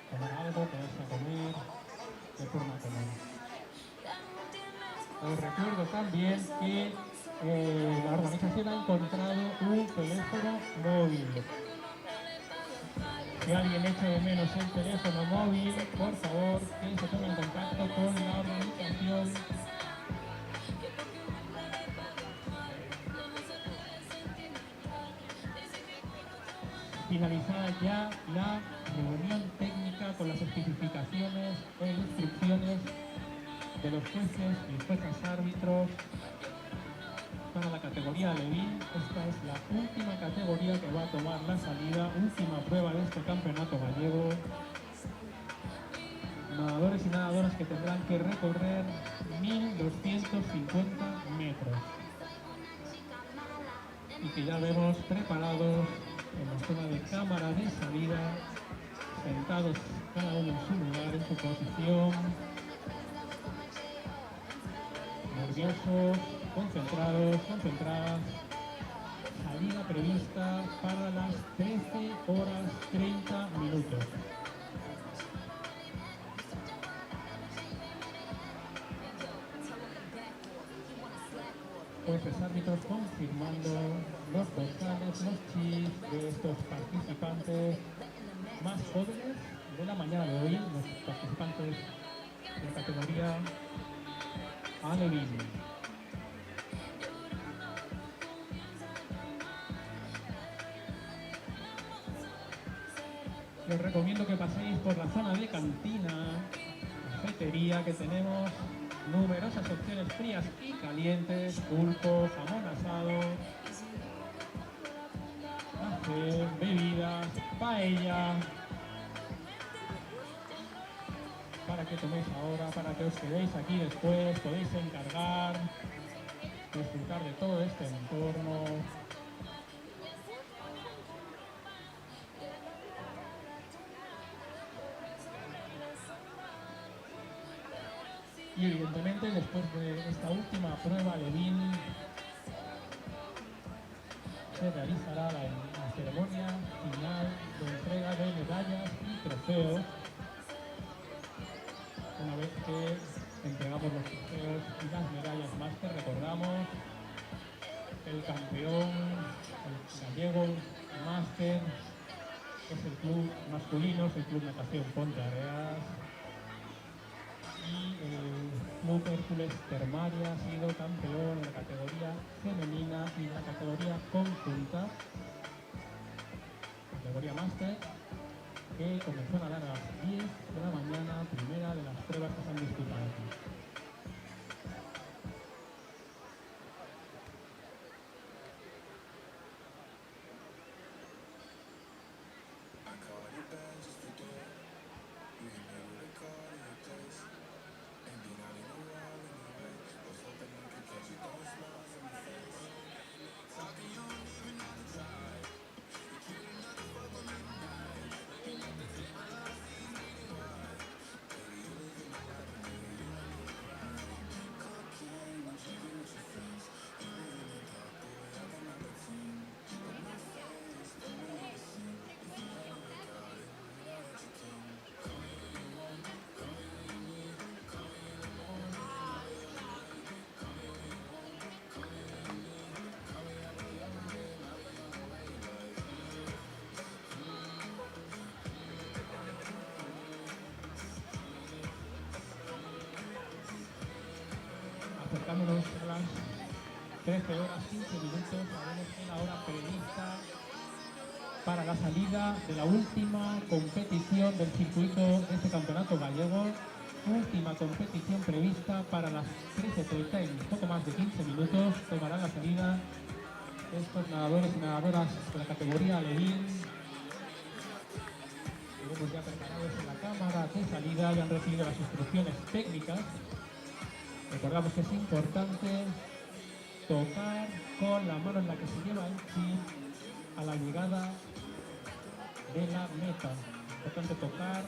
tomar algo, quedarse a comer de forma cómoda. Os recuerdo también que la organización ha encontrado un teléfono móvil. Si alguien echa de menos el teléfono móvil, por favor, que se ponga en contacto con la organización. Finalizada ya la reunión técnica con las especificaciones e instrucciones de los jueces y juezas árbitros para la categoría Alevín. Esta es la última categoría que va a tomar la salida, última prueba de este campeonato gallego. Nadadores y nadadoras que tendrán que recorrer 1250 metros y que ya vemos preparados en la zona de cámara de salida, sentados cada uno en su lugar, en su posición, nerviosos, concentrados, concentradas. Salida prevista para las 13:30. Jueces árbitros confirmando los dorsales, los chips de estos participantes más jóvenes de la mañana de hoy, los participantes de categoría Alevín. Os recomiendo que paséis por la zona de cantina, cafetería, que tenemos numerosas opciones frías y calientes, pulpo, jamón asado, café, bebidas, paella, para que toméis ahora, para que os quedéis aquí después, podéis encargar, disfrutar de todo este entorno. Y evidentemente después de esta última prueba Alevín se realizará la ceremonia final de entrega de medallas y trofeos. Una vez que entregamos los trofeos y las medallas máster, recordamos el campeón, el gallego máster, que es el club masculino, es el Club Natación Ponteareas. Y el Club Hércules Termaria ha sido campeón en la categoría femenina y en la categoría conjunta, categoría máster, que comenzó a nadar a las 10 de la mañana, primera de las pruebas que se han disputado aquí. acercándonos a las 13 horas 15 minutos, sabemos que la hora prevista para la salida de la última competición del circuito de este campeonato gallego. Última competición prevista para las 13:30, en poco más de 15 minutos tomarán la salida estos nadadores y nadadoras de la categoría Levin. Tenemos ya preparados en la cámara de salida, ya han recibido las instrucciones técnicas. Recordamos que es importante tocar con la mano en la que se lleva el chip a la llegada de la meta. Es importante tocar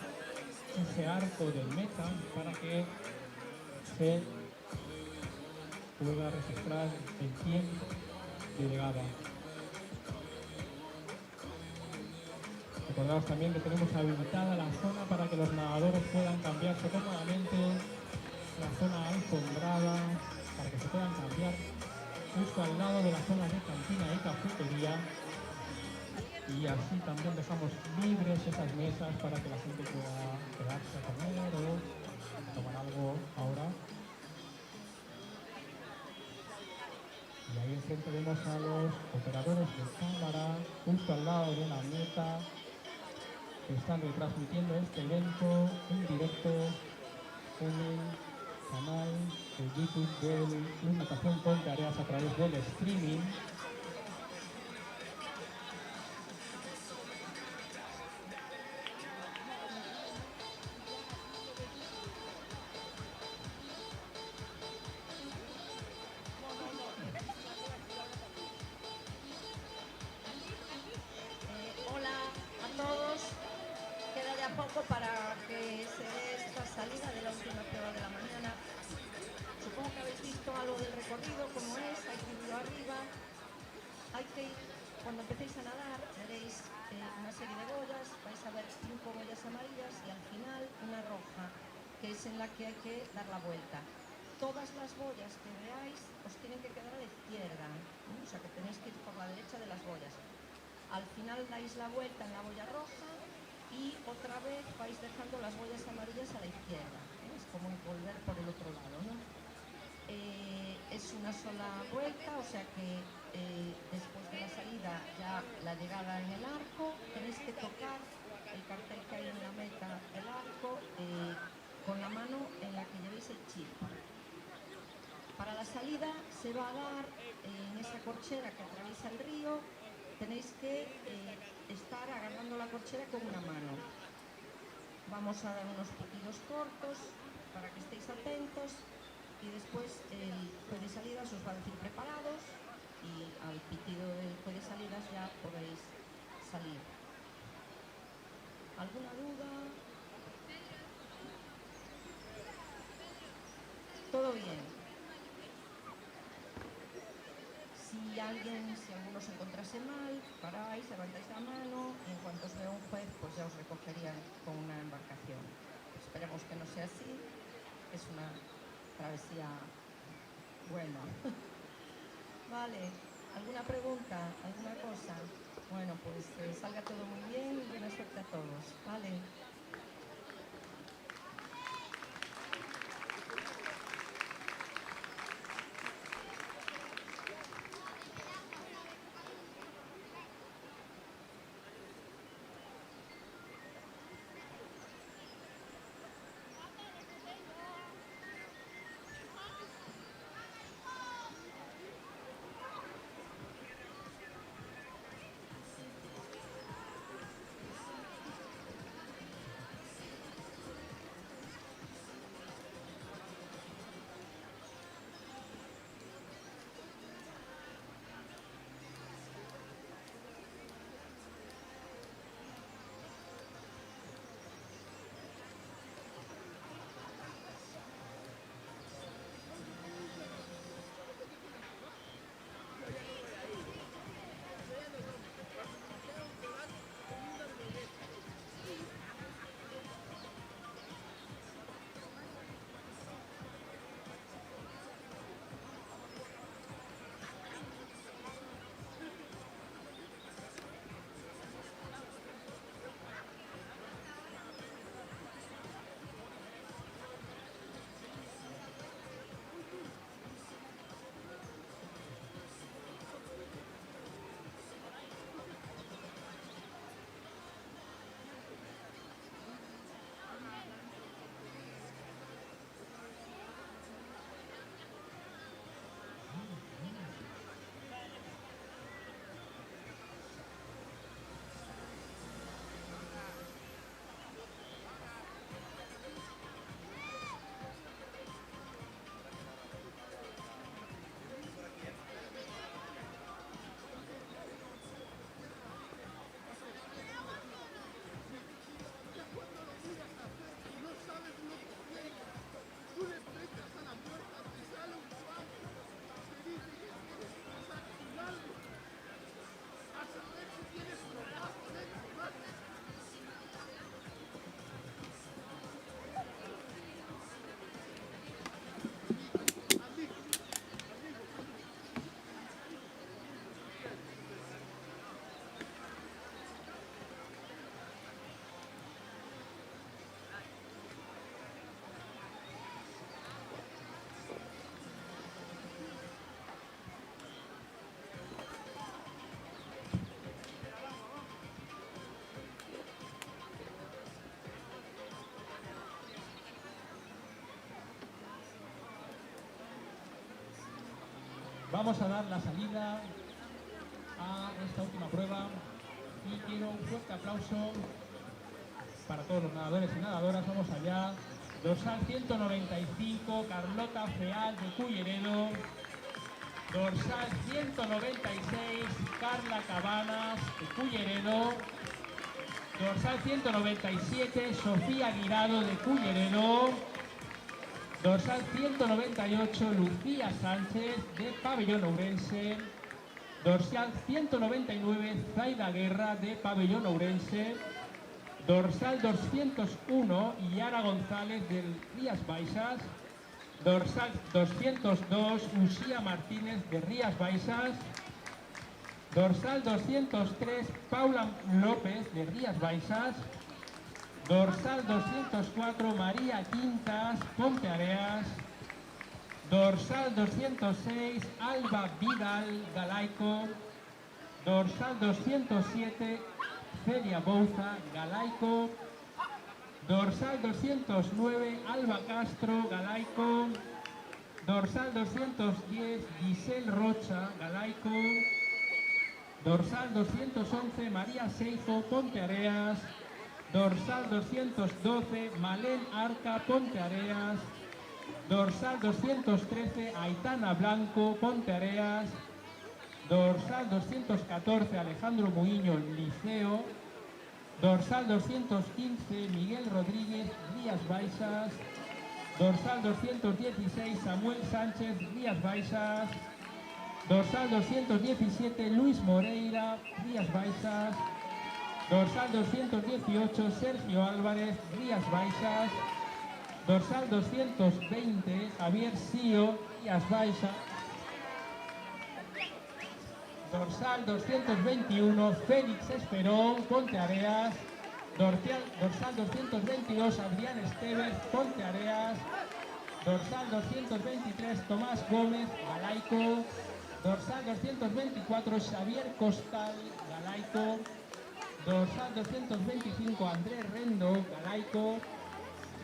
ese arco del meta para que se pueda registrar el tiempo de llegada. Recordamos también que tenemos habilitada la zona para que los nadadores puedan cambiarse cómodamente, la zona alfombrada para que se puedan cambiar justo al lado de la zona de cantina y cafetería, y así también dejamos libres esas mesas para que la gente pueda quedarse a comer o tomar algo ahora. Y ahí enfrente vemos a los operadores de cámara justo al lado de la meta, que están retransmitiendo este evento en directo en el canal de YouTube de Natación Ponteareas a través del streaming.
Hola a todos. Queda ya poco para que se dé esta salida de la última prueba de la mañana. Supongo que habéis visto algo del recorrido, como es, hay que irlo arriba. Hay que ir, cuando empecéis a nadar, veréis una serie de boyas, vais a ver 5 boyas amarillas y al final una roja, que es en la que hay que dar la vuelta. Todas las boyas que veáis os tienen que quedar a la izquierda, ¿no? O sea que tenéis que ir por la derecha de las boyas. Al final dais la vuelta en la boya roja y otra vez vais dejando las boyas amarillas a la izquierda, ¿eh? Es como volver por el otro lado, ¿no? Es una sola vuelta, o sea que después de la salida, ya la llegada en el arco, tenéis que tocar el cartel que hay en la meta, el arco, con la mano en la que llevéis el chip. Para la salida se va a dar en esa corchera que atraviesa el río. Tenéis que estar agarrando la corchera con una mano. Vamos a dar unos pitidos cortos para que estéis atentos y después el juez de salidas os va a decir preparados y al pitido del juez de salidas ya podéis salir. ¿Alguna duda? ¿Todo bien? Si alguno se encontrase mal, paráis, levantáis la mano y en cuanto os vea un juez, pues ya os recogerían con una embarcación. Esperemos que no sea así, es una travesía buena. Vale, ¿alguna pregunta? ¿Alguna cosa? Bueno, pues que salga todo muy bien y buena suerte a todos. Vale.
Vamos a dar la salida a esta última prueba y quiero un fuerte aplauso para todos los nadadores y nadadoras. Vamos allá. Dorsal 195, Carlota Feal de Culleredo. Dorsal 196, Carla Cabanas de Culleredo. Dorsal 197, Sofía Guirado de Culleredo. Dorsal 198, Lucía Sánchez de Pabellón Ourense. Dorsal 199, Zaida Guerra de Pabellón Ourense. Dorsal 201, Yara González de Rías Baixas. Dorsal 202, Uxía Martínez de Rías Baixas. Dorsal 203, Paula López de Rías Baixas. Dorsal 204, María Quintas, Ponteareas. Dorsal 206, Alba Vidal, Galaico. Dorsal 207, Celia Bouza, Galaico. Dorsal 209, Alba Castro, Galaico. Dorsal 210, Giselle Rocha, Galaico. Dorsal 211, María Seijo, Ponteareas. Dorsal 212, Malén Arca, Ponteareas. Dorsal 213, Aitana Blanco, Ponteareas. Dorsal 214, Alejandro Muiño, Liceo. Dorsal 215, Miguel Rodríguez, Rías Baixas. Dorsal 216, Samuel Sánchez, Rías Baixas. Dorsal 217, Luis Moreira, Rías Baixas. Dorsal 218, Sergio Álvarez, Rías Baixas. Dorsal 220, Javier Sío, Rías Baixas. Dorsal 221, Félix Esperón, Ponteareas. Dorsal 222, Adrián Esteves, Ponteareas. Dorsal 223, Tomás Gómez, Galaico. Dorsal 224, Xavier Costal, Galaico. Dorsal 225, Andrés Rendo, Galaico.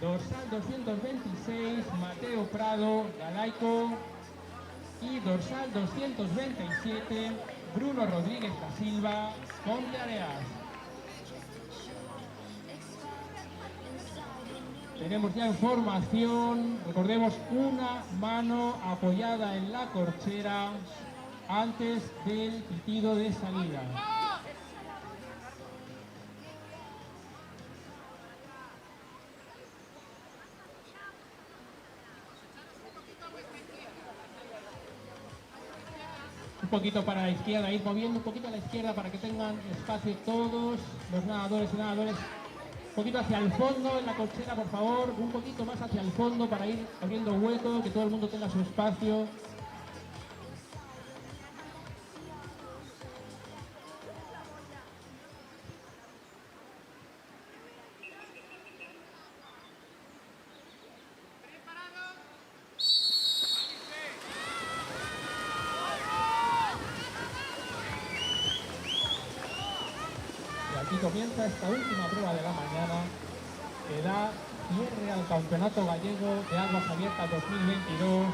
Dorsal 226, Mateo Prado, Galaico. Y dorsal 227, Bruno Rodríguez da Silva, Ponteareas. Tenemos ya en formación, recordemos, una mano apoyada en la corchera antes del pitido de salida. Un poquito para la izquierda, ir moviendo un poquito a la izquierda para que tengan espacio todos los nadadores y nadadoras. Un poquito hacia el fondo en la cochera, por favor, un poquito más hacia el fondo para ir abriendo hueco, que todo el mundo tenga su espacio. Aquí comienza esta última prueba de la mañana que da cierre al Campeonato Gallego de Aguas Abiertas 2022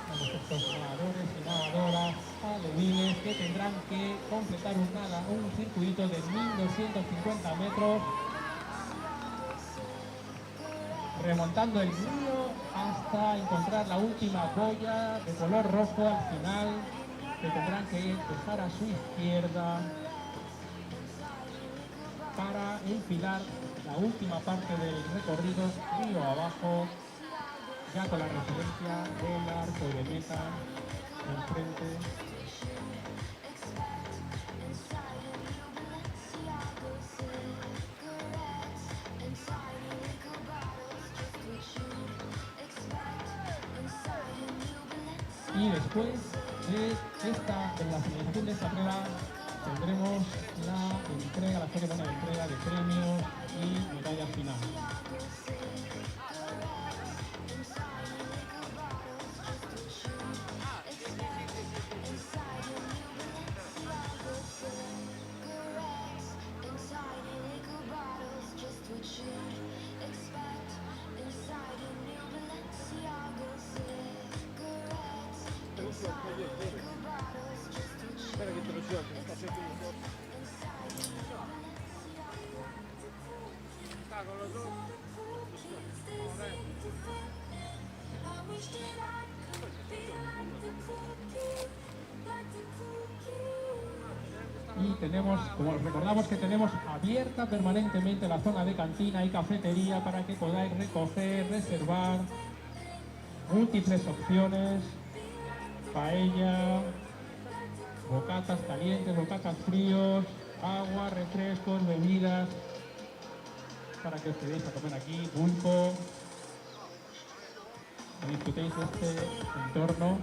a nuestros nadadores y nadadoras alevines que tendrán que completar un circuito de 1250 metros remontando el río hasta encontrar la última boya de color rojo al final que tendrán que dejar a su izquierda para enfilar la última parte del recorrido río abajo, ya con la referencia del arco de meta enfrente. Y después de la finalización de esta prueba tendremos la ceremonia de entrega de premios y medalla final.
Espera que te lo suelte, pasé aquí los dos. Está con los dos.
Y tenemos, como recordamos que tenemos abierta permanentemente la zona de cantina y cafetería para que podáis recoger, reservar múltiples opciones, paella, bocatas calientes, bocatas fríos, agua, refrescos, bebidas, para que os quedéis a comer aquí, pulpo, que disfrutéis de este entorno.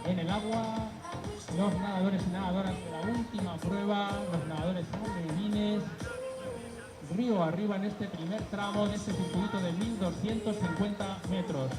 En el agua, los nadadores y nadadoras de la última prueba, los nadadores alevines, río arriba en este primer tramo de este circuito de 1250 metros.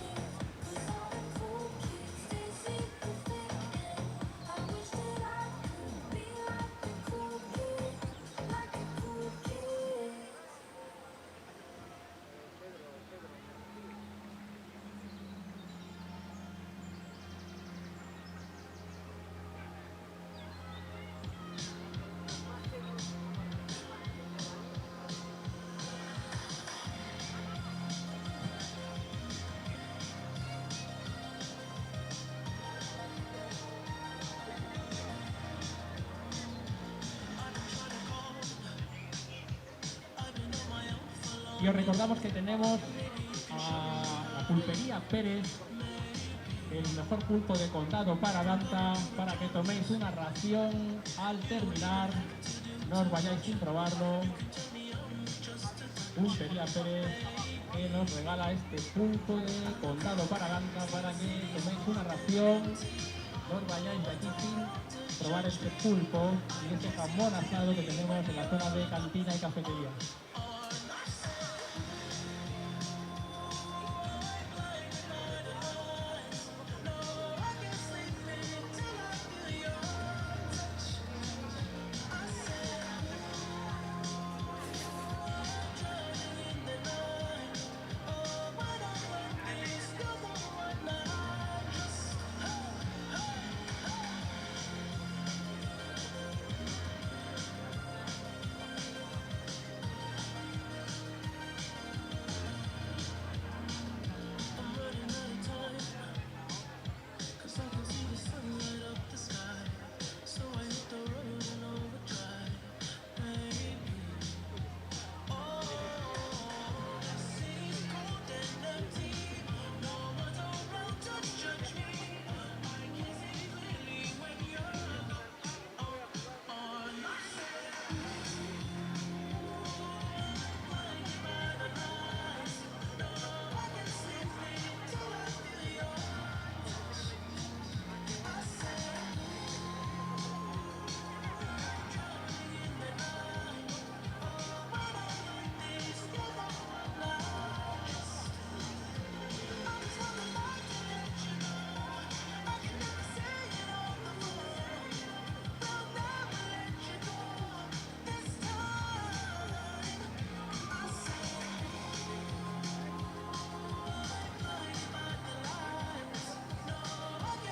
Y os recordamos que tenemos a la pulpería Pérez, el mejor pulpo de condado para Danta, para que toméis una ración al terminar, no os vayáis sin probarlo. Pulpería Pérez que nos regala este pulpo de condado para Danta para que toméis una ración, no os vayáis de aquí sin probar este pulpo y este jamón asado que tenemos en la zona de cantina y cafetería.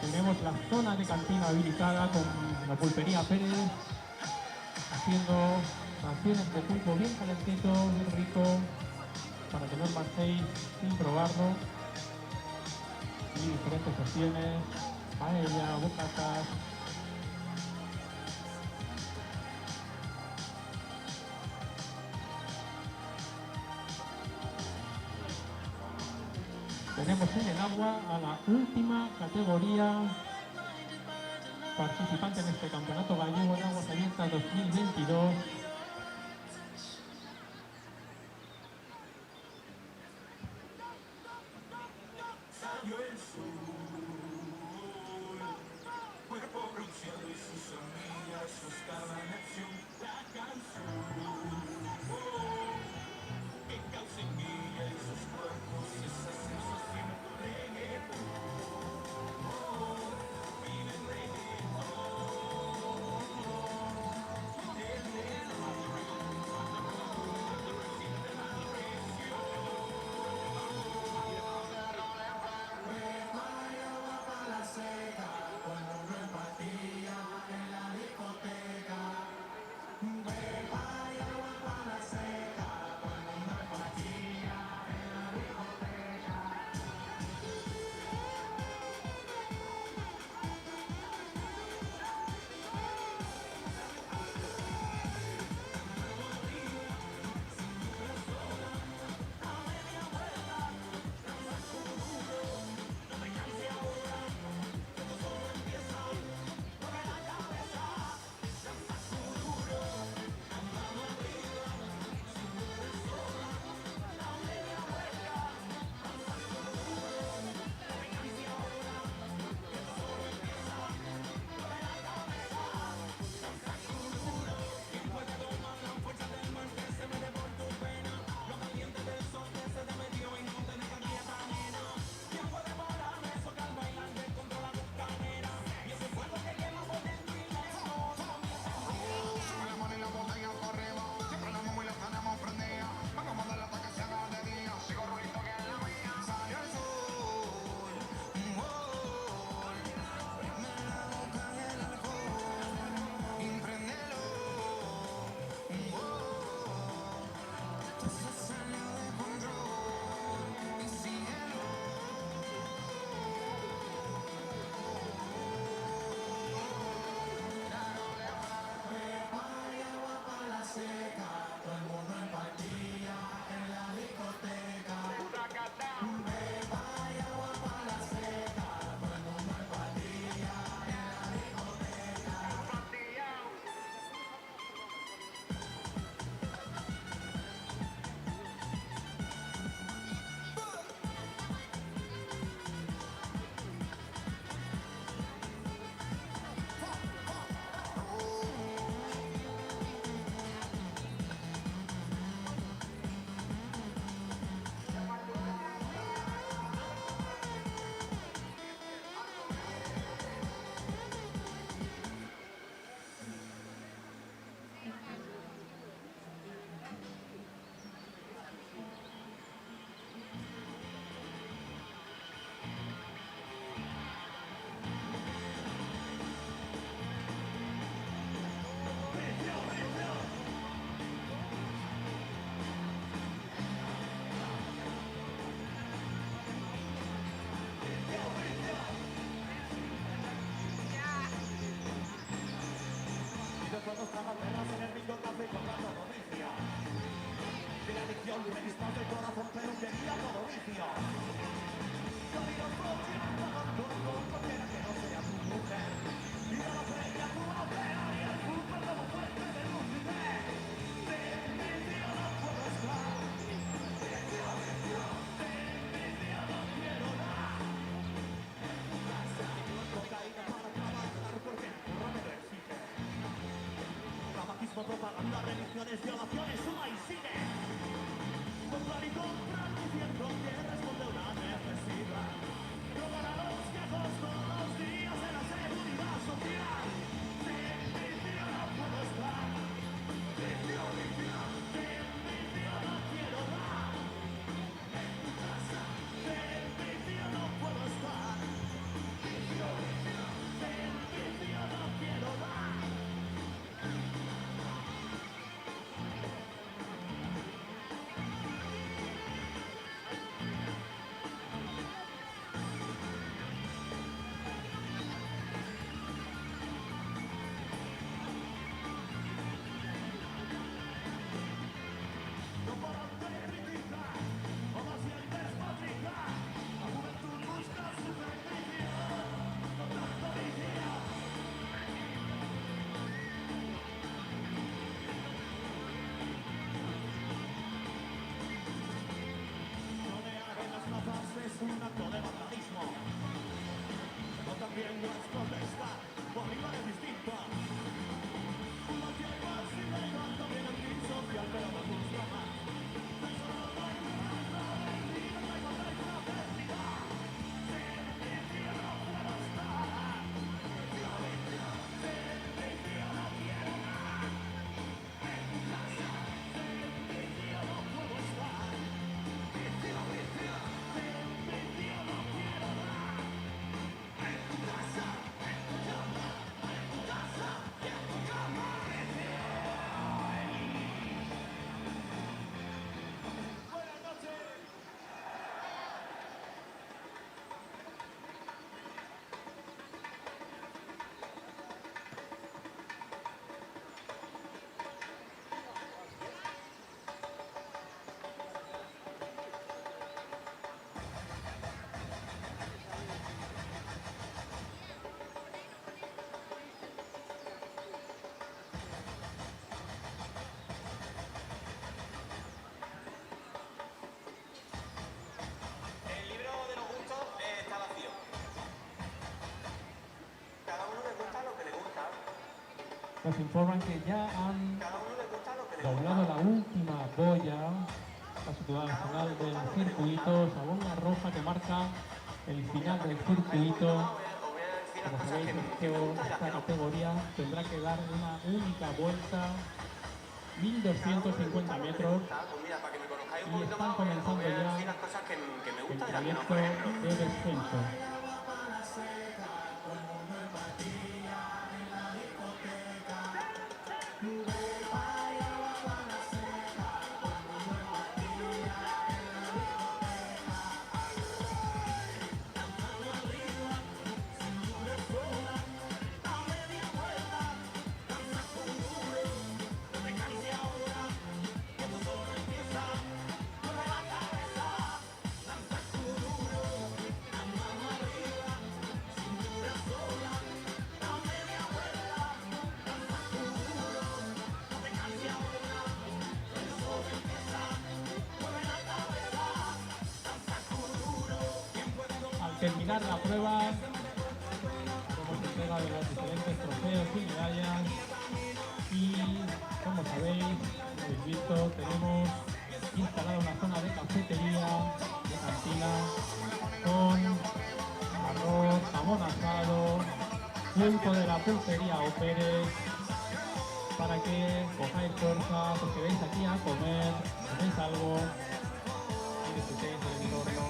Tenemos la zona de cantina habilitada con la pulpería Pérez haciendo raciones de pulpo bien calentitos, bien ricos. fresco, para que no os marchéis sin probarlo. Y diferentes opciones, paella, bocatas. Tenemos en el agua a la última categoría participante en este campeonato gallego en aguas abiertas 2022.
Propaganda, religiones, violaciones, suma y sigue. Comprar y comprar diciendo que responde a una necesidad. Robar a los viejos todos los días de la seguridad social. Sin vicio no puedo estar. Vicio, vicio. Sin vicio no quiero dar. En tu casa. Sin vicio no puedo estar. Vicio, vicio. Sin vicio no quiero dar.
Nos informan que ya han doblado la última boya, la situada al final del circuito, esa boya roja que marca el final del circuito. Como sabéis, esta categoría tendrá que dar una única vuelta, 1250 metros, y están comenzando ya el trayecto de descenso. Terminar la prueba, hemos entregado los diferentes trofeos y medallas y, como sabéis, habéis visto, tenemos instalada una zona de cafetería, de cantina, con arroz, jamón asado, punto de la pulpería o Pérez, para que cojáis fuerza, os quedéis aquí a comer, coméis algo y disfrutéis del entorno.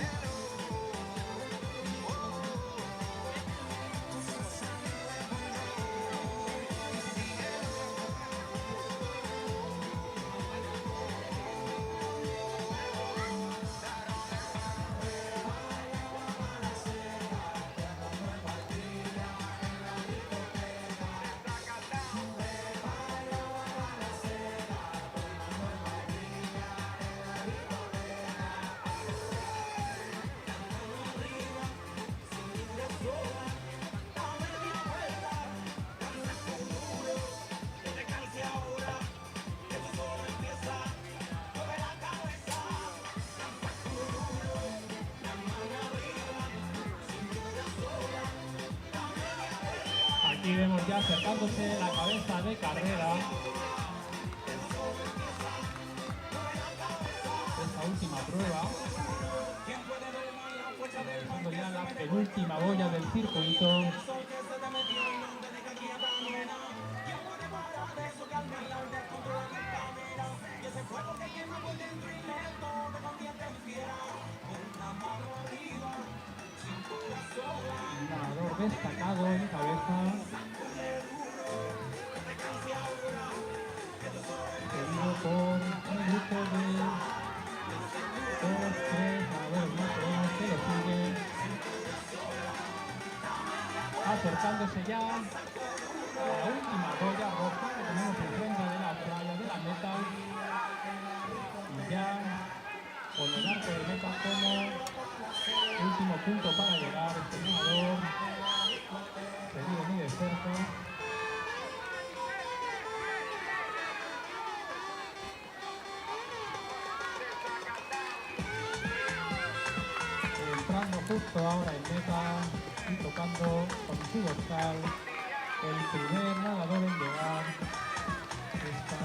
Aquí vemos ya acercándose la cabeza de carrera. Esta última prueba. Realizando ya la penúltima boya del circuito. Un nadador destacado en cabeza. Seguido por un grupo de 2, 3 nadadores más pequeños que lo siguen. Acercándose ya a la última boya roja que tenemos enfrente de la playa de la meta. Y ya con el arco de meta como último punto para llegar este nadador, seguido muy de cerca. Entrando justo ahora en meta y tocando con su dorsal el primer nadador en llegar esta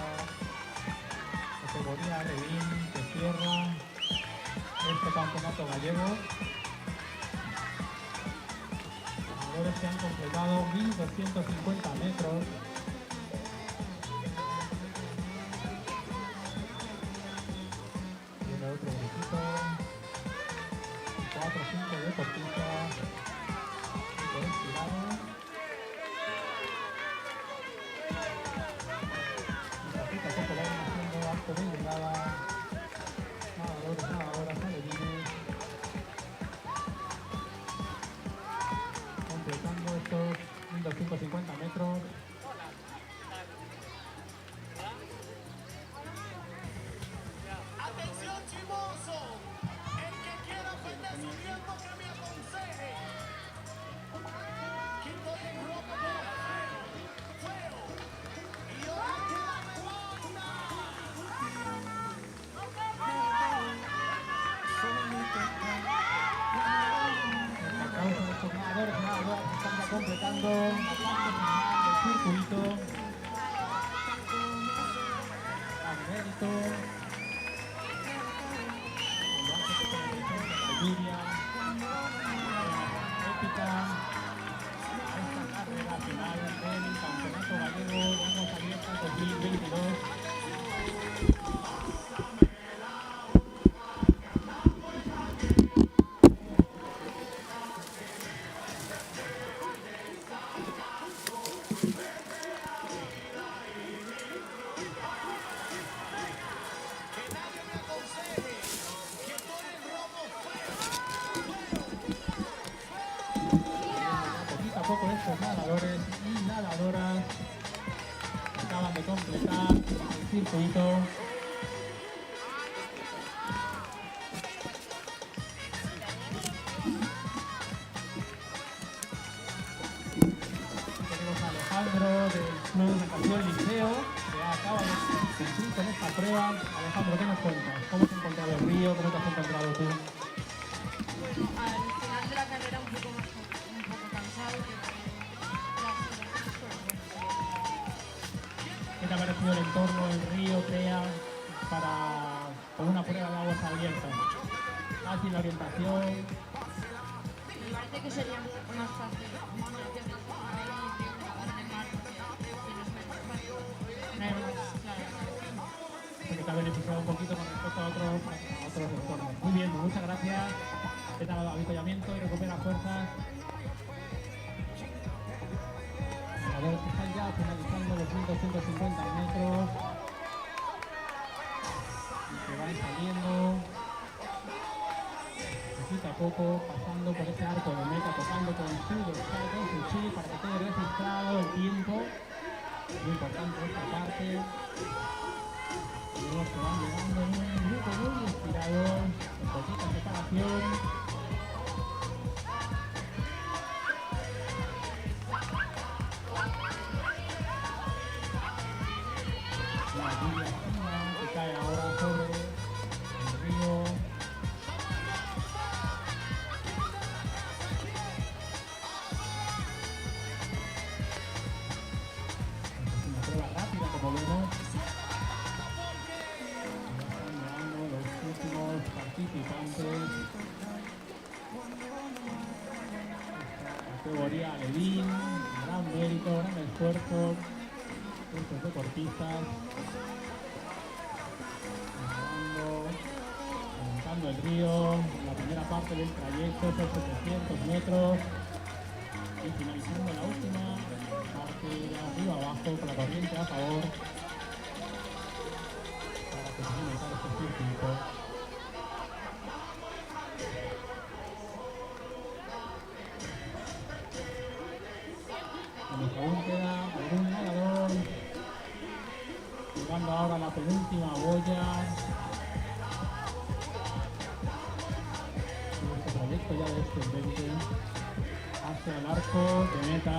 categoría Levin que cierra este campeonato gallego. Nadadores que han completado 1250 metros. Viene otro grupito, 4 o 5 deportistas por este lado. Y poquito a poco van haciendo acto de llegada. Nadadores, nadadoras, alevines, completando estos 1250 metros.
Atención, chimoso, el que quiera perder su tiempo que me aconseje. Quito el rojo por feo, y ahora queda redonda.
A causa de estos nadadores que están ya completando la parte final del circuito. Alberto, Lluvia, épica, a esta carrera final del Campeonato Gallego de Aguas Abiertas 2022. Poquito a poco estos nadadores y nadadoras acaban de completar el circuito. Tenemos a Alejandro del Club Natación Liceo, que acaba de cumplir con esta prueba. Alejandro, ¿qué nos cuentas? ¿Cómo te has encontrado el río? ¿Cómo te has encontrado tú?
Al final de la carrera un poco cansado,
¿Qué te ha parecido el entorno, el río, TEA, con una prueba de aguas abiertas? Fácil la orientación.
me parece que sería más fácil.
Porque te ha beneficiado un poquito con respecto a otros entornos. Muy bien, pues muchas gracias. Vete al avituallamiento y recupera fuerzas. A ver, están ya finalizando los 1250 metros. Y que van saliendo poquito a poco, pasando por ese arco de meta, tocando con su dorsal, con su chip, para que quede registrado el tiempo. Muy importante esta parte. Los que van llegando en un grupo muy inspirador, con poquita separación. La lluvia fina que cae ahora sobre el río. Es una prueba rápida, como vemos. Participantes, categoría Levin, gran mérito, gran esfuerzo, estos deportistas, aumentando el río, en la primera parte del trayecto son 700 metros y finalizando la última parte de arriba abajo con la corriente a favor para que se finalizar este circuito. Aún queda algún nadador llegando ahora a la penúltima boya. Este trayecto ya de descendente hacia el arco de meta.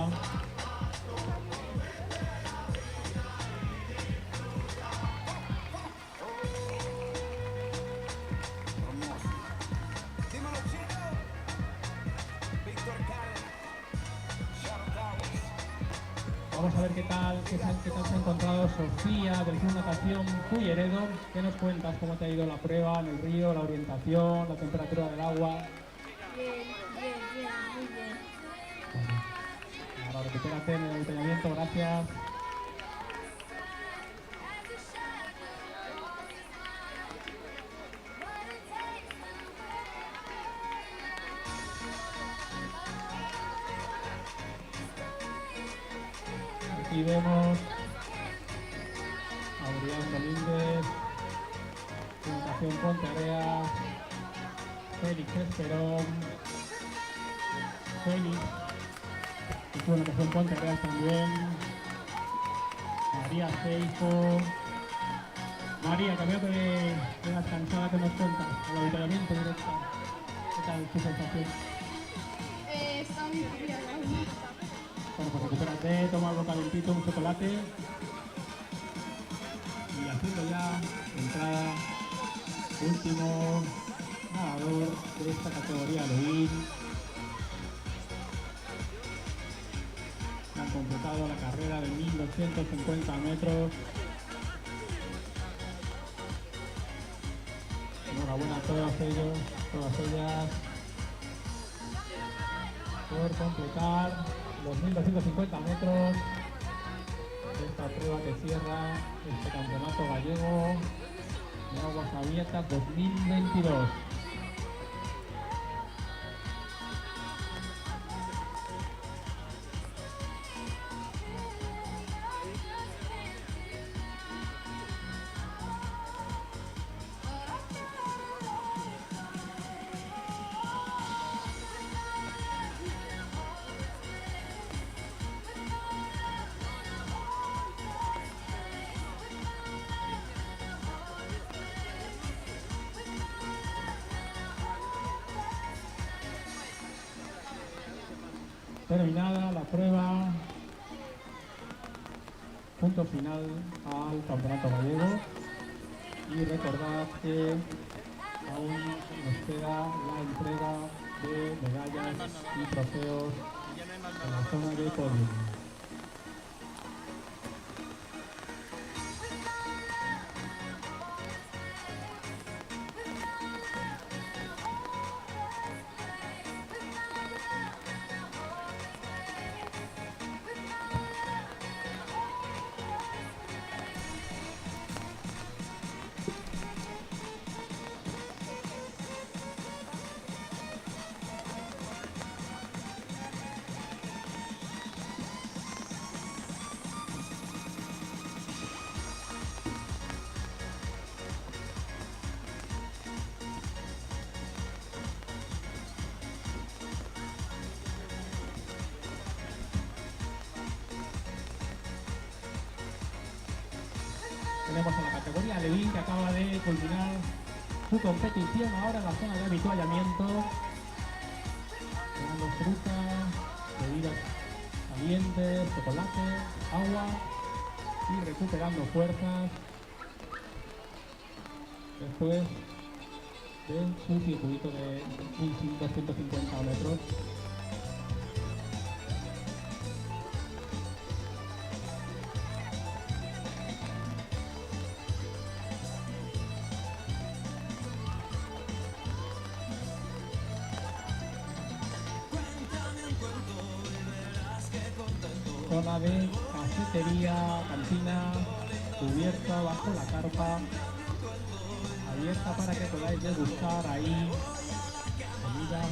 Vamos a ver qué tal se ha encontrado Sofía del Club Natación Culleredo. ¿Qué nos cuentas? ¿Cómo te ha ido la prueba en el río, la orientación, la temperatura del agua?
Bien, muy bien.
Ahora recupérate en el entrenamiento, gracias. Aquí vemos a Adrián Domínguez, Natación Ponteareas, Félix Esperón, Félix, y Natación Ponteareas también, María Seijo. María, que veo que llegas cansada, que nos cuentas, el avituallamiento directo. ¿Qué tal tu sensación?
Está muy bien.
Bueno, pues recupérate, toma algo calentito, un chocolate. Y haciendo ya entrada, último nadador de esta categoría Levin. Han completado la carrera de 1250 metros. Enhorabuena a todos ellos, todas ellas, por completar los 1250 metros de esta prueba que cierra este campeonato gallego de aguas abiertas 2022. Terminada la prueba, punto final al campeonato gallego y recordad que aún nos queda la entrega de medallas y trofeos en la zona de podio. Tenemos a la categoría Levin que acaba de culminar su competición ahora en la zona de avituallamiento, tomando frutas, bebidas calientes, chocolate, agua y recuperando fuerzas después de su circuito de 1250 metros. Zona de cafetería, cantina, cubierta bajo la carpa, abierta para que podáis degustar ahí comida,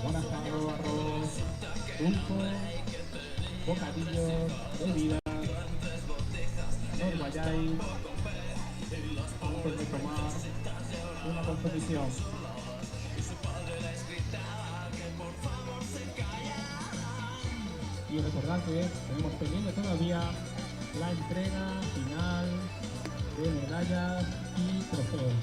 buen asado, arroz, dulce, bocadillos, bebidas, no os vayáis antes de tomar una competición. Y recordad que tenemos pendiente todavía la entrega final de medallas y trofeos.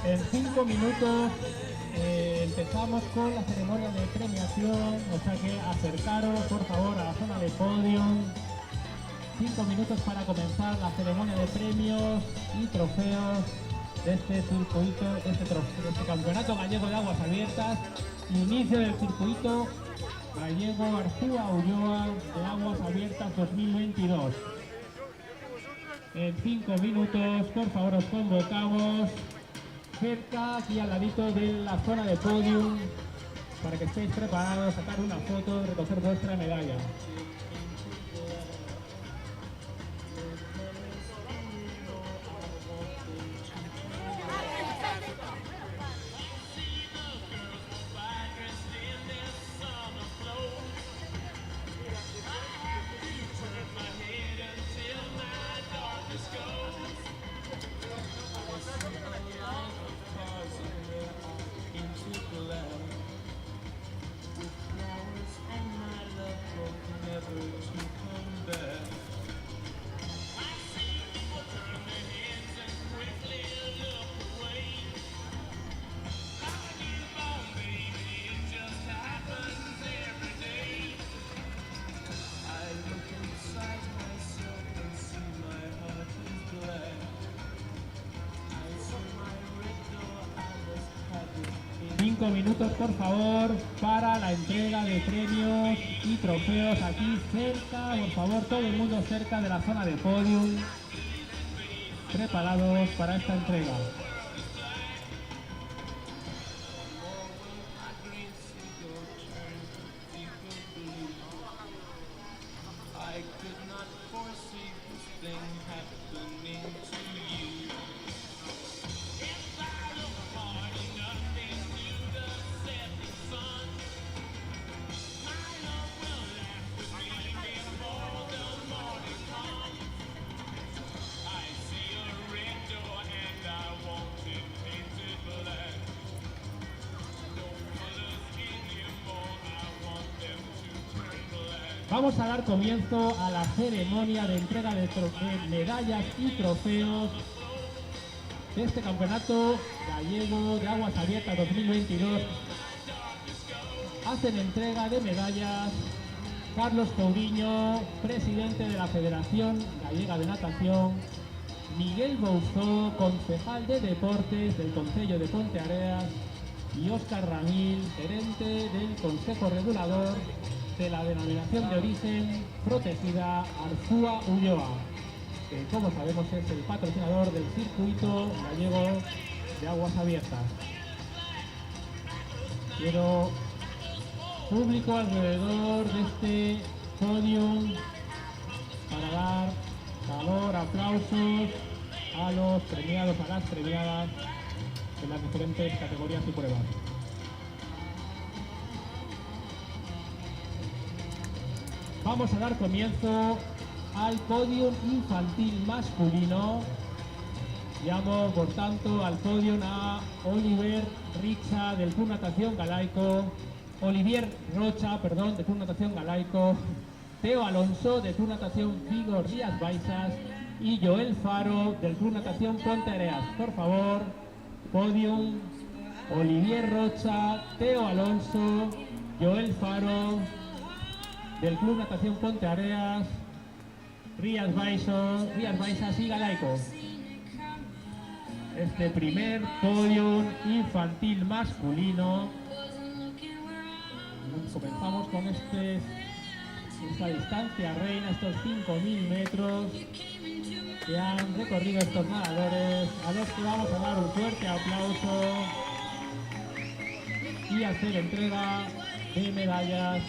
En 5 minutos empezamos con la ceremonia de premiación, o sea que acercaros por favor a la zona de podium. 5 minutos para comenzar la ceremonia de premios y trofeos de este circuito, de este campeonato gallego de aguas abiertas. Inicio del circuito gallego Arzúa Ulloa de aguas abiertas 2022. En 5 minutos, por favor, os convocamos cerca, aquí al ladito de la zona de podium, para que estéis preparados a sacar una foto, recoger vuestra medalla. Minutos por favor para la entrega de premios y trofeos aquí cerca, por favor, todo el mundo cerca de la zona de podium, preparados para esta entrega. Vamos a dar comienzo a la ceremonia de entrega de medallas y trofeos de este campeonato gallego de aguas abiertas 2022. Hacen entrega de medallas Carlos Coudiño, presidente de la Federación Gallega de Natación, Miguel Bouzó, concejal de Deportes del Concello de Ponteareas, y Óscar Ramil, gerente del Consejo Regulador de la denominación de origen protegida Arzúa Ulloa, que como sabemos es el patrocinador del circuito gallego de aguas abiertas. Quiero público alrededor de este podium para dar calor, aplausos a los premiados, a las premiadas en las diferentes categorías y pruebas. Vamos a dar comienzo al podium infantil masculino. Llamo, por tanto, al podium a Olivier Rocha del Club Natación Galaico, Teo Alonso del Club Natación Vigo Rías Baixas y Joel Faro del Club Natación Ponteareas. Por favor, podium, Olivier Rocha, Teo Alonso, Joel Faro del Club Natación Ponteareas, Rías Baixas y Galaico. Este primer podium infantil masculino. Comenzamos con esta distancia reina, estos 5.000 metros que han recorrido estos nadadores, a los que vamos a dar un fuerte aplauso y hacer entrega de medallas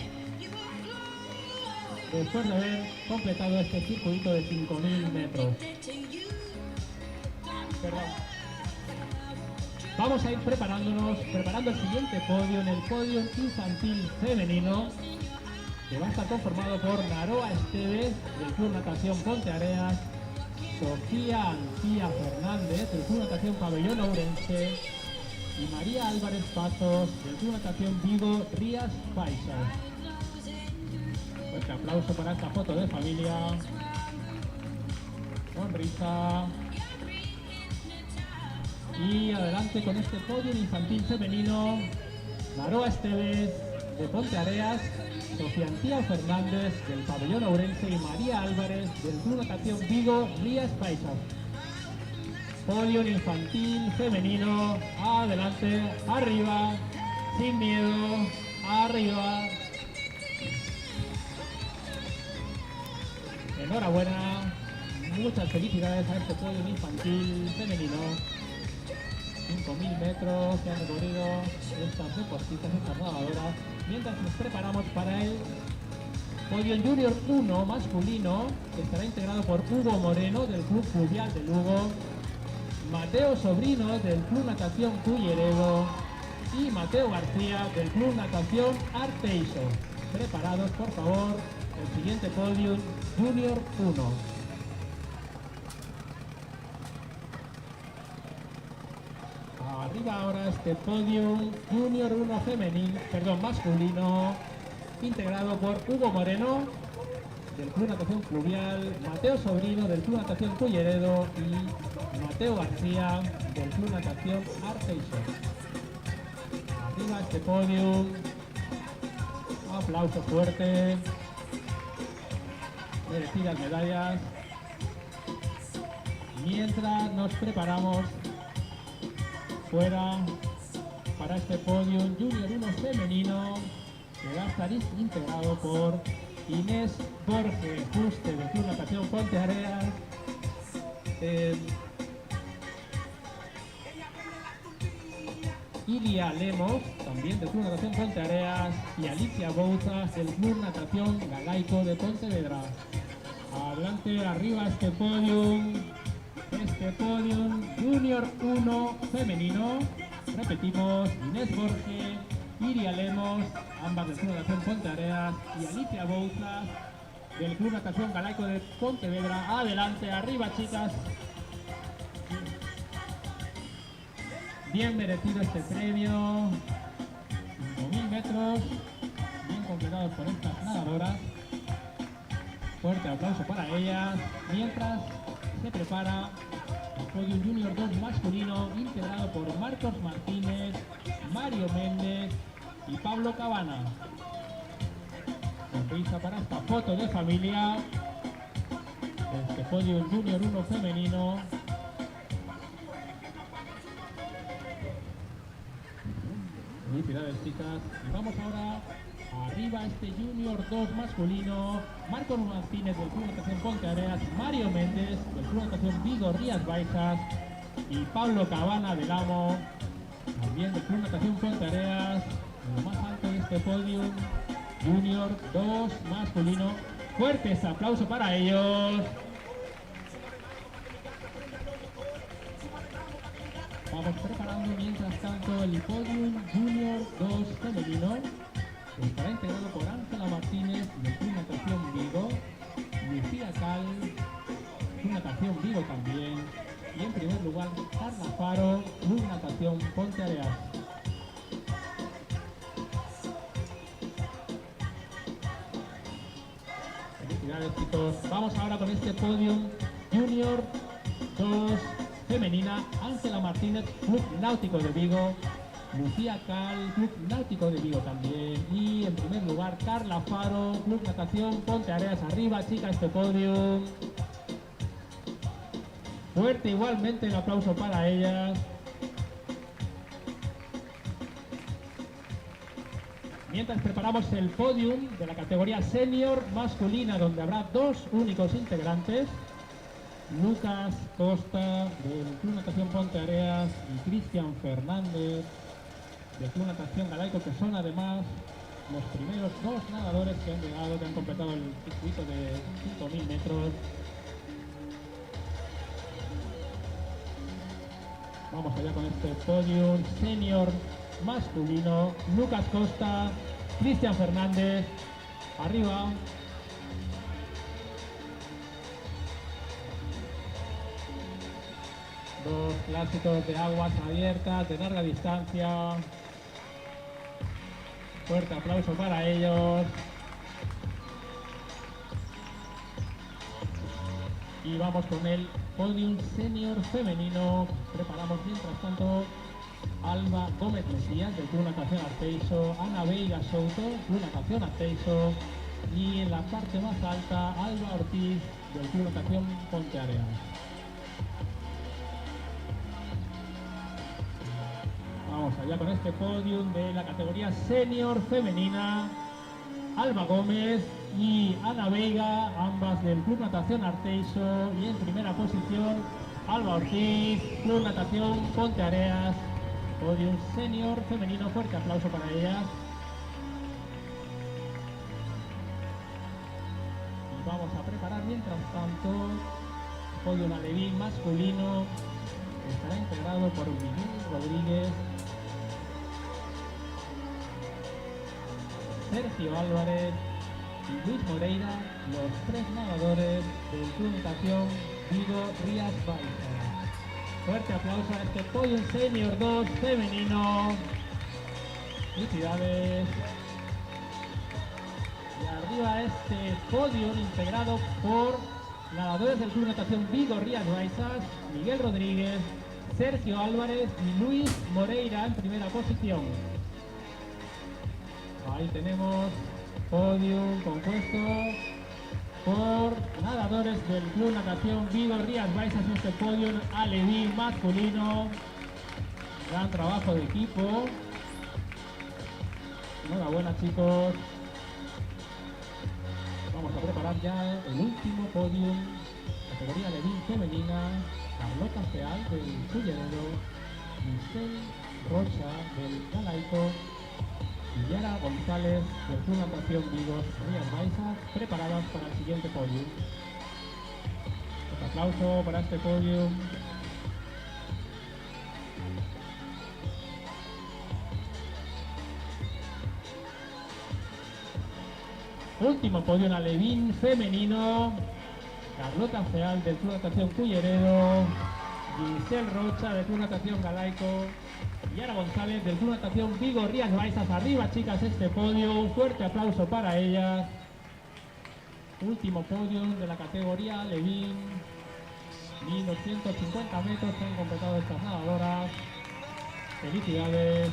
después de haber completado este circuito de 5.000 metros. Vamos a ir preparando el siguiente podio, el podio infantil femenino, que va a estar conformado por Naroa Esteves del Club Natación Ponteareas, Sofía Ancía Fernández del Club Natación Pabellón Ourense y María Álvarez Pazos del Club Natación Vigo Rías Baixas. Fuerte aplauso para esta foto de familia. Sonrisa. Y adelante con este podio infantil femenino, Naroa Esteves de Ponteareas, Sofía Antía Fernández del Pabellón Ourense y María Álvarez del Club Natación Vigo Rías Baixas. Podio infantil femenino, adelante, arriba, sin miedo, arriba. Enhorabuena, muchas felicidades a este podio infantil femenino. 5.000 metros que han recorrido estas deportistas, estas nadadoras, mientras nos preparamos para el podio Junior 1 masculino, que estará integrado por Hugo Moreno del Club Fluvial de Lugo, Mateo Sobrino del Club Natación Culleredo y Mateo García del Club Natación Arteixo. Preparados, por favor, el siguiente podio Junior 1. Arriba ahora este podio Junior 1 masculino, integrado por Hugo Moreno del Club Natación Fluvial, Mateo Sobrino del Club Natación Culleredo y Mateo García del Club Natación Arteixo. Arriba este podio, aplauso fuerte, merecidas medallas, mientras nos preparamos fuera para este podio Junior 1 femenino, que va a estar integrado por Inés Borges Juste del Club Natación Ponteareas, Ilia Lemos, también del Club Natación Ponteareas, y Alicia Bouzas del Club Natación Galaico de Pontevedra. Adelante, arriba este podium Junior 1 femenino. Repetimos, Inés Borges, Iria Lemos, ambas del Club Natación Ponteareas, y Alicia Bouzas del Club Natación Galaico de Pontevedra. Adelante, arriba, chicas. Bien merecido este premio. 5.000 metros, bien completados por estas nadadoras. Fuerte aplauso para ellas. Mientras se prepara el podio Junior 2 masculino, integrado por Marcos Martínez, Mario Méndez y Pablo Cabana. Sonrisa para esta foto de familia. Este podio Junior 1 femenino. Felicidades, chicas. Y vamos ahora arriba este Junior 2 masculino. Marcos Martínez del Club Natación Ponteareas, Mario Méndez del Club Natación Vigo Rías Baixas y Pablo Cabana del Amo, también del Club Natación Ponteareas. En lo más alto de este podio Junior 2 masculino. Fuertes aplausos para ellos. Vamos preparando mientras tanto el podium Junior 2 femenino. Estará integrado por Ángela Martínez del Club Natación Vigo, Lucía Cal, Club Natación Vigo también, y en primer lugar Carla Faro, Club Natación Ponteareas. Felicidades, chicos. Vamos ahora con este podium Junior 2 femenina. Ángela Martínez, Club Náutico de Vigo, Lucía Cal, Club Náutico de Vigo también, y en primer lugar Carla Faro, Club Natación Ponteareas. Arriba, chicas, este podium. Fuerte igualmente el aplauso para ellas. Mientras preparamos el podium de la categoría senior masculina, donde habrá dos únicos integrantes, Lucas Costa del Club Natación Ponteareas y Cristian Fernández del Club Natación Galaico, que son además los primeros dos nadadores que han llegado, que han completado el circuito de 5.000 metros. Vamos allá con este podium senior masculino. Lucas Costa, Cristian Fernández, arriba. Dos clásicos de aguas abiertas de larga distancia. Fuerte aplauso para ellos. Y vamos con el podium senior femenino. Preparamos mientras tanto Alba Gómez Mesías del Club Natación Arteixo, Ana Veiga Souto, Club Natación Arteixo, y en la parte más alta Alba Ortiz del Club Natación Ponteareas. Vamos allá con este podium de la categoría senior femenina. Alba Gómez y Ana Veiga, ambas del Club Natación Arteixo, y en primera posición Alba Ortiz, Club Natación Ponteareas, podium senior femenino. Fuerte aplauso para ellas. Y vamos a preparar mientras tanto podium alevín masculino, que estará integrado por Miguel Rodríguez, Sergio Álvarez y Luis Moreira, los tres nadadores del Club Natación Vigo Rías Baixas. Fuerte aplauso a este podium senior 2 femenino. Felicidades. Y arriba este podium integrado por nadadores del Club Natación Vigo Rías Baixas, Miguel Rodríguez, Sergio Álvarez y Luis Moreira en primera posición. Ahí tenemos podium compuesto por nadadores del Club Natación Vigo Rías Baixas, este podium alevín masculino. Gran trabajo de equipo. Enhorabuena, chicos. Vamos a preparar ya el último podium, categoría alevín femenina. Carlota Feal del Culleredo, Michelle Rocha del Galaico y Yara González del Club Natación Vigo Rías Baixas, preparadas para el siguiente podium. Un aplauso para este podium. Último podium alevín femenino. Carlota Feal del Club Natación Culleredo, Giselle Rocha del Club Natación Galaico, Yara González del Club Natación Vigo Rías Baixas. Arriba, chicas, este podio. Un fuerte aplauso para ellas. Último podium de la categoría alevín. 1250 metros que han completado estas nadadoras. Felicidades.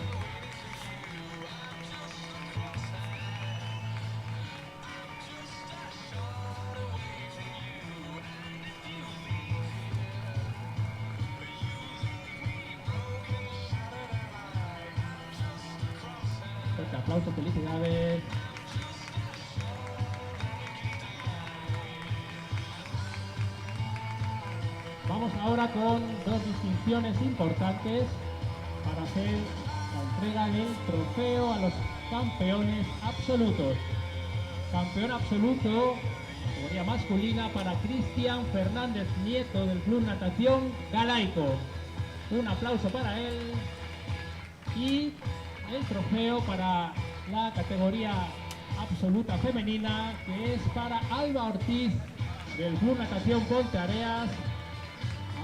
Fuerte aplauso, felicidades. Vamos ahora con dos distinciones importantes para hacer la entrega del trofeo a los campeones absolutos. Campeón absoluto, categoría masculina, para Cristian Fernández Nieto del Club Natación Galaico. Un aplauso para él. Y el trofeo para la categoría absoluta femenina, que es para Alba Ortiz del Club Natación Ponteareas.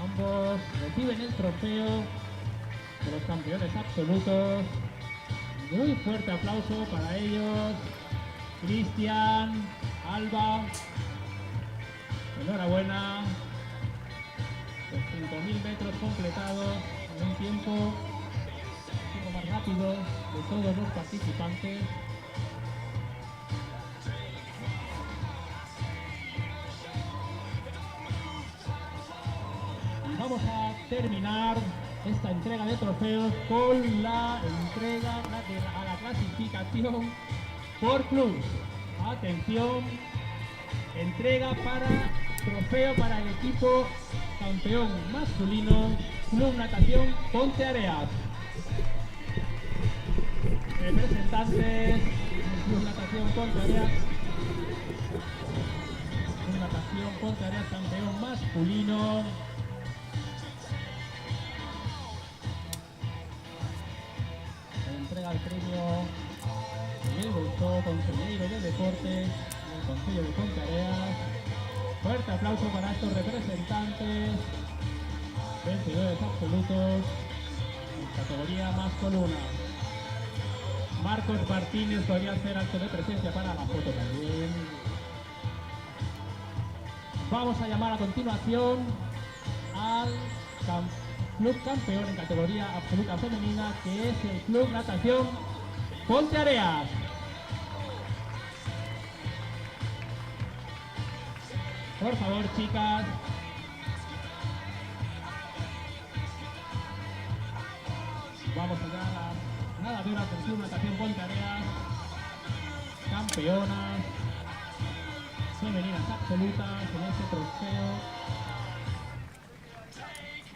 Ambos reciben el trofeo de los campeones absolutos. Muy fuerte aplauso para ellos. Cristian, Alba, enhorabuena. Los 5.000 metros completados en un tiempo más rápido de todos los participantes. Y vamos a terminar esta entrega de trofeos con la entrega a la clasificación por clubs. Atención, entrega trofeo para el equipo campeón masculino, Club Natación Ponteareas. Representantes del Club Natación Ponteareas. Club Natación Ponteareas campeón masculino. Entrega el premio Miguel Bouzó, consejero de deportes del Consejo de Ponteareas. Fuerte aplauso para estos representantes, vencedores absolutos en categoría masculina. Marcos Martínez podría hacer acto de presencia para la foto también. Vamos a llamar a continuación al club campeón en categoría absoluta femenina, que es el Club Natación Ponteareas. Por favor, chicas. Vamos a dar a nadadoras del Club Natación Ponteareas, campeonas femeninas absolutas en este trofeo.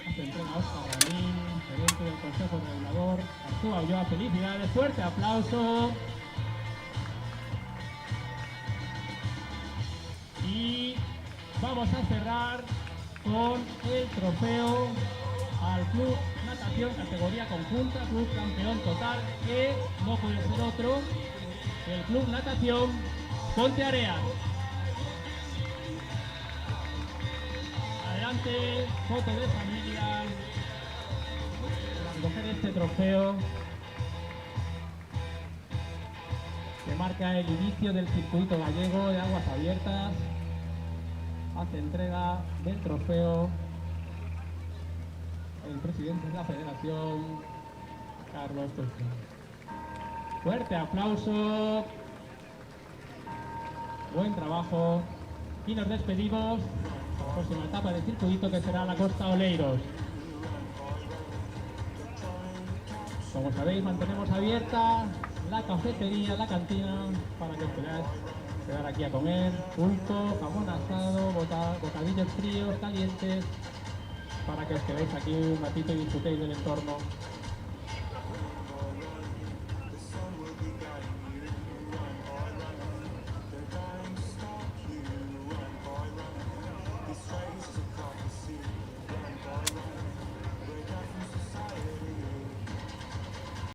Hace entrega a Oscar Ramín, gerente del Consejo Regulador. Artúa Ulloa, felicidades, fuerte aplauso. Y vamos a cerrar con el trofeo al Club Natación categoría conjunta, Club Campeón Total, que no puede ser otro que el Club Natación Ponteareas. Adelante, foto de familia para recoger este trofeo que marca el inicio del circuito gallego de aguas abiertas. Hace entrega del trofeo el presidente de la federación, Carlos Tuchel. Fuerte aplauso, buen trabajo y nos despedimos a la próxima etapa del circuito, que será la Costa Oleiros. Como sabéis, mantenemos abierta la cafetería, la cantina, para que os podáis quedar aquí a comer pulpo, jamón asado, bocadillos fríos, calientes, para que os quedéis aquí un ratito y disfrutéis del entorno